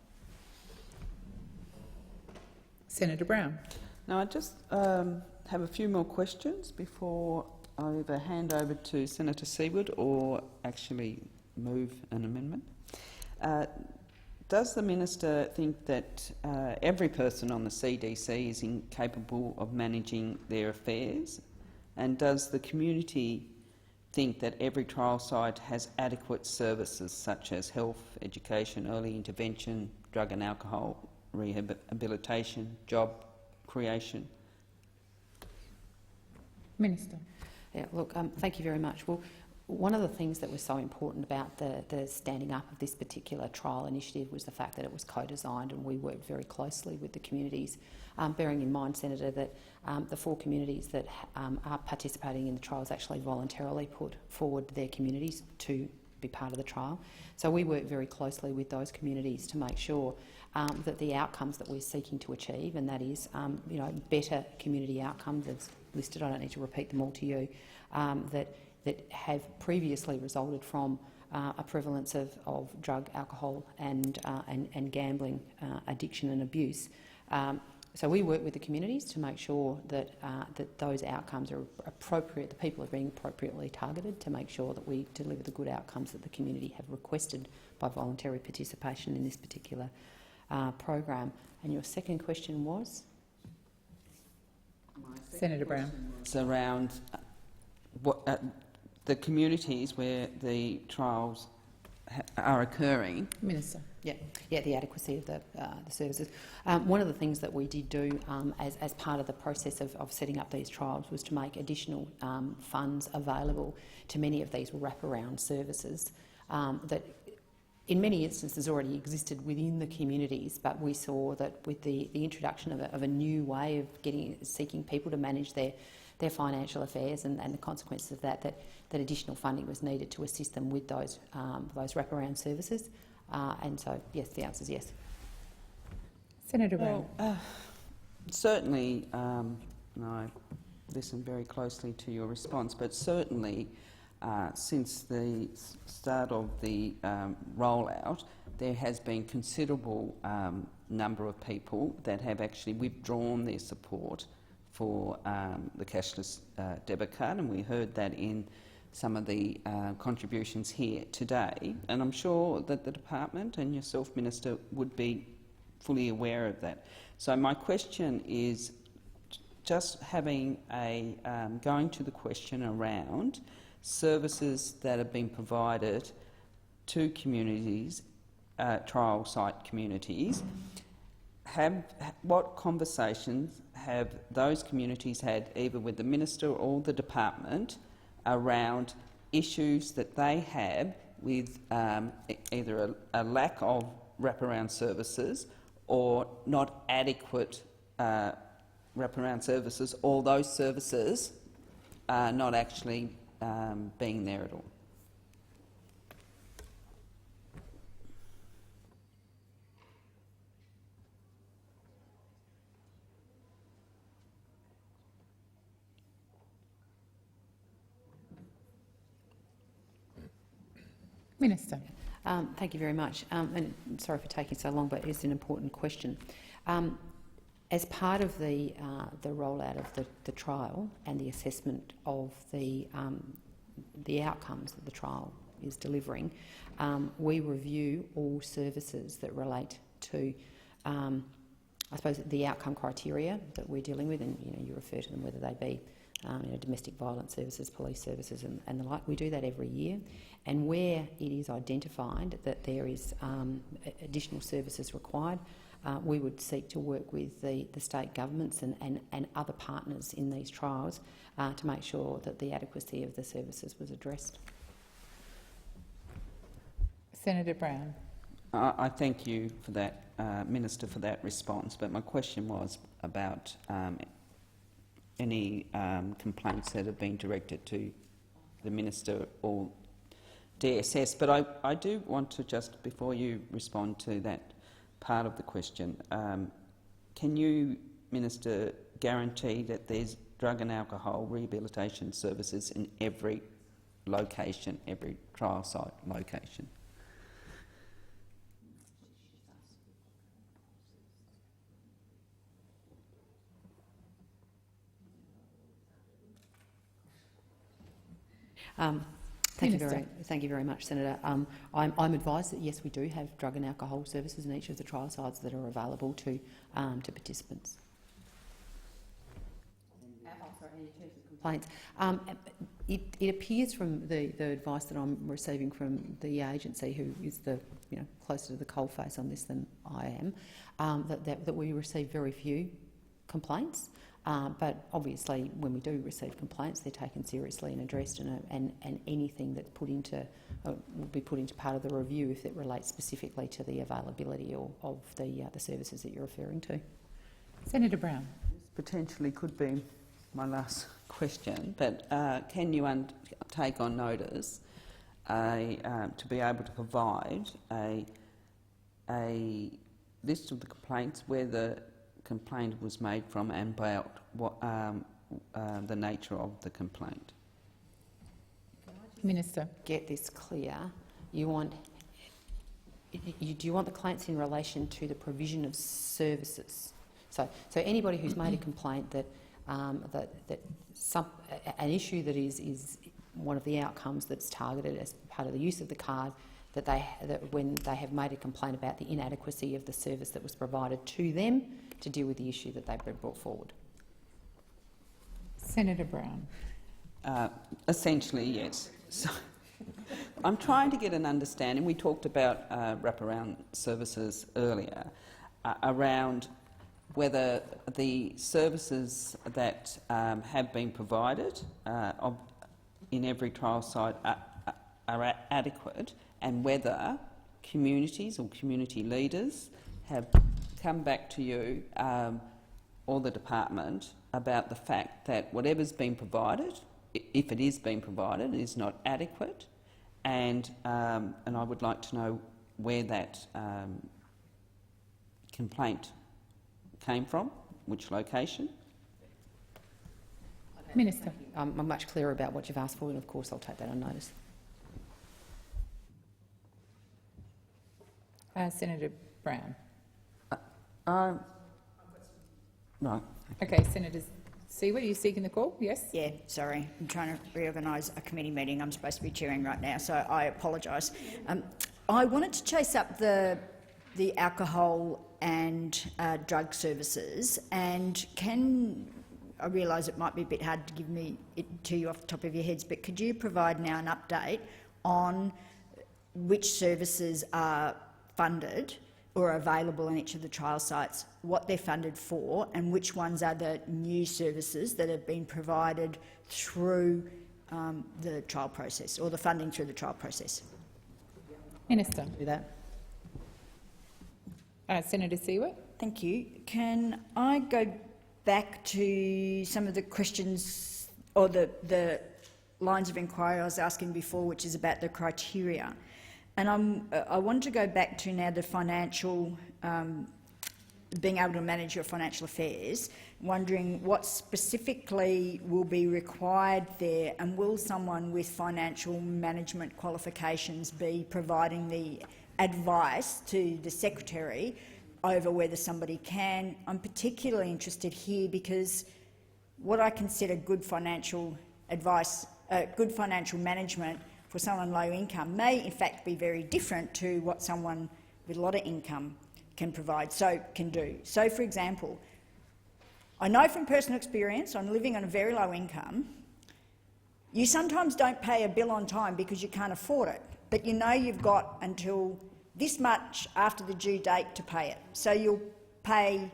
Senator Brown. Now, I just have a few more questions before I either hand over to Senator Seward or actually move an amendment. Does the minister think that every person on the CDC is incapable of managing their affairs? And does the community think that every trial site has adequate services such as health, education, early intervention, drug and alcohol rehabilitation, job creation? Minister. Yeah, look, thank you very much. Well, one of the things that was so important about the standing up of this particular trial initiative was the fact that it was co-designed, and we worked very closely with the communities, bearing in mind, Senator, that the 4 communities that are participating in the trials actually voluntarily put forward their communities to be part of the trial. So we work very closely with those communities to make sure that the outcomes that we're seeking to achieve, and that is, better community outcomes as listed, I don't need to repeat them all to you, that have previously resulted from a prevalence of drug, alcohol and gambling addiction and abuse. So we work with the communities to make sure that those outcomes are appropriate, the people are being appropriately targeted, to make sure that we deliver the good outcomes that the community have requested by voluntary participation in this particular program. And your second question was? Senator Brown. It's around the communities where the trials are occurring. Minister. Yeah, the adequacy of the services. One of the things that we did do as part of the process of setting up these trials was to make additional funds available to many of these wraparound services that in many instances already existed within the communities, but we saw that with the introduction of a new way of seeking people to manage their financial affairs and the consequences of that additional funding was needed to assist them with those wraparound services. And so, yes, the answer is yes. Senator Brown. Well, certainly, I listened very closely to your response, but certainly since the start of the rollout, there has been considerable number of people that have actually withdrawn their support for the cashless debit card, and we heard that in some of the contributions here today, and I'm sure that the department and yourself, Minister, would be fully aware of that. So my question is just having going to the question around services that have been provided to communities, trial site communities. What conversations have those communities had either with the Minister or the department around issues that they have with either a lack of wraparound services or not adequate wraparound services, or those services are not actually being there at all? Minister. Thank you very much. And sorry for taking so long, but it's an important question. As part of the rollout of the trial and the assessment of the outcomes that the trial is delivering, we review all services that relate to, I suppose, the outcome criteria that we're dealing with, and you refer to them, whether they be domestic violence services, police services and the like. We do that every year, and where it is identified that there is additional services required, we would seek to work with the state governments and other partners in these trials to make sure that the adequacy of the services was addressed. Senator Brown. I thank you for that, Minister, for that response, but my question was about any complaints that have been directed to the Minister or DSS. But I do want to, just before you respond to that part of the question, can you, Minister, guarantee that there's drug and alcohol rehabilitation services in every location, every trial site location? Thank you very much, Senator. I'm advised that yes, we do have drug and alcohol services in each of the trial sites that are available to participants. complaints. It appears from the advice that I'm receiving from the agency, who is closer to the coalface on this than I am, that we receive very few complaints. But obviously, when we do receive complaints, they're taken seriously and addressed, and anything that's put into will be put into part of the review if it relates specifically to the availability of the services that you're referring to. Senator Brown. Potentially could be my last question, but can you take on notice to be able to provide a list of the complaints, where the complaint was made from, and about what the nature of the complaint? Minister. Get this clear. Do you want the complaints in relation to the provision of services? So anybody who's made a complaint that an issue that is one of the outcomes that's targeted as part of the use of the card, that when they have made a complaint about the inadequacy of the service that was provided to them to deal with the issue that they've brought forward. Senator Brown. Essentially, yes. So I'm trying to get an understanding. We talked about wraparound services earlier, around whether the services that have been provided in every trial site are adequate, and whether communities or community leaders have come back to you or the department about the fact that whatever's been provided, if it is being provided, is not adequate, and I would like to know where that complaint came from, which location. Minister. I'm much clearer about what you've asked for, and of course I'll take that on notice. Senator Brown. Right. Okay, Senator Siewert, are you seeking the call? Yes? Yeah, sorry. I'm trying to reorganise a committee meeting I'm supposed to be chairing right now, so I apologise. I wanted to chase up the alcohol and drug services, and I realise it might be a bit hard to give me it to you off the top of your heads, but could you provide now an update on which services are funded or available in each of the trial sites, what they're funded for, and which ones are the new services that have been provided through the trial process, or the funding through the trial process? Minister. Do that. Senator Siewert. Thank you. Can I go back to some of the questions or the lines of inquiry I was asking before, which is about the criteria? And I want to go back to now the financial, being able to manage your financial affairs, wondering what specifically will be required there, and will someone with financial management qualifications be providing the advice to the Secretary over whether somebody can? I'm particularly interested here because what I consider good financial advice, good financial management for someone low income may in fact be very different to what someone with a lot of income can provide, can do. So, for example, I know from personal experience, I'm living on a very low income, you sometimes don't pay a bill on time because you can't afford it, but you know you've got until this much after the due date to pay it. So you'll pay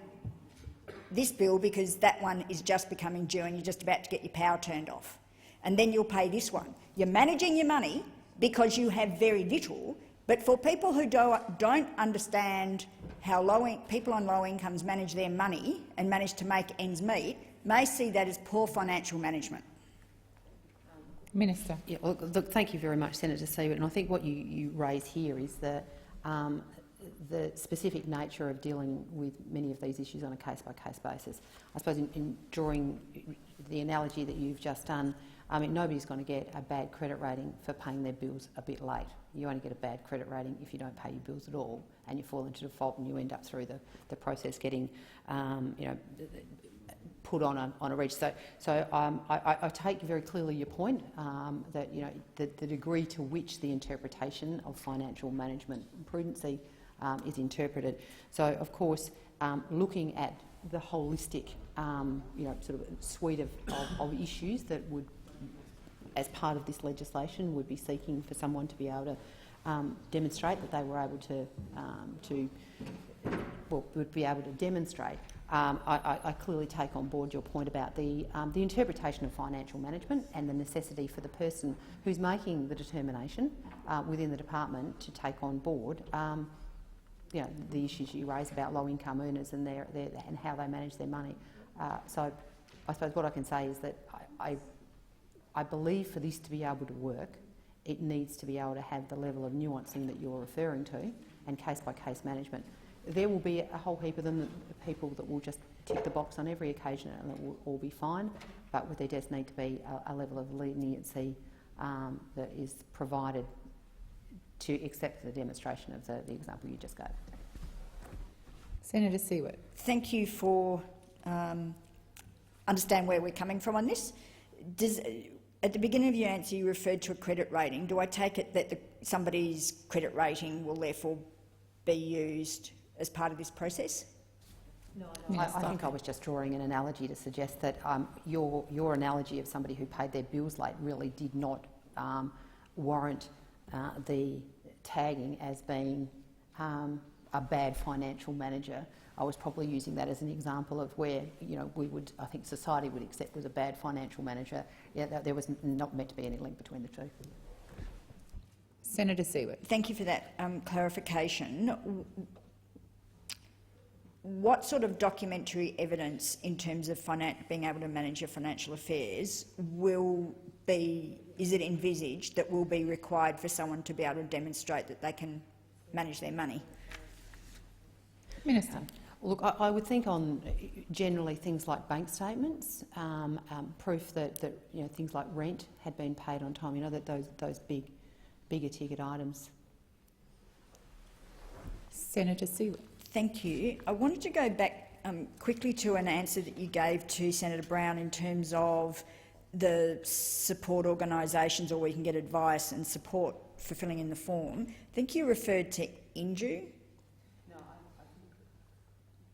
this bill because that one is just becoming due and you're just about to get your power turned off. And then you'll pay this one. You're managing your money because you have very little, but for people who don't understand how people on low incomes manage their money and manage to make ends meet, may see that as poor financial management. Minister. Yeah, well, look, thank you very much, Senator Siewert. And I think what you raise here is the specific nature of dealing with many of these issues on a case-by-case basis. I suppose in drawing the analogy that you've just done, I mean, nobody's going to get a bad credit rating for paying their bills a bit late. You only get a bad credit rating if you don't pay your bills at all and you fall into default and you end up through the process getting, put on a register. So I take very clearly your point that the degree to which the interpretation of financial management prudency is interpreted. So of course, looking at the holistic sort of suite of issues that would, as part of this legislation, would be seeking for someone to be able to demonstrate that they were able would be able to demonstrate. I clearly take on board your point about the interpretation of financial management and the necessity for the person who's making the determination within the department to take on board the issues you raise about low-income earners and and how they manage their money. So I suppose what I can say is that I believe for this to be able to work, it needs to be able to have the level of nuancing that you're referring to and case-by-case management. There will be a whole heap of people that will just tick the box on every occasion and it will all be fine, but there does need to be a level of leniency that is provided to accept the demonstration of the example you just gave. Senator Siewert. Thank you for understand where we're coming from on this. At the beginning of your answer, you referred to a credit rating. Do I take it that somebody's credit rating will therefore be used as part of this process? No, I think I was just drawing an analogy to suggest that your analogy of somebody who paid their bills late really did not warrant the tagging as being a bad financial manager. I was probably using that as an example of where I think society would accept was a bad financial manager. Yeah, there was not meant to be any link between the two. Senator Siewert. Thank you for that clarification. What sort of documentary evidence in terms of being able to manage your financial affairs is it envisaged that will be required for someone to be able to demonstrate that they can manage their money? Minister. Look, I would think on generally things like bank statements, proof that things like rent had been paid on time. That those bigger ticket items. Senator Siewert. Thank you. I wanted to go back quickly to an answer that you gave to Senator Brown in terms of the support organisations, or we can get advice and support for filling in the form. I think you referred to INJU.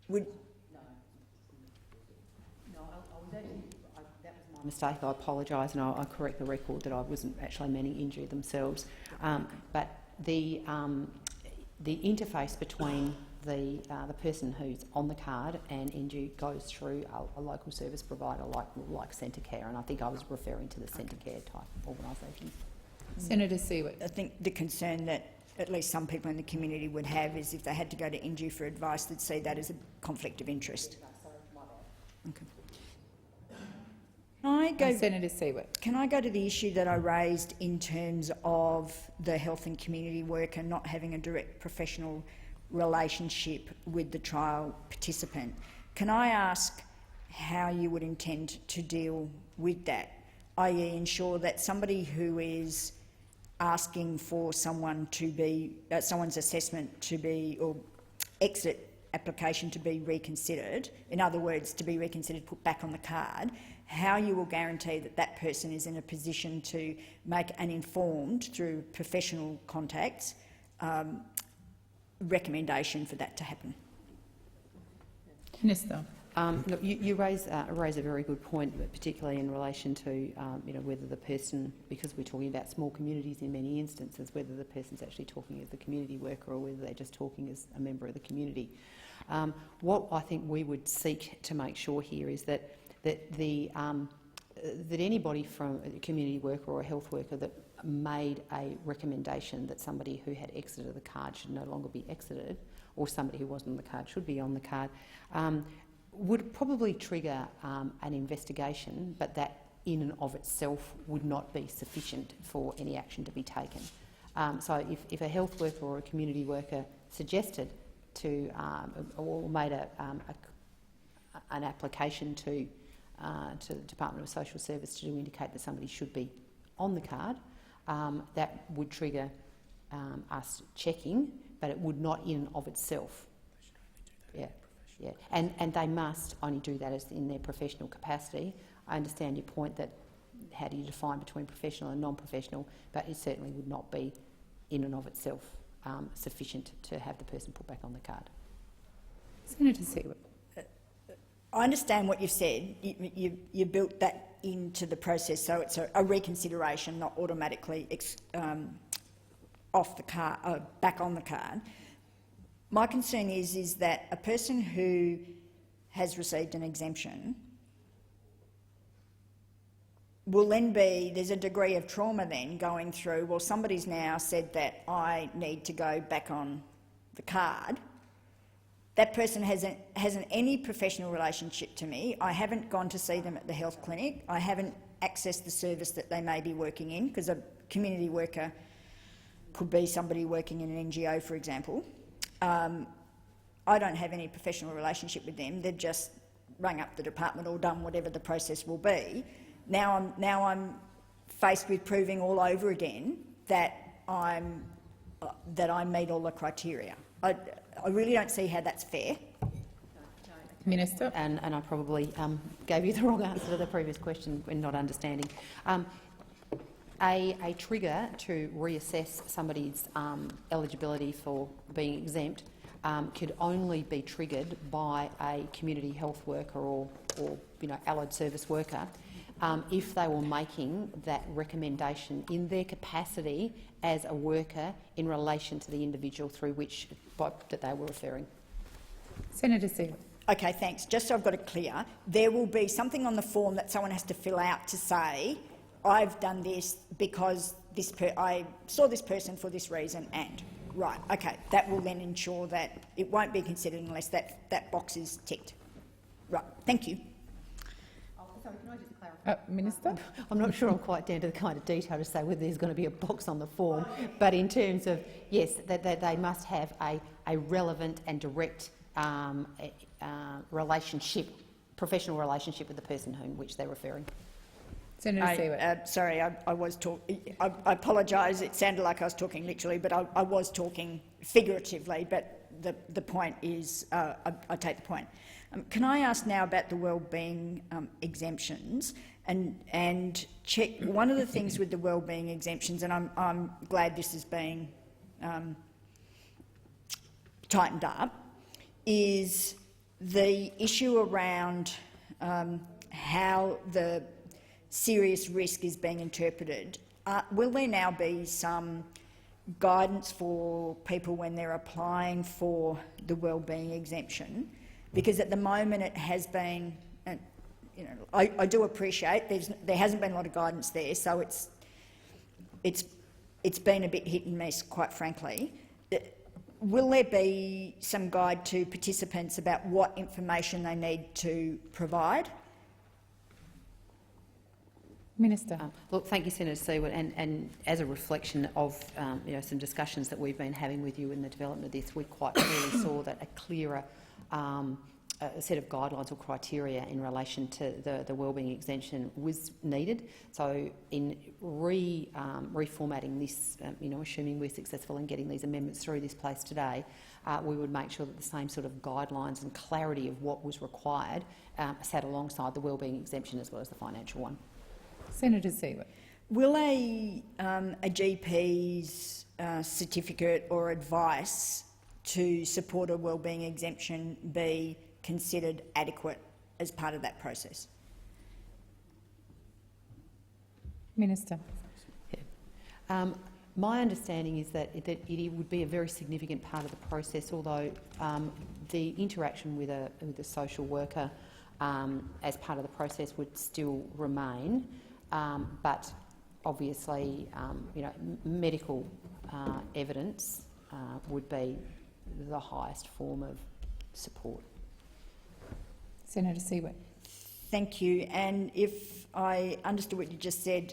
No, that was my mistake. I apologise, and I correct the record that I wasn't actually meaning INJU themselves. But the interface between the person who's on the card and INJU goes through a local service provider like Centrecare, and I think I was referring to the Centrecare type organisation. Senator Siewert. I think the concern that at least some people in the community would have is if they had to go to INJU for advice, they'd see that as a conflict of interest. Okay. Senator Siewert. Can I go to the issue that I raised in terms of the health and community worker not having a direct professional relationship with the trial participant? Can I ask how you would intend to deal with that, i.e. ensure that somebody who is asking for someone to be, someone's assessment to be, or exit application to be reconsidered, in other words, to be reconsidered, put back on the card, how you will guarantee that that person is in a position to make an informed, through professional contacts, recommendation for that to happen? Minister. Look, you raise a very good point, particularly in relation to whether the person, because we're talking about small communities in many instances, whether the person's actually talking as the community worker or whether they're just talking as a member of the community. What I think we would seek to make sure here is that anybody from a community worker or a health worker that made a recommendation that somebody who had exited the card should no longer be exited, or somebody who wasn't on the card should be on the card, would probably trigger an investigation, but that in and of itself would not be sufficient for any action to be taken. So if a health worker or a community worker suggested to or made an application to the Department of Social Service to indicate that somebody should be on the card, that would trigger us checking, but it would not in and of itself. Yeah, and they must only do that as in their professional capacity. I understand your point that how do you define between professional and non-professional, but it certainly would not be in and of itself sufficient to have the person put back on the card. Senator Siewert. I understand what you've said. You built that into the process, so it's a reconsideration, not automatically off the card, back on the card. My concern is that a person who has received an exemption will then there's a degree of trauma then going through, well, somebody's now said that I need to go back on the card. That person hasn't any professional relationship to me. I haven't gone to see them at the health clinic. I haven't accessed the service that they may be working in, because a community worker could be somebody working in an NGO, for example. I don't have any professional relationship with them. They've just rung up the department or done whatever the process will be. Now I'm faced with proving all over again that I meet all the criteria. I really don't see how that's fair. Minister. And I probably gave you the wrong answer to the previous question when not understanding. A trigger to reassess somebody's eligibility for being exempt could only be triggered by a community health worker or allied service worker if they were making that recommendation in their capacity as a worker in relation to the individual through which that they were referring. Senator Seawood. Okay, thanks. Just so I've got it clear, there will be something on the form that someone has to fill out to say, I've done this because I saw this person for this reason and... Right, okay, that will then ensure that it won't be considered unless that box is ticked. Right, thank you. Sorry, can I just clarify? Minister? I'm not sure I'm quite down to the kind of detail to say whether there's going to be a box on the form, but in terms of, yes, that they must have a relevant and direct relationship, professional relationship with the person which they're referring. Senator Seawood. Sorry, I was talking. I apologise. It sounded like I was talking literally, but I was talking figuratively. But the point is, I take the point. Can I ask now about the wellbeing exemptions and check one of the things with the wellbeing exemptions, and I'm glad this is being tightened up, is the issue around how the serious risk is being interpreted. Will there now be some guidance for people when they're applying for the wellbeing exemption? Because at the moment it has been, I do appreciate there hasn't been a lot of guidance there, so it's been a bit hit and miss, quite frankly. Will there be some guide to participants about what information they need to provide? Minister. Look, thank you, Senator Seawood, and as a reflection of some discussions that we've been having with you in the development of this, we quite clearly saw that a clearer a set of guidelines or criteria in relation to the wellbeing exemption was needed. So in reformatting this, assuming we're successful in getting these amendments through this place today, we would make sure that the same sort of guidelines and clarity of what was required sat alongside the wellbeing exemption as well as the financial one. Senator Seawood. Will a GP's certificate or advice to support a wellbeing exemption be considered adequate as part of that process? Minister. Yeah. My understanding is that it would be a very significant part of the process, although the interaction with a social worker as part of the process would still remain. But obviously, medical evidence would be the highest form of support. Senator Seawood. Thank you. And if I understood what you just said,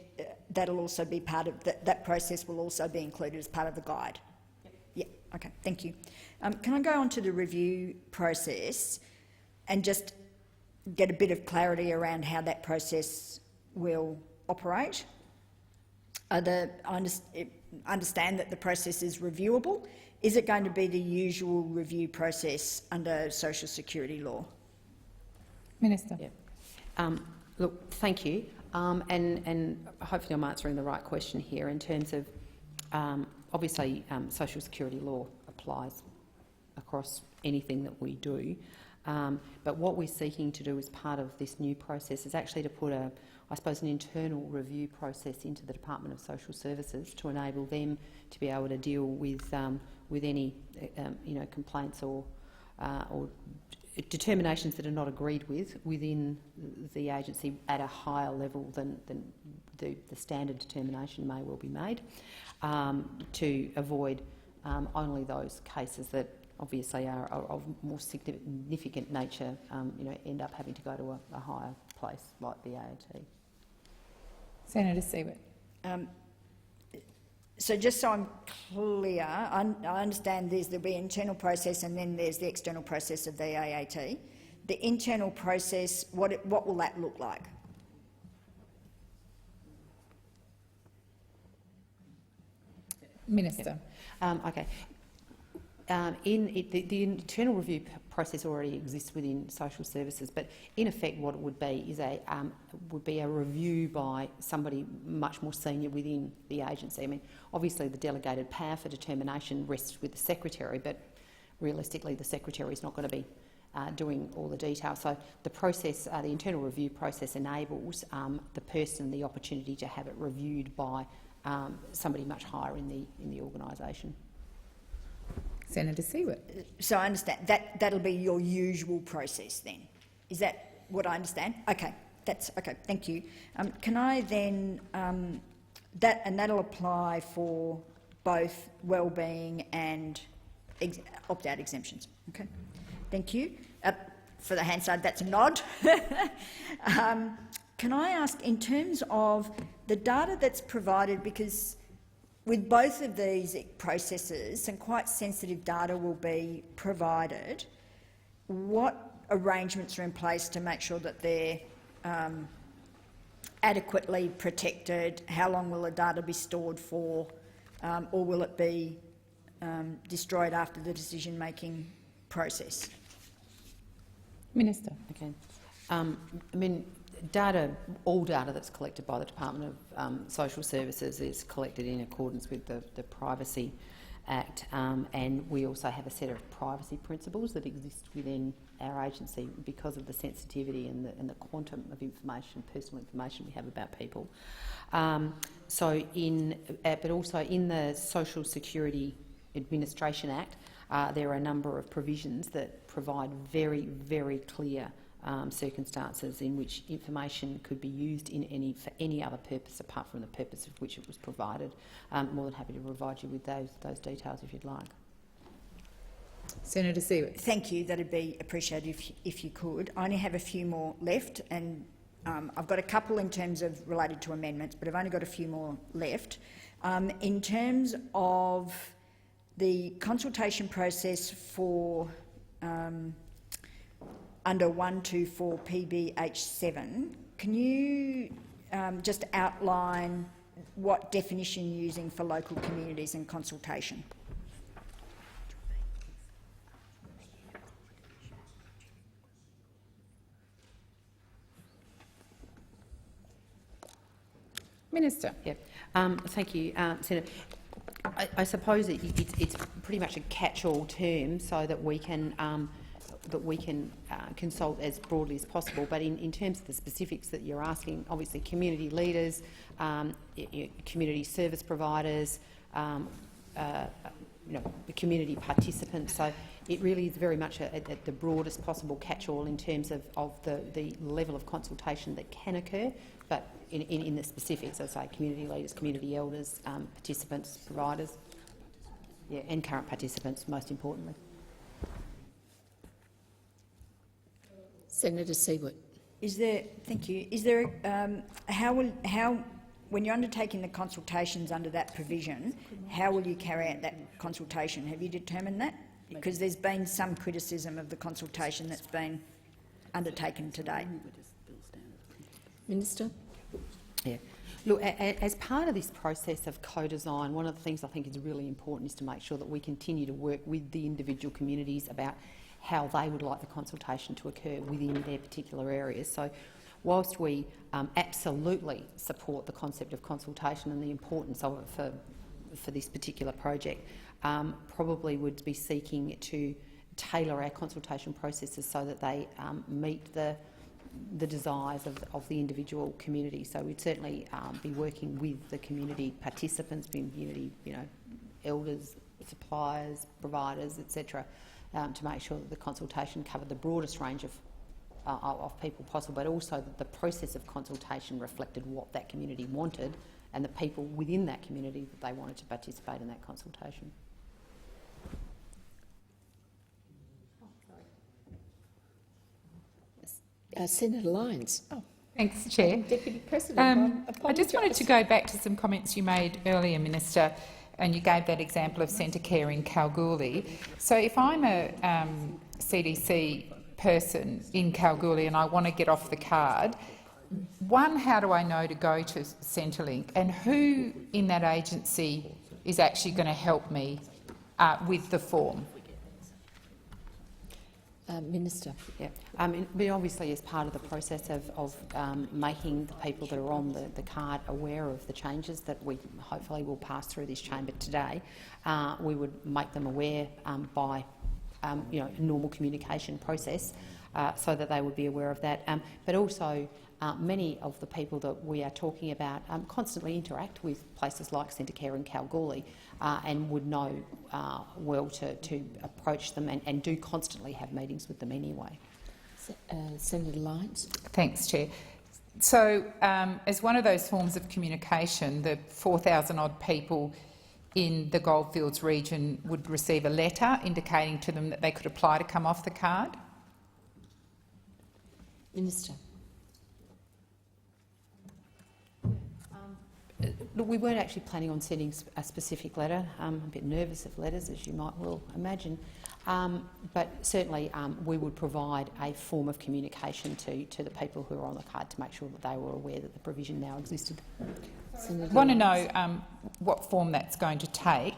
that'll also be part of that process will also be included as part of the guide. Yep. Yeah. Okay. Thank you. Can I go on to the review process and just get a bit of clarity around how that process will operate? I understand that the process is reviewable. Is it going to be the usual review process under Social Security law? Minister. Yeah. Look, thank you. And hopefully I'm answering the right question here in terms of, obviously, Social Security law applies across anything that we do. But what we're seeking to do as part of this new process is actually to put an internal review process into the Department of Social Services to enable them to be able to deal with any complaints or determinations that are not agreed with within the agency at a higher level than the standard determination may well be made, to avoid only those cases that obviously are of more significant nature, end up having to go to a higher place like the AAT. Senator Siewert. So just so I'm clear, I understand there'll be an internal process and then there's the external process of the AAT. The internal process, what will that look like? Minister. Okay. The internal review process already exists within social services, but in effect what it would be is a review by somebody much more senior within the agency. I mean, obviously the delegated power for determination rests with the Secretary, but realistically the Secretary is not going to be doing all the detail. So the process, the internal review process, enables the person the opportunity to have it reviewed by somebody much higher in the organisation. Senator Siewert. So I understand that'll be your usual process then. Is that what I understand? Okay, that's okay. Thank you. Can I then that'll apply for both wellbeing and opt-out exemptions. Okay, thank you. For the Hansard, that's a nod. Can I ask, in terms of the data that's provided, because with both of these processes, some quite sensitive data will be provided. What arrangements are in place to make sure that they're adequately protected? How long will the data be stored for, or will it be destroyed after the decision-making process? Minister. Okay. All data that's collected by the Department of Social Services is collected in accordance with the Privacy Act, and we also have a set of privacy principles that exist within our agency because of the sensitivity and the quantum of information, personal information we have about people. But also in the Social Security Administration Act, there are a number of provisions that provide very, very clear circumstances in which information could be used for any other purpose apart from the purpose of which it was provided. More than happy to provide you with those details if you'd like. Senator Siewert. Thank you. That'd be appreciated if you could. I only have a few more left, and I've got a couple in terms of related to amendments, but I've only got a few more left. In terms of the consultation process for under 124 PBH7, can you just outline what definition you're using for local communities and consultation? Minister. Yep. Thank you, Senator. I suppose it's pretty much a catch-all term so that we can consult as broadly as possible. But in terms of the specifics that you're asking, obviously community leaders, community service providers, the community participants. So it really is very much at the broadest possible catch-all in terms of the level of consultation that can occur, but in the specifics, as I say, community leaders, community elders, participants, providers, and current participants, most importantly. Senator Siewert. Thank you. Is there when you're undertaking the consultations under that provision, how will you carry out that consultation? Have you determined that? Because there's been some criticism of the consultation that's been undertaken today. Minister. Yeah. Look, as part of this process of co-design, one of the things I think is really important is to make sure that we continue to work with the individual communities about how they would like the consultation to occur within their particular areas. So whilst we absolutely support the concept of consultation and the importance of it for this particular project, probably would be seeking to tailor our consultation processes so that they meet the desires of the individual community. So we'd certainly be working with the community participants, community, elders, suppliers, providers, etc., to make sure that the consultation covered the broadest range of people possible, but also that the process of consultation reflected what that community wanted and the people within that community that they wanted to participate in that consultation. Senator Lyons. Thanks, Chair. Deputy President, I just wanted to go back to some comments you made earlier, Minister, and you gave that example of centre care in Kalgoorlie. So if I'm a CDC person in Kalgoorlie and I want to get off the card, one, how do I know to go to Centrelink, and who in that agency is actually going to help me with the form? Minister. Yeah, obviously as part of the process of making the people that are on the card aware of the changes that we hopefully will pass through this chamber today, we would make them aware by a normal communication process so that they would be aware of that. But also many of the people that we are talking about constantly interact with places like Centre Care in Kalgoorlie and would know well to approach them and do constantly have meetings with them anyway. Senator Lyons. Thanks, Chair. So, as one of those forms of communication, the 4,000-odd people in the Goldfields region would receive a letter indicating to them that they could apply to come off the card? Minister. Look, we weren't actually planning on sending a specific letter. I'm a bit nervous of letters, as you might well imagine. But certainly we would provide a form of communication to the people who are on the card to make sure that they were aware that the provision now existed. I want to know what form that's going to take.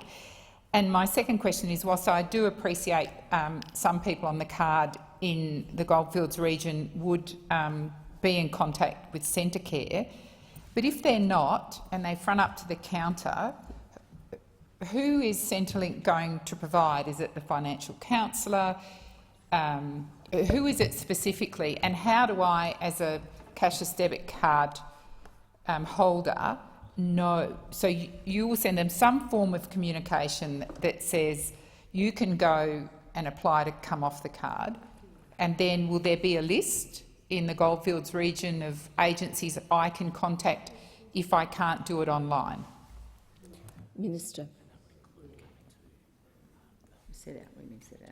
And my second question is, whilst I do appreciate some people on the card in the Goldfields region would be in contact with Centre Care, but if they're not and they front up to the counter, who is Centrelink going to provide? Is it the financial counsellor? Who is it specifically? And how do I, as a cashless debit card holder, know? So you will send them some form of communication that says you can go and apply to come off the card, and then will there be a list in the Goldfields region of agencies that I can contact if I can't do it online? Minister. Set out. We mean set out.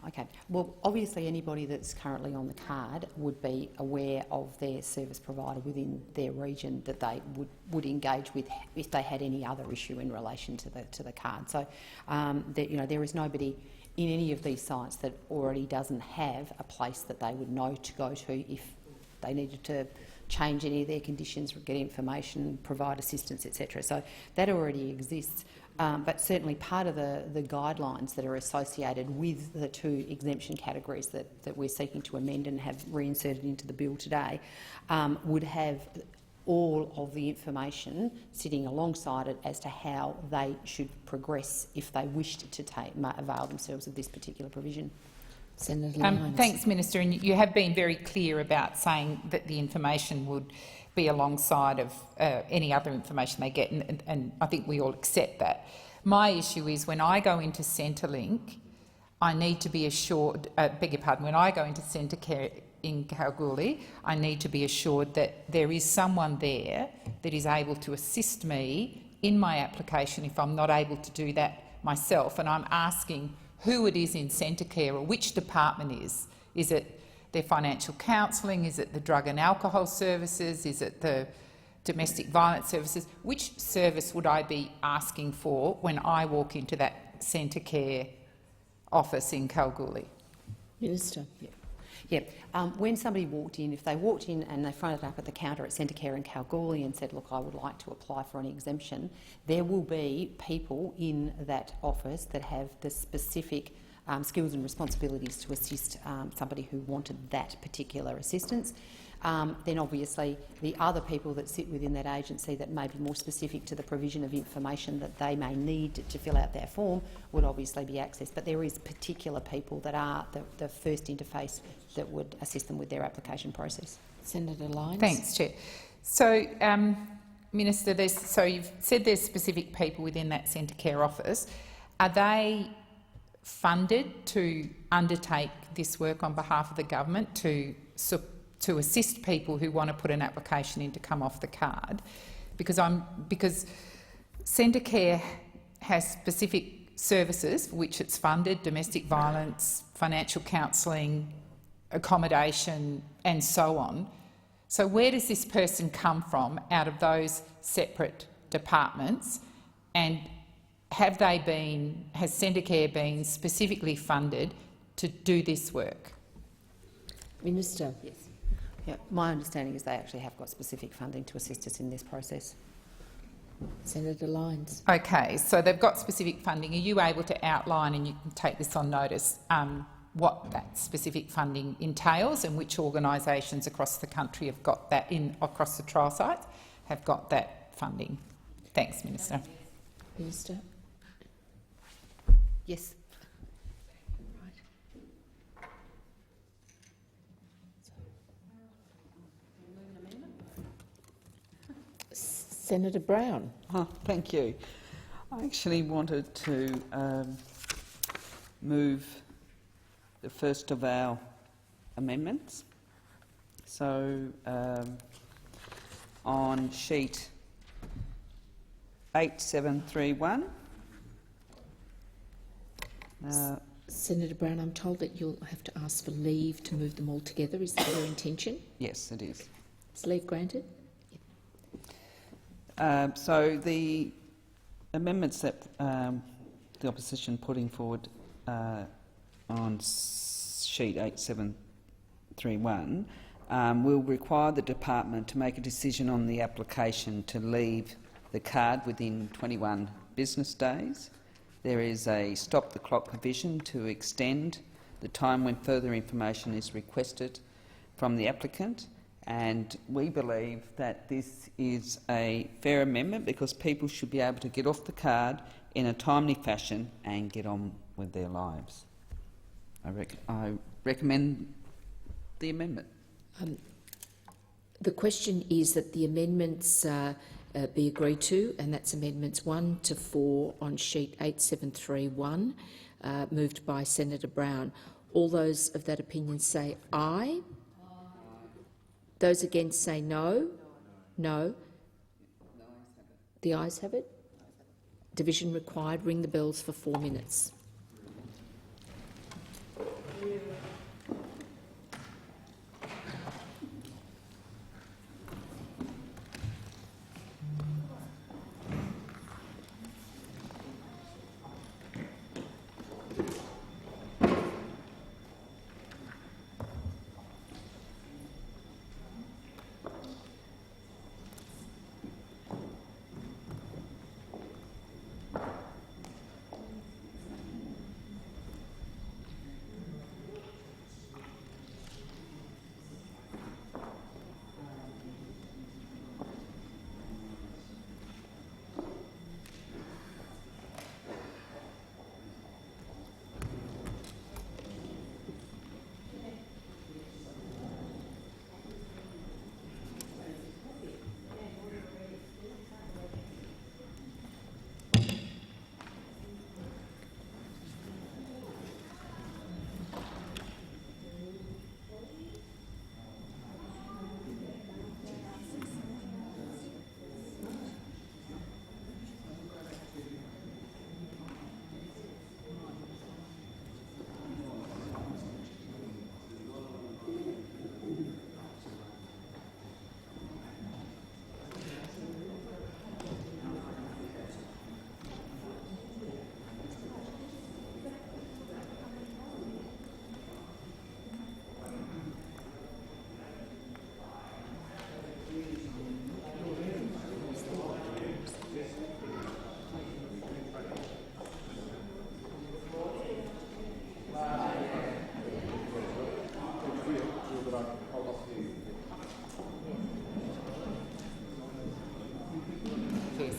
Okay. Well, obviously anybody that's currently on the card would be aware of their service provider within their region that they would engage with if they had any other issue in relation to the card. So, there is nobody in any of these sites that already doesn't have a place that they would know to go to if they needed to change any of their conditions, get information, provide assistance, etc. So that already exists. But certainly part of the guidelines that are associated with the two exemption categories that we're seeking to amend and have reinserted into the bill today would have all of the information sitting alongside it as to how they should progress if they wished to avail themselves of this particular provision. Senator Lyons. Thanks, Minister. And you have been very clear about saying that the information would be alongside of any other information they get, and I think we all accept that. My issue is when I go into Centrelink, I need to be assured, when I go into Centre Care in Kalgoorlie, I need to be assured that there is someone there that is able to assist me in my application if I'm not able to do that myself. And I'm asking who it is in Centre Care or which department is. Is it their financial counselling? Is it the drug and alcohol services? Is it the domestic violence services? Which service would I be asking for when I walk into that Centre Care office in Kalgoorlie? Minister. Yeah. When somebody walked in, if they walked in and they fronted up at the counter at Centre Care in Kalgoorlie and said, look, I would like to apply for an exemption, there will be people in that office that have the specific skills and responsibilities to assist somebody who wanted that particular assistance. then obviously the other people that sit within that agency that may be more specific to the provision of information that they may need to fill out their form would obviously be accessed. But there is particular people that are the first interface that would assist them with their application process. Senator Lyons. Thanks, Chair. So, Minister, you've said there's specific people within that centre care office. Are they funded to undertake this work on behalf of the government to assist people who want to put an application in to come off the card? Because centre care has specific services for which it's funded: domestic violence, financial counselling, accommodation, and so on. So where does this person come from out of those separate departments, and has centre care been specifically funded to do this work? Minister. Yes. Yeah, my understanding is they actually have got specific funding to assist us in this process. Senator Lyons. Okay, so they've got specific funding. Are you able to outline, and you can take this on notice, what that specific funding entails and which organisations across the country have got that across the trial sites have got that funding? Thanks, Minister. Minister. Yes. Senator Brown. Oh, thank you. I actually wanted to move the first of our amendments. So on sheet 8731. Senator Brown, I'm told that you'll have to ask for leave to move them all together. Is that your intention? Yes, it is. Is leave granted? So the amendments that the opposition putting forward on sheet 8731 will require the department to make a decision on the application to leave the card within 21 business days. There is a stop the clock provision to extend the time when further information is requested from the applicant, and we believe that this is a fair amendment because people should be able to get off the card in a timely fashion and get on with their lives. I recommend the amendment. The question is that the amendments be agreed to, and that's amendments 1 to 4 on sheet 8731, moved by Senator Brown. All those of that opinion say aye. Those against say no. No. The ayes have it. Division required. Ring the bells for 4 minutes.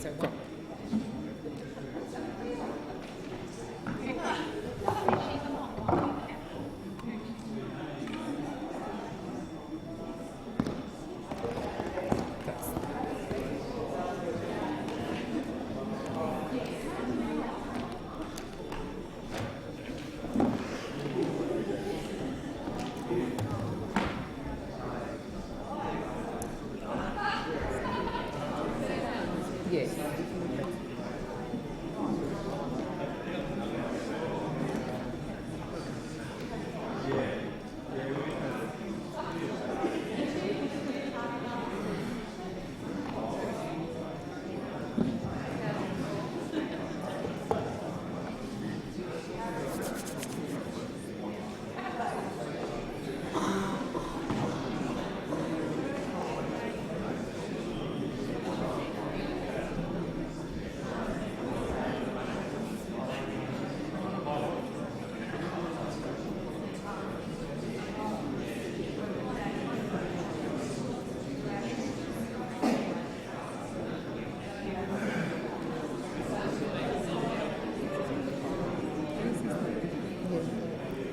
So one. Yes.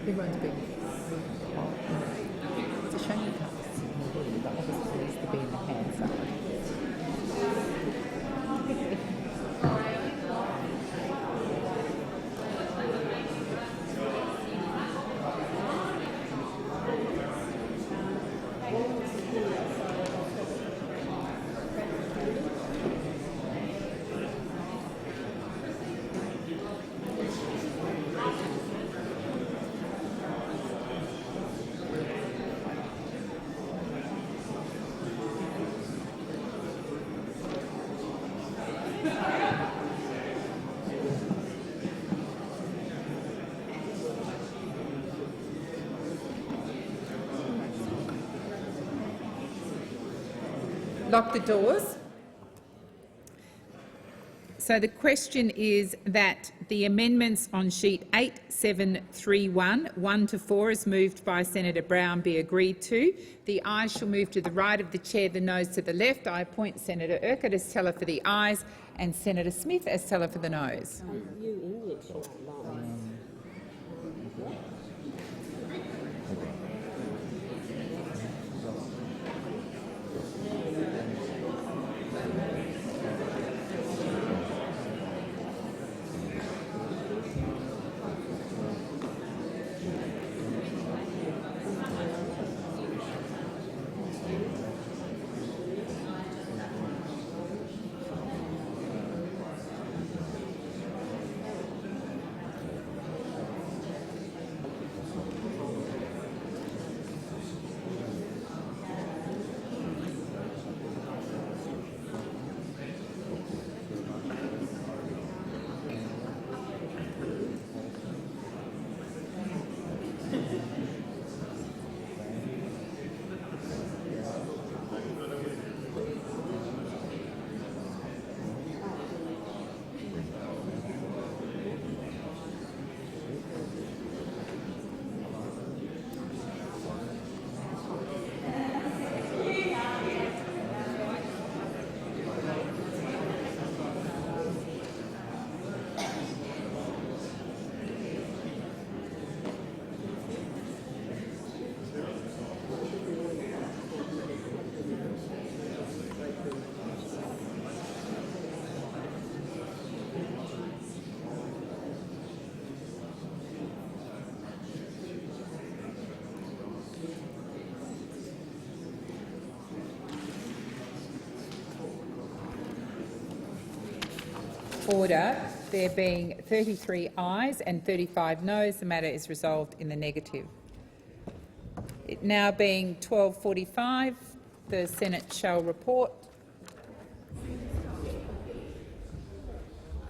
Everyone's been. It's a shame you can't see in the room, but obviously it needs to be in the hand side. Lock the doors. So the question is that the amendments on sheet 8731, 1 to 4, as moved by Senator Brown, be agreed to. The ayes shall move to the right of the chair, the noes to the left. I appoint Senator Urquhart as teller for the ayes and Senator Smith as teller for the noes. Order. There being 33 ayes and 35 noes, the matter is resolved in the negative. It now being 12:45, the Senate shall report.